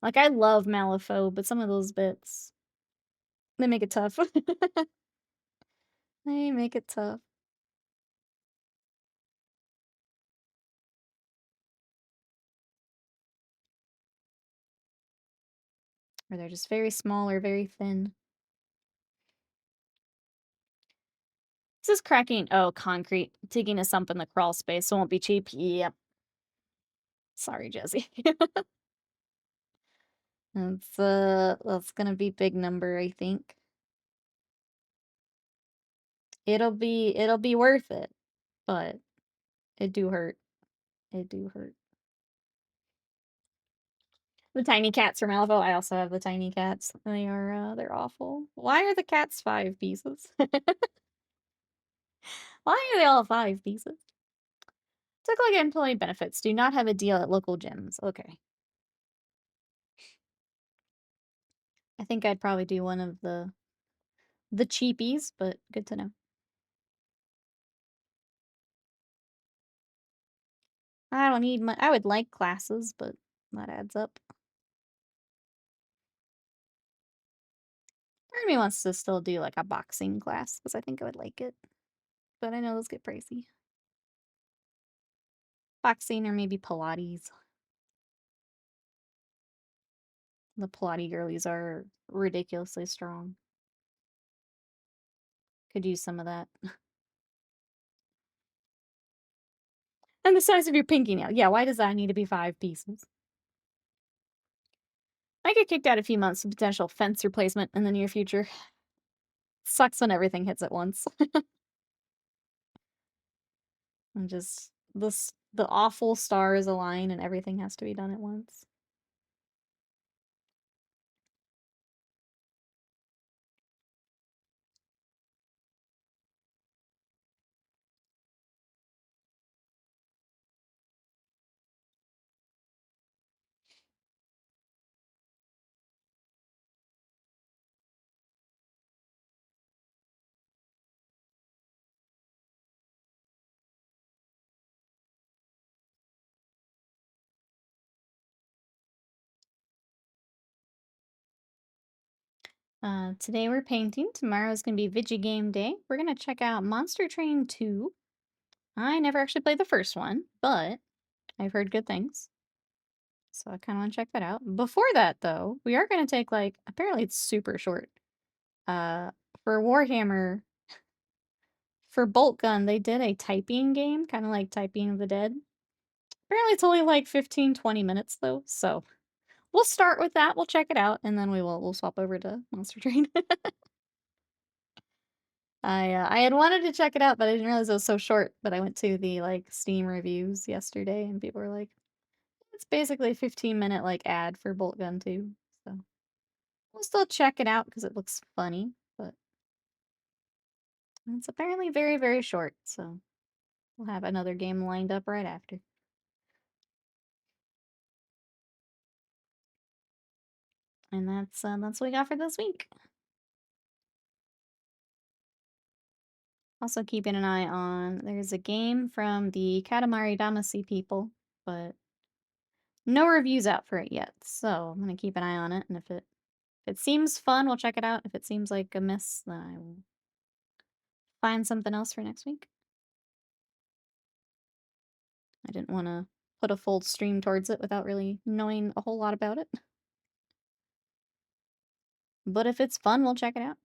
Like I love Malifaux, but some of those bits they make it tough. They make it tough. Or they're just very small or very thin. This is cracking. Oh, concrete. Taking us up in the crawl space, so it won't be cheap. Yep. Sorry, Jesse. That's gonna be big number, I think. It'll be worth it, but it do hurt. It do hurt. The tiny cats from Malifaux. I also have the tiny cats. They're awful. Why are the cats 5 pieces? Why are they all 5 pieces? Took like employee benefits. Do not have a deal at local gyms. Okay. I think I'd probably do one of the cheapies, but good to know. I don't need I would like classes, but that adds up. Part of me wants to still do like a boxing class because I think I would like it. But I know those get pricey. Boxing or maybe Pilates. The Pilates girlies are ridiculously strong. Could use some of that. And the size of your pinky nail. Yeah, why does that need to be 5 pieces? I get kicked out a few months of potential fence replacement in the near future. Sucks when everything hits at once. And just the awful stars align and everything has to be done at once. Today we're painting. Tomorrow is going to be Vigi Game Day. We're going to check out Monster Train 2. I never actually played the first one, but I've heard good things. So I kind of want to check that out. Before that, though, we are going to take, like, apparently it's super short. Uh, for Warhammer, for Bolt Gun, they did a typing game, kind of like Typing of the Dead. Apparently it's only like 15, 20 minutes, though, so we'll start with that, we'll check it out, and then we'll swap over to Monster Train. I had wanted to check it out, but I didn't realize it was so short, but I went to the, like, Steam reviews yesterday, and people were like, "It's basically a 15-minute, like, ad for Bolt Gun 2," so we'll still check it out because it looks funny, but it's apparently very, very short, so we'll have another game lined up right after. And that's what we got for this week. Also keeping an eye on there's a game from the Katamari Damacy people, but no reviews out for it yet. So I'm gonna keep an eye on it, and if it seems fun, we'll check it out. If it seems like a miss, then I will find something else for next week. I didn't want to put a full stream towards it without really knowing a whole lot about it. But if it's fun, we'll check it out.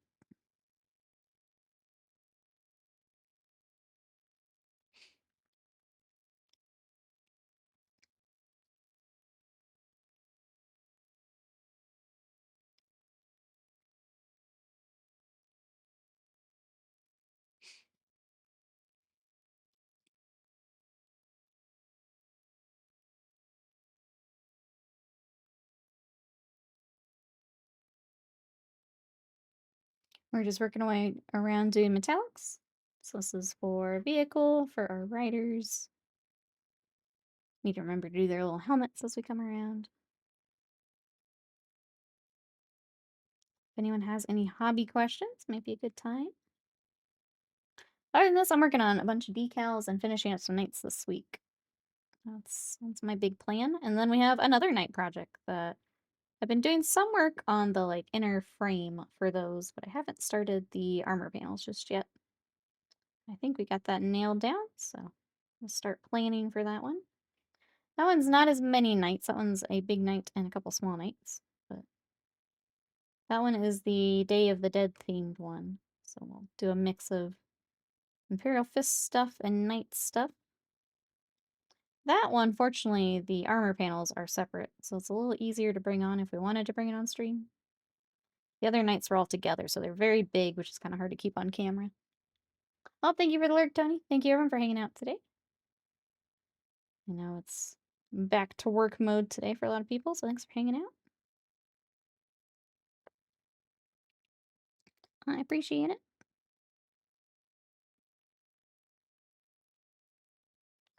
We're just working our way around doing metallics. So this is for vehicle, for our riders. Need to remember to do their little helmets as we come around. If anyone has any hobby questions, might be a good time. Other than this, I'm working on a bunch of decals and finishing up some nights this week. That's my big plan. And then we have another night project that I've been doing some work on the like inner frame for those, but I haven't started the armor panels just yet. I think we got that nailed down, so we'll start planning for that one. That one's not as many nights. That one's a big night and a couple small nights, but that one is the Day of the Dead themed one. So we'll do a mix of Imperial Fists stuff and Knight stuff. That one, fortunately, the armor panels are separate, so it's a little easier to bring on if we wanted to bring it on stream. The other Knights were all together, so they're very big, which is kind of hard to keep on camera. Oh, thank you for the lurk, Tony. Thank you everyone for hanging out today. I know it's back to work mode today for a lot of people, so thanks for hanging out. I appreciate it.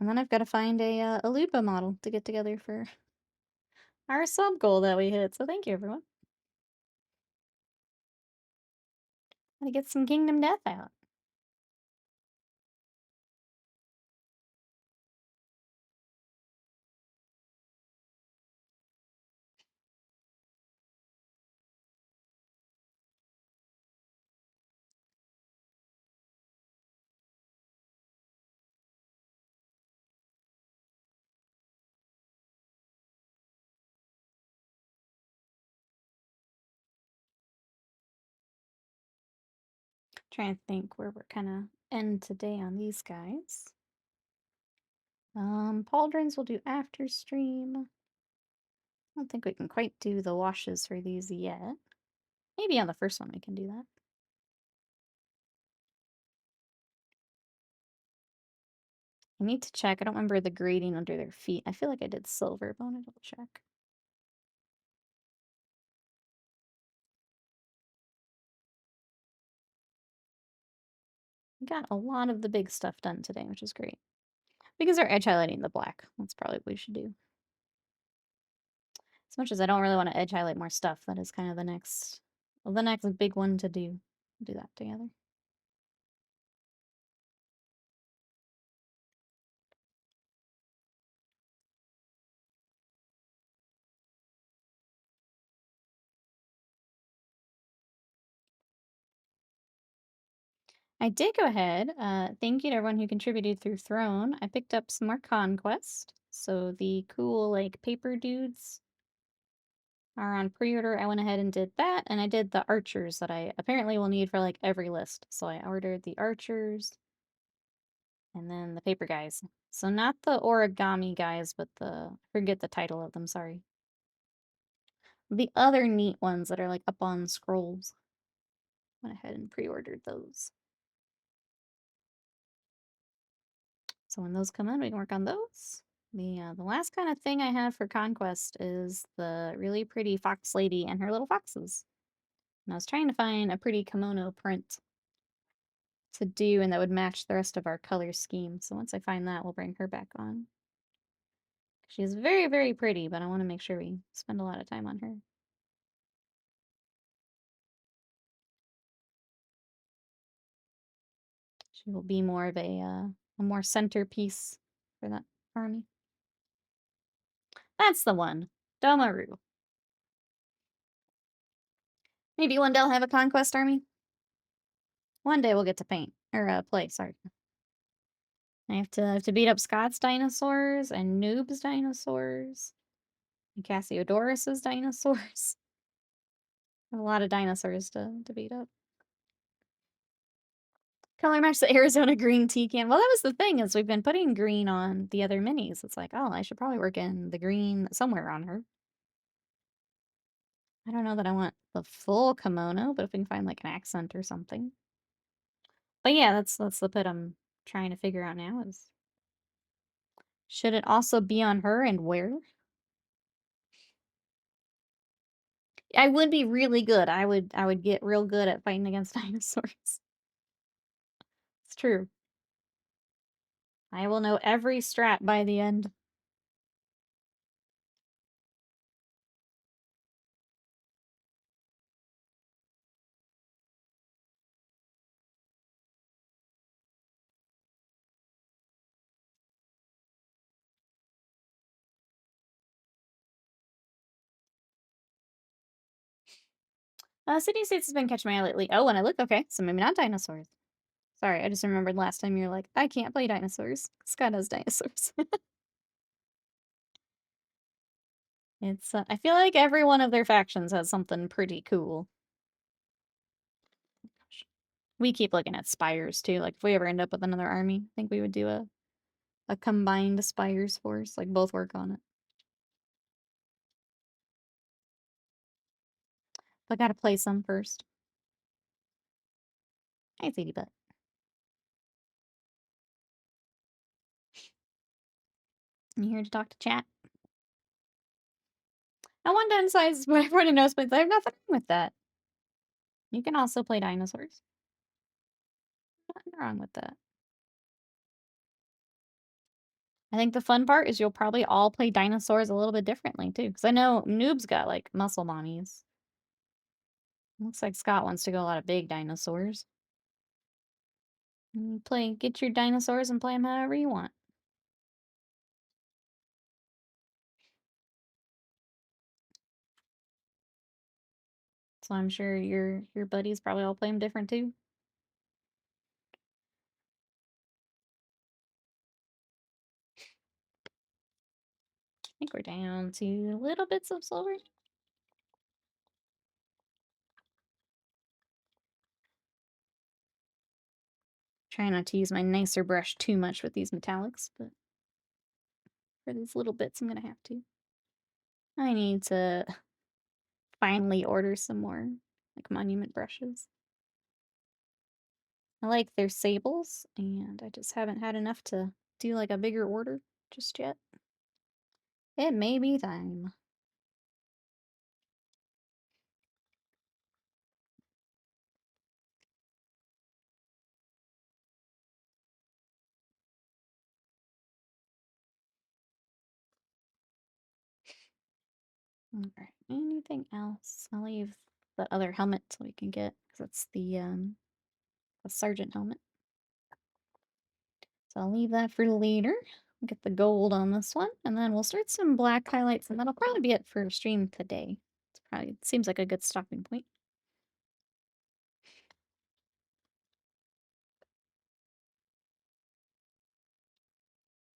And then I've got to find a Lupa model to get together for our sub goal that we hit, so thank you everyone. Gotta get some Kingdom Death out. Trying to think where we're kind of end today on these guys. Pauldrons will do after stream. I don't think we can quite do the washes for these yet. Maybe on the first one we can do that. I need to check. I don't remember the grading under their feet. I feel like I did silver, but I want to double check. We got a lot of the big stuff done today, which is great. Because they're edge highlighting the black. That's probably what we should do. As much as I don't really want to edge highlight more stuff, that is kind of the next big one to do. Do that together. I did go ahead. Thank you to everyone who contributed through Throne. I picked up some more Conquest. So the cool, like, paper dudes are on pre-order. I went ahead and did that, and I did the archers that I apparently will need for, like, every list. So I ordered the archers, and then the paper guys. So not the origami guys, but I forget the title of them, sorry. The other neat ones that are, like, up on scrolls. Went ahead and pre-ordered those. So when those come in, we can work on those. The last kind of thing I have for Conquest is the really pretty fox lady and her little foxes. And I was trying to find a pretty kimono print to do and that would match the rest of our color scheme. So once I find that, we'll bring her back on. She is very, very pretty, but I want to make sure we spend a lot of time on her. She will be more of a more centerpiece for that army. That's the one. Domaru. Maybe one day I'll have a conquest army. One day we'll get to paint. Or play, sorry. I have to beat up Scott's dinosaurs and Noob's dinosaurs. And Cassiodorus's dinosaurs. I have a lot of dinosaurs to beat up. Color match the Arizona green tea can. Well, that was the thing, is we've been putting green on the other minis. It's like, oh, I should probably work in the green somewhere on her. I don't know that I want the full kimono, but if we can find like an accent or something. But yeah, that's the bit I'm trying to figure out now is, should it also be on her and where? I would be really good. I would get real good at fighting against dinosaurs. It's true. I will know every strat by the end. City States has been catching my eye lately. Oh, and I look okay, so maybe not dinosaurs. Sorry, I just remembered last time you were like, I can't play dinosaurs. Scott has dinosaurs. It's, I feel like every one of their factions has something pretty cool. We keep looking at spires too. Like if we ever end up with another army, I think we would do a combined spires force, like both work on it. But gotta play some first. Hey, Sadie Butt. You here to talk to chat? I want to emphasize what everyone knows, but I have nothing wrong with that. You can also play dinosaurs. Nothing wrong with that. I think the fun part is you'll probably all play dinosaurs a little bit differently too. Because I know Noob's got like muscle mommies. Looks like Scott wants to go a lot of big dinosaurs. Get your dinosaurs and play them however you want. So I'm sure your buddies probably all play them different too. I think we're down to little bits of silver. Try not to use my nicer brush too much with these metallics, but for these little bits, I'm gonna have to. I need to finally order some more, like, monument brushes. I like their sables, and I just haven't had enough to do, like, a bigger order just yet. It may be time. Alright, anything else? I'll leave the other helmet so we can get, because it's the sergeant helmet. So I'll leave that for later. Get the gold on this one, and then we'll start some black highlights, and that'll probably be it for stream today. It seems like a good stopping point.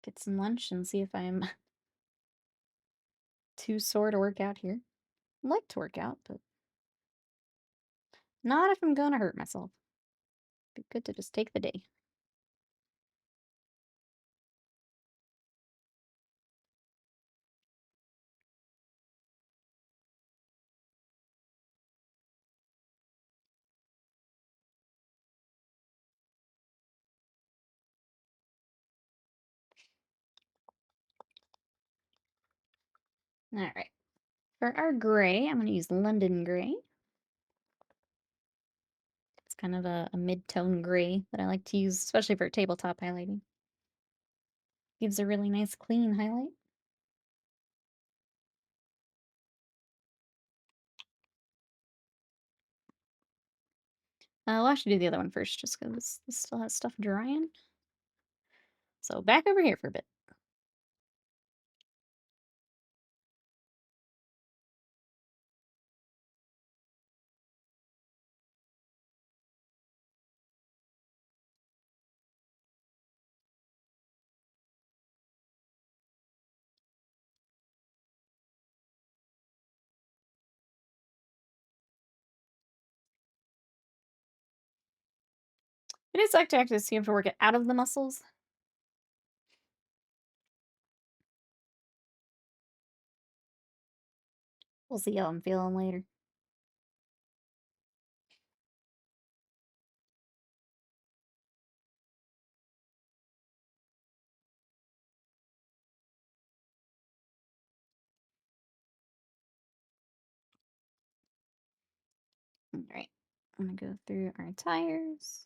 Get some lunch and see if I'm too sore to work out here. I like to work out, but not if I'm gonna hurt myself. Be good to just take the day. Alright. For our gray, I'm going to use London gray. It's kind of a mid-tone gray that I like to use, especially for tabletop highlighting. Gives a really nice clean highlight. I'll actually do the other one first, just because this still has stuff drying. So back over here for a bit. It is like to actually see if to work it out of the muscles. We'll see how I'm feeling later. Alright, I'm going to go through our tires.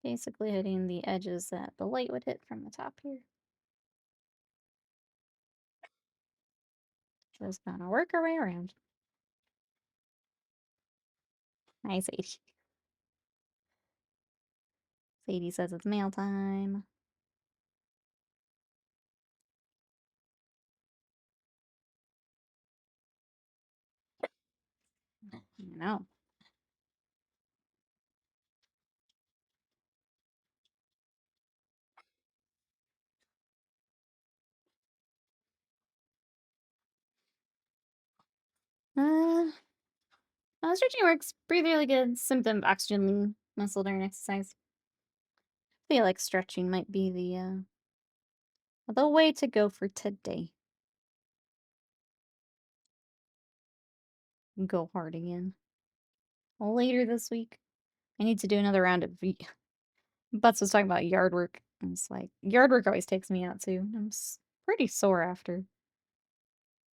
Basically hitting the edges that the light would hit from the top here. Just gonna work our way around. Hi, Sadie. Sadie says it's mail time. You know. Stretching works. Breathe really good. Symptom of oxygen muscle during exercise. I feel like stretching might be the way to go for today. Go hard again. Later this week, I need to do another round of Butts was talking about yard work. And it's like, yard work always takes me out too. I'm pretty sore after.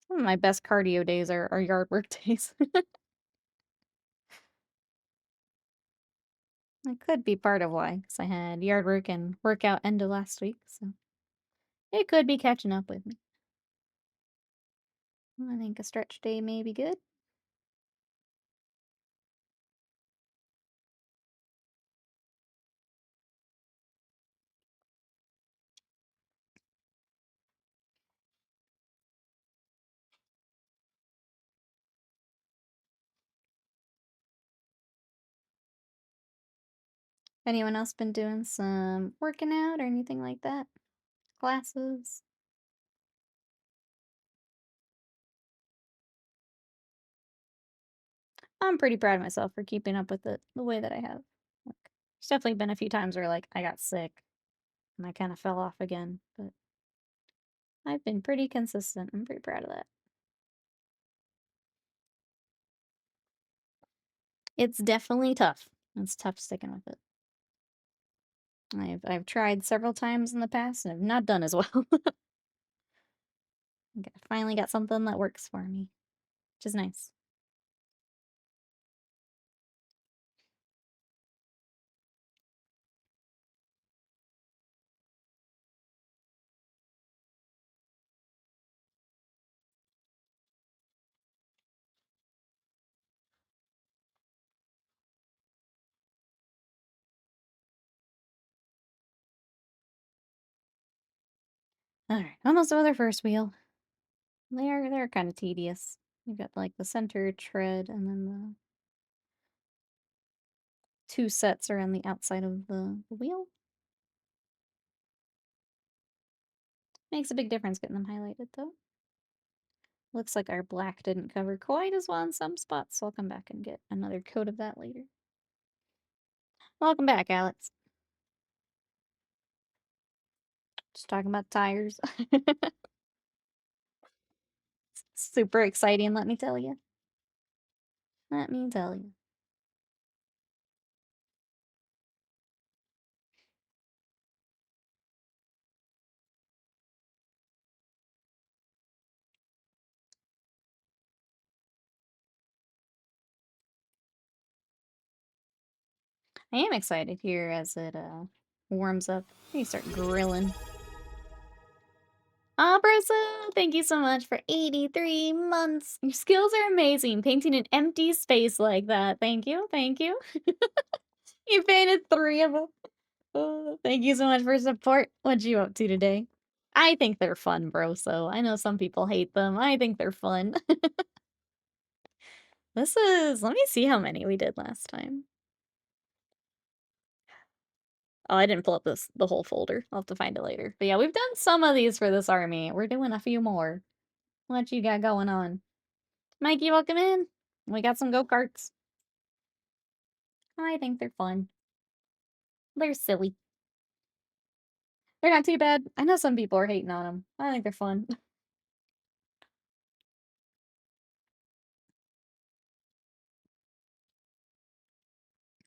Some of my best cardio days are yard work days. That could be part of why, because I had yard work and workout end of last week, so it could be catching up with me. I think a stretch day may be good. Anyone else been doing some working out or anything like that? Classes? I'm pretty proud of myself for keeping up with it the way that I have. There's definitely been a few times where, like, I got sick and I kind of fell off again, but I've been pretty consistent. I'm pretty proud of that. It's definitely tough. It's tough sticking with it. I've tried several times in the past and I've not done as well. I finally got something that works for me, which is nice. Alright, almost over their first wheel. They're kind of tedious. You've got like the center tread and then the two sets around the outside of the wheel. Makes a big difference getting them highlighted though. Looks like our black didn't cover quite as well in some spots, so I'll come back and get another coat of that later. Welcome back, Alex. Just talking about tires. Super exciting, let me tell you. Let me tell you. I am excited here as it warms up. You start grilling. Brosa, thank you so much for 83 months. Your skills are amazing. Painting an empty space like that. Thank you, thank you. You painted 3 of them. Oh, thank you so much for support. What you up to today? I think they're fun, Broso. I know some people hate them. I think they're fun. Let me see how many we did last time. Oh, I didn't pull up the whole folder. I'll have to find it later. But yeah, we've done some of these for this army. We're doing a few more. What you got going on? Mikey, welcome in. We got some go-karts. I think they're fun. They're silly. They're not too bad. I know some people are hating on them. I think they're fun.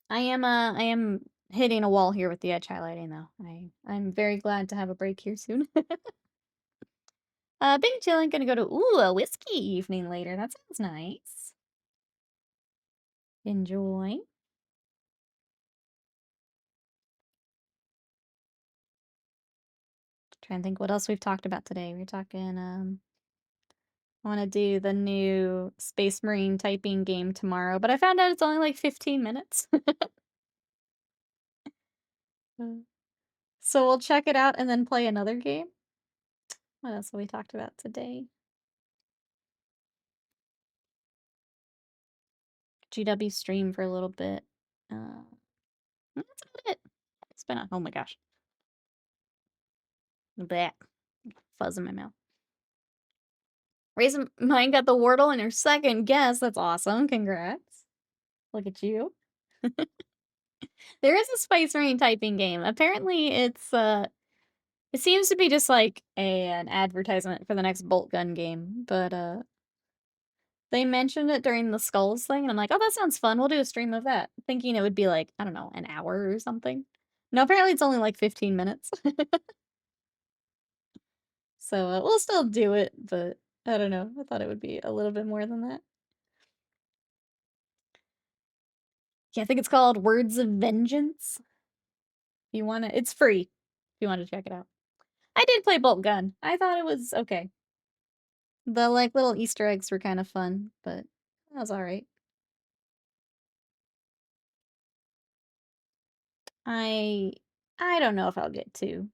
I am hitting a wall here with the edge highlighting though. I'm very glad to have a break here soon. Big chillin', gonna go to a whiskey evening later. That sounds nice. Enjoy. Trying to think what else we've talked about today. We're talking I want to do the new Space Marine typing game tomorrow, but I found out it's only like 15 minutes. So we'll check it out and then play another game. What else have we talked about today? GW stream for a little bit. That's about it. It's been oh my gosh. Blech. Fuzz in my mouth. Raisin Mine got the Wordle in her second guess. That's awesome. Congrats. Look at you. There is a Space Marine typing game. Apparently it's it seems to be just like an advertisement for the next bolt gun game, but they mentioned it during the Skulls thing, and I'm like, oh, that sounds fun. We'll do a stream of that. Thinking it would be like, I don't know, an hour or something. No, apparently it's only like 15 minutes. So we'll still do it, but I don't know. I thought it would be a little bit more than that. Yeah, I think it's called Words of Vengeance. If you want to, it's free. If you want to check it out. I did play Bolt Gun. I thought it was okay. The like little Easter eggs were kind of fun, but that was all right. I I don't know if I'll get to.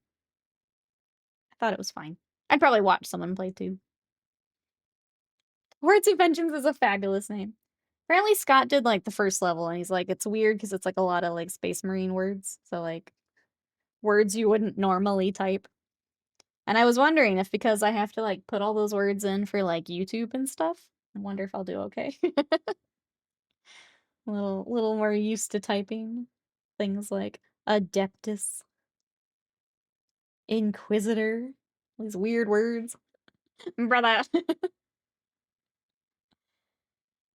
I thought it was fine. I'd probably watch someone play too. Words of Vengeance is a fabulous name. Apparently Scott did like the first level and he's like, it's weird because it's like a lot of like Space Marine words. So like words you wouldn't normally type. And I was wondering if because I have to like put all those words in for like YouTube and stuff, I wonder if I'll do okay. A little more used to typing things like Adeptus, Inquisitor, these weird words. Brother.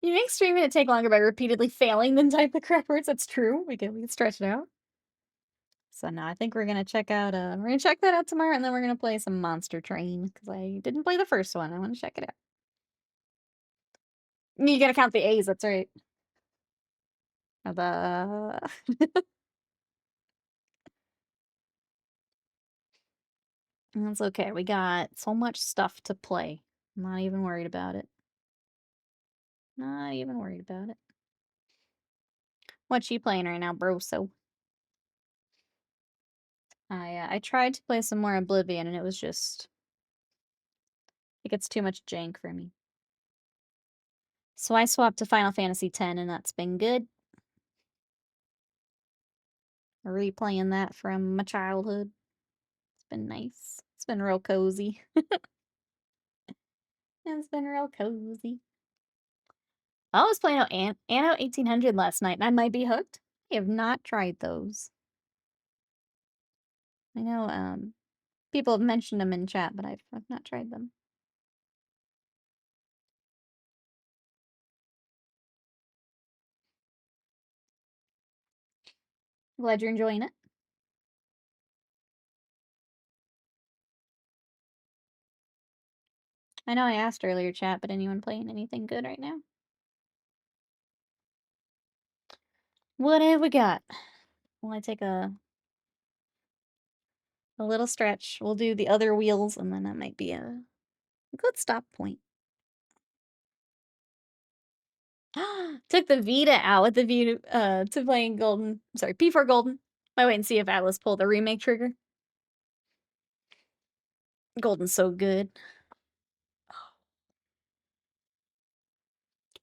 You make streaming it take longer by repeatedly failing than type the correct words. That's true. We can stretch it out. So now I think we're gonna check out we're gonna check that out tomorrow, and then we're gonna play some Monster Train because I didn't play the first one. I want to check it out. You gotta count the A's. That's right. The That's okay. We got so much stuff to play. I'm not even worried about it. Not even worried about it. What's she playing right now, bro? So I tried to play some more Oblivion, and it was just it gets too much jank for me. So I swapped to Final Fantasy X, and that's been good. Replaying that from my childhood. It's been nice. It's been real cozy. It's been real cozy. I was playing Anno 1800 last night, and I might be hooked. I have not tried those. I know people have mentioned them in chat, but I've not tried them. Glad you're enjoying it. I know I asked earlier, chat, but anyone playing anything good right now? What have we got? Well, I take a little stretch. We'll do the other wheels, and then that might be a good stop point. Took the Vita out with the view to playing Golden. Sorry, P4 Golden. I wait and see if Atlas pull the remake trigger. Golden's so good.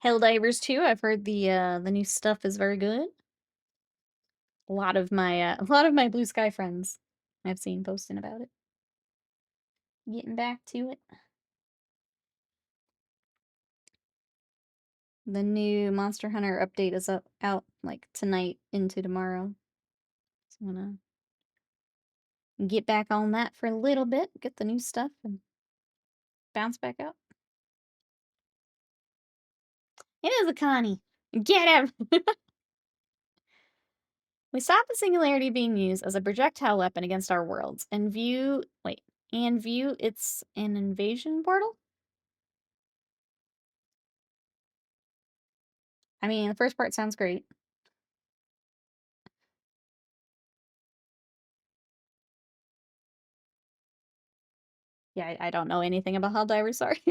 Helldivers 2. I've heard the new stuff is very good. A lot of my Blue Sky friends I've seen posting about it. Getting back to it. The new Monster Hunter update is out like tonight into tomorrow. So I'm gonna get back on that for a little bit, get the new stuff, and bounce back out. It is a Connie. Get him! We stop the singularity being used as a projectile weapon against our worlds and view it's an invasion portal? I mean, the first part sounds great. Yeah, I don't know anything about Helldivers, sorry.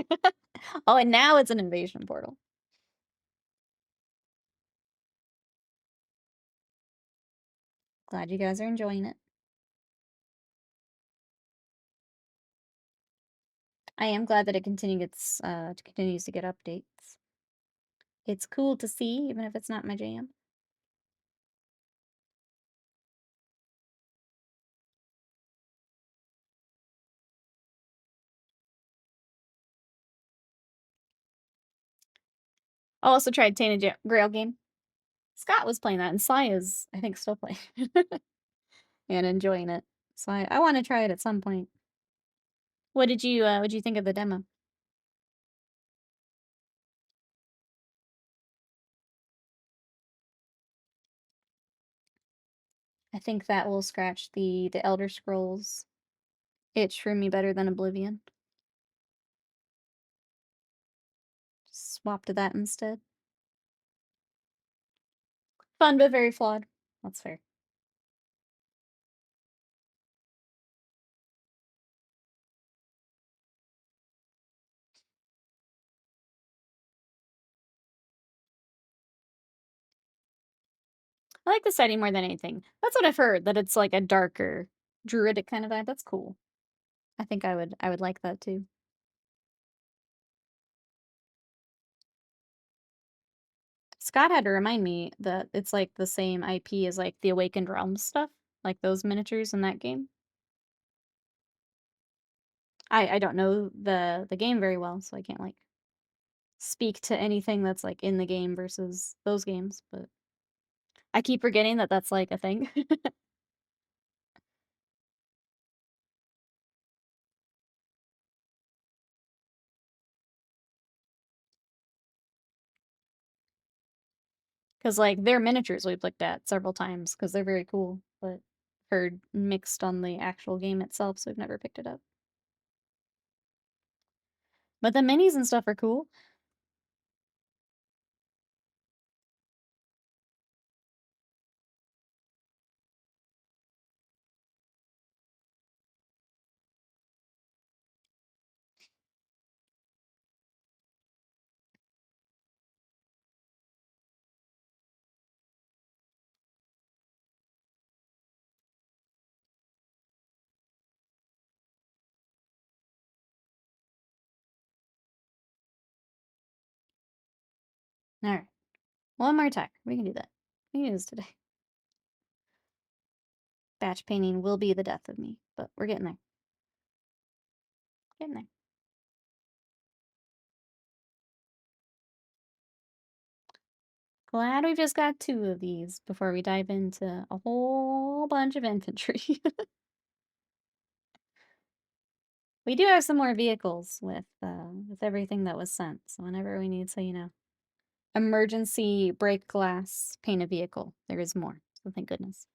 Oh, and now it's an invasion portal. Glad you guys are enjoying it. I am glad that it continues to get updates. It's cool to see, even if it's not my jam. I also tried Tainted Grail game. Scott was playing that, and Sly is, I think, still playing and enjoying it. So I want to try it at some point. What did you think of the demo? I think that will scratch the Elder Scrolls itch for me better than Oblivion. Swap to that instead. Fun, but very flawed. That's fair. I like the setting more than anything. That's what I've heard, that it's like a darker, druidic kind of vibe. That's cool. I think I would like that too. Scott had to remind me that it's like the same IP as like the Awakened Realms stuff, like those miniatures in that game. I don't know the game very well, so I can't like speak to anything that's like in the game versus those games, but I keep forgetting that that's like a thing. Because, like, their miniatures we've looked at several times because they're very cool, but heard mixed on the actual game itself, so we've never picked it up. But the minis and stuff are cool. Alright. One more attack. We can do that. We can do this today. Batch painting will be the death of me, but we're getting there. Getting there. Glad we just got 2 of these before we dive into a whole bunch of infantry. We do have some more vehicles with everything that was sent, so whenever we need to, you know, emergency break glass, paint a vehicle, there is more, so thank goodness.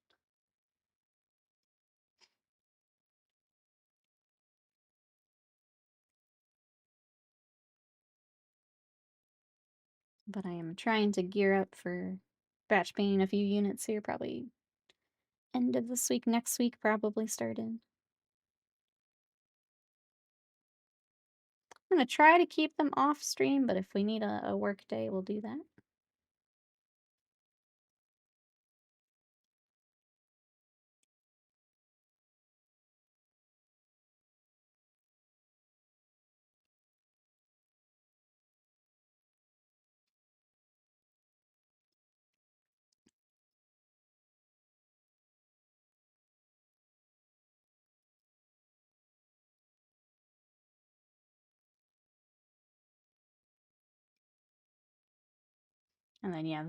But I am trying to gear up for batch painting a few units here, probably end of this week, next week, probably started. I'm gonna try to keep them off stream, but if we need a work day, we'll do that. And then yeah,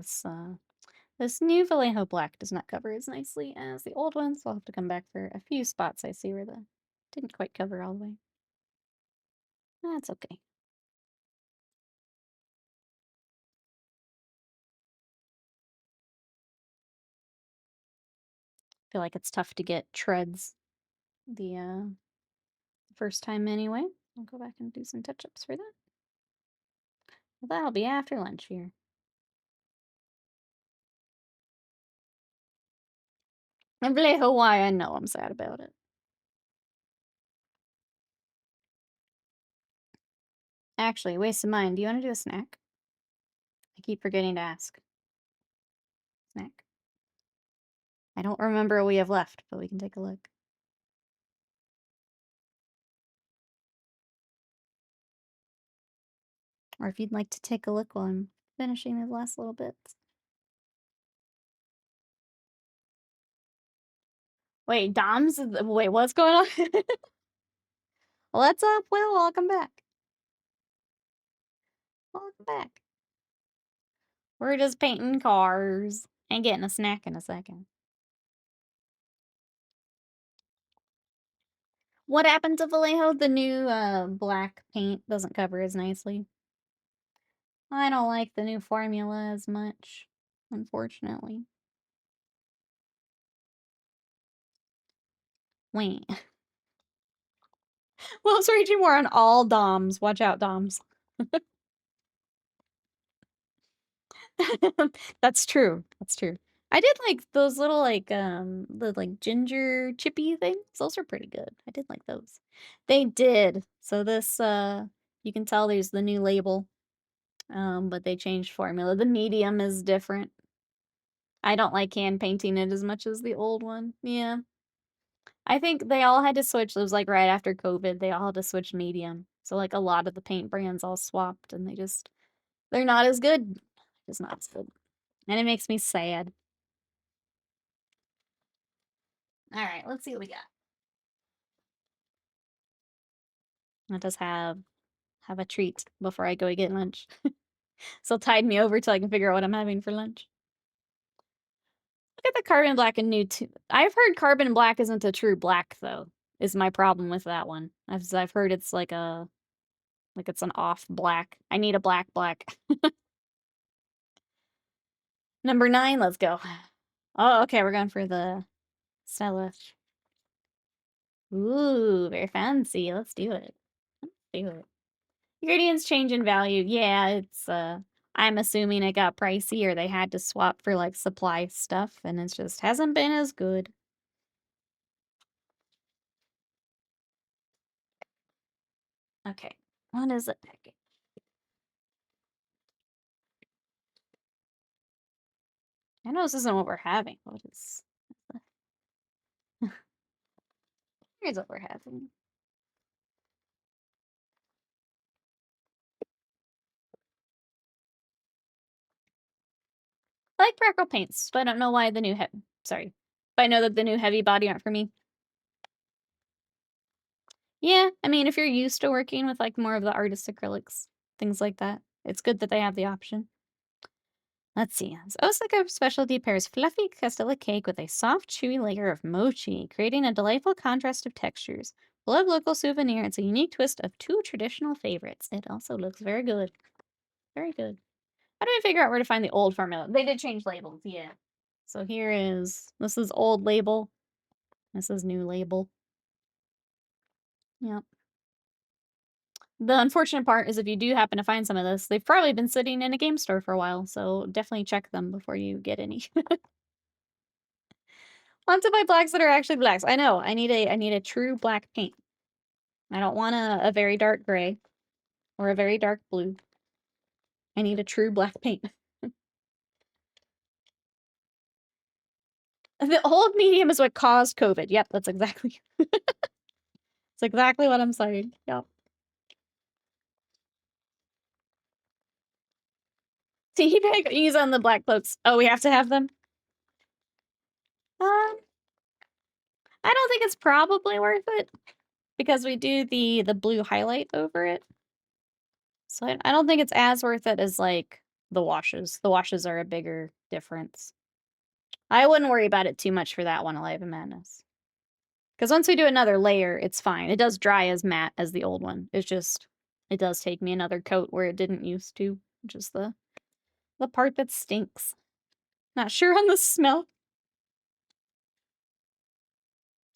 this new Vallejo black does not cover as nicely as the old one, so I'll have to come back for a few spots I see where the didn't quite cover all the way. That's okay. Feel like it's tough to get treads the first time anyway. I'll go back and do some touch-ups for that. Well, that'll be after lunch here. And Vallejo, why I know I'm sad about it. Actually, waste of mine. Do you want to do a snack? I keep forgetting to ask. Snack. I don't remember what we have left, but we can take a look. Or if you'd like to take a look while I'm finishing these last little bits. Wait, Dom's? Wait, what's going on? What's up, Will? Welcome back. Welcome back. We're just painting cars and getting a snack in a second. What happened to Vallejo? The new black paint doesn't cover as nicely. I don't like the new formula as much, unfortunately. Wait. Well, it's raging war on all Doms. Watch out, Doms. That's true. That's true. I did like those little the like ginger chippy things. Those are pretty good. I did like those. They did. So this you can tell there's the new label. But they changed formula. The medium is different. I don't like hand painting it as much as the old one. Yeah. I think they all had to switch. It was like right after COVID, they all had to switch medium. So like a lot of the paint brands all swapped and they're not as good. Just not as good. And it makes me sad. All right, let's see what we got. That does have a treat before I go get lunch. So tide me over till I can figure out what I'm having for lunch. Look at the carbon black and new too. I've heard carbon black isn't a true black though. Is my problem with that one. I've heard it's like it's an off black. I need a black. Number 9, let's go. Oh, okay, we're going for the Stella. Ooh, very fancy. Let's do it. Let's do it. Ingredients change in value. Yeah, it's I'm assuming it got pricey or they had to swap for like supply stuff and it just hasn't been as good. Okay. What is it picking? I know this isn't what we're having. What is here's what we're having. I like Freckle paints, but I don't know why the new sorry. But I know that the new heavy body aren't for me. Yeah, I mean, if you're used to working with like more of the artist acrylics, things like that, it's good that they have the option. Let's see. Osaka specialty pairs fluffy castella cake with a soft, chewy layer of mochi, creating a delightful contrast of textures. Full of local souvenir, it's a unique twist of 2 traditional favorites. It also looks very good. Very good. How do I figure out where to find the old formula? They did change labels, yeah. So this is old label. This is new label. Yep. The unfortunate part is if you do happen to find some of this, they've probably been sitting in a game store for a while, so definitely check them before you get any. Want to buy blacks that are actually blacks. I know. I need a true black paint. I don't want a very dark gray or a very dark blue. I need a true black paint. The old medium is what caused COVID. Yep, that's exactly. It's exactly what I'm saying. Yep. Teabag use on the black cloaks. Oh, we have to have them? I don't think it's probably worth it because we do the blue highlight over it. So I don't think it's as worth it as like the washes. The washes are a bigger difference. I wouldn't worry about it too much for that one, Alive in Madness. Because once we do another layer, it's fine. It does dry as matte as the old one. It's just, it does take me another coat where it didn't used to, which is the part that stinks. Not sure on the smell.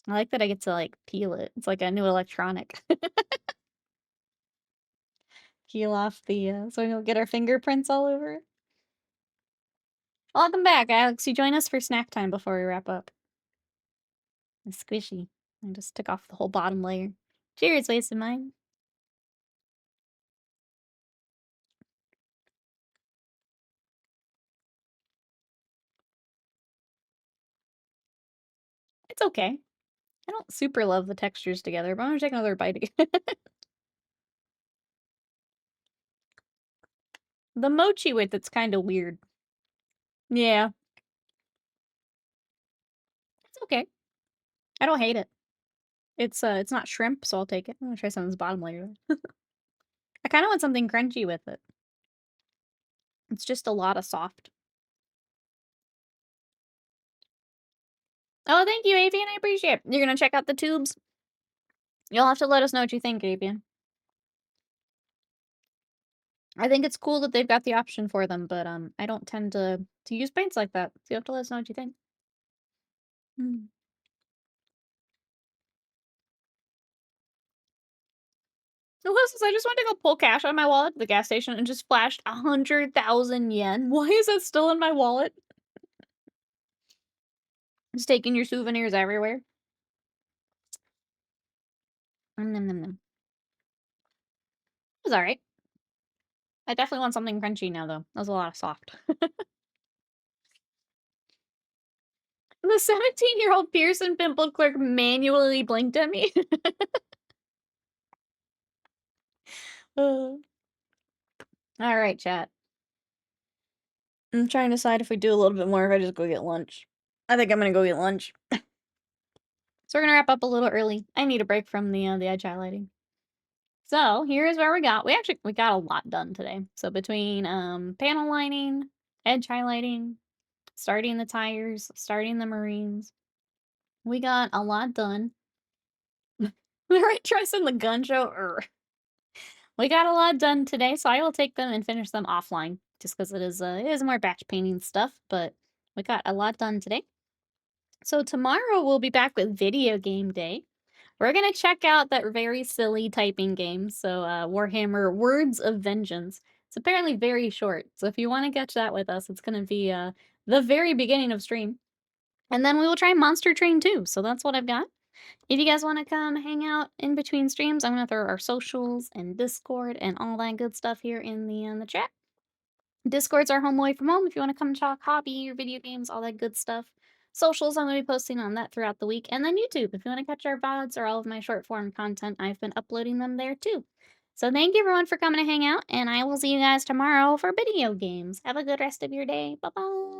I like that I get to like peel it. It's like a new electronic. Peel off the, so we don't get our fingerprints all over it. Welcome back, Alex. You join us for snack time before we wrap up. It's squishy. I just took off the whole bottom layer. Cheers, wasted mine. It's okay. I don't super love the textures together, but I'm gonna take another bite again. The mochi with it's kind of weird. Yeah. It's okay. I don't hate it. It's not shrimp, so I'll take it. I'm gonna try some of this bottom layer. I kind of want something crunchy with it. It's just a lot of soft. Oh, thank you, Avian. I appreciate it. You're gonna check out the tubes? You'll have to let us know what you think, Avian. I think it's cool that they've got the option for them, but I don't tend to use paints like that. So you have to let us know what you think. Mm. So Wilson, I just went to go pull cash out of my wallet at the gas station and just flashed 100,000 yen. Why is that still in my wallet? Just taking your souvenirs everywhere. Nom, nom, nom. It was alright. I definitely want something crunchy now, though. That was a lot of soft. The 17-year-old Pearson pimple clerk manually blinked at me. Alright, chat. I'm trying to decide if we do a little bit more if I just go get lunch. I think I'm gonna go get lunch. So we're gonna wrap up a little early. I need a break from the edge highlighting. So here's where we got. We got a lot done today. So between panel lining, edge highlighting, starting the tires, starting the Marines. We got a lot done. Alright, Tristan the gun show, We got a lot done today, so I will take them and finish them offline, just because it is more batch painting stuff, but we got a lot done today. So tomorrow we'll be back with video game day. We're gonna check out that very silly typing game, so, Warhammer Words of Vengeance. It's apparently very short, so if you wanna catch that with us, it's gonna be, the very beginning of stream. And then we will try Monster Train 2, so that's what I've got. If you guys wanna come hang out in between streams, I'm gonna throw our socials and Discord and all that good stuff here in the chat. Discord's our home away from home if you wanna come talk hobby or video games, all that good stuff. Socials, I'm gonna be posting on that throughout the week. And then YouTube, if you wanna catch our VODs or all of my short form content, I've been uploading them there too. So thank you everyone for coming to hang out, and I will see you guys tomorrow for video games. Have a good rest of your day. Bye-bye.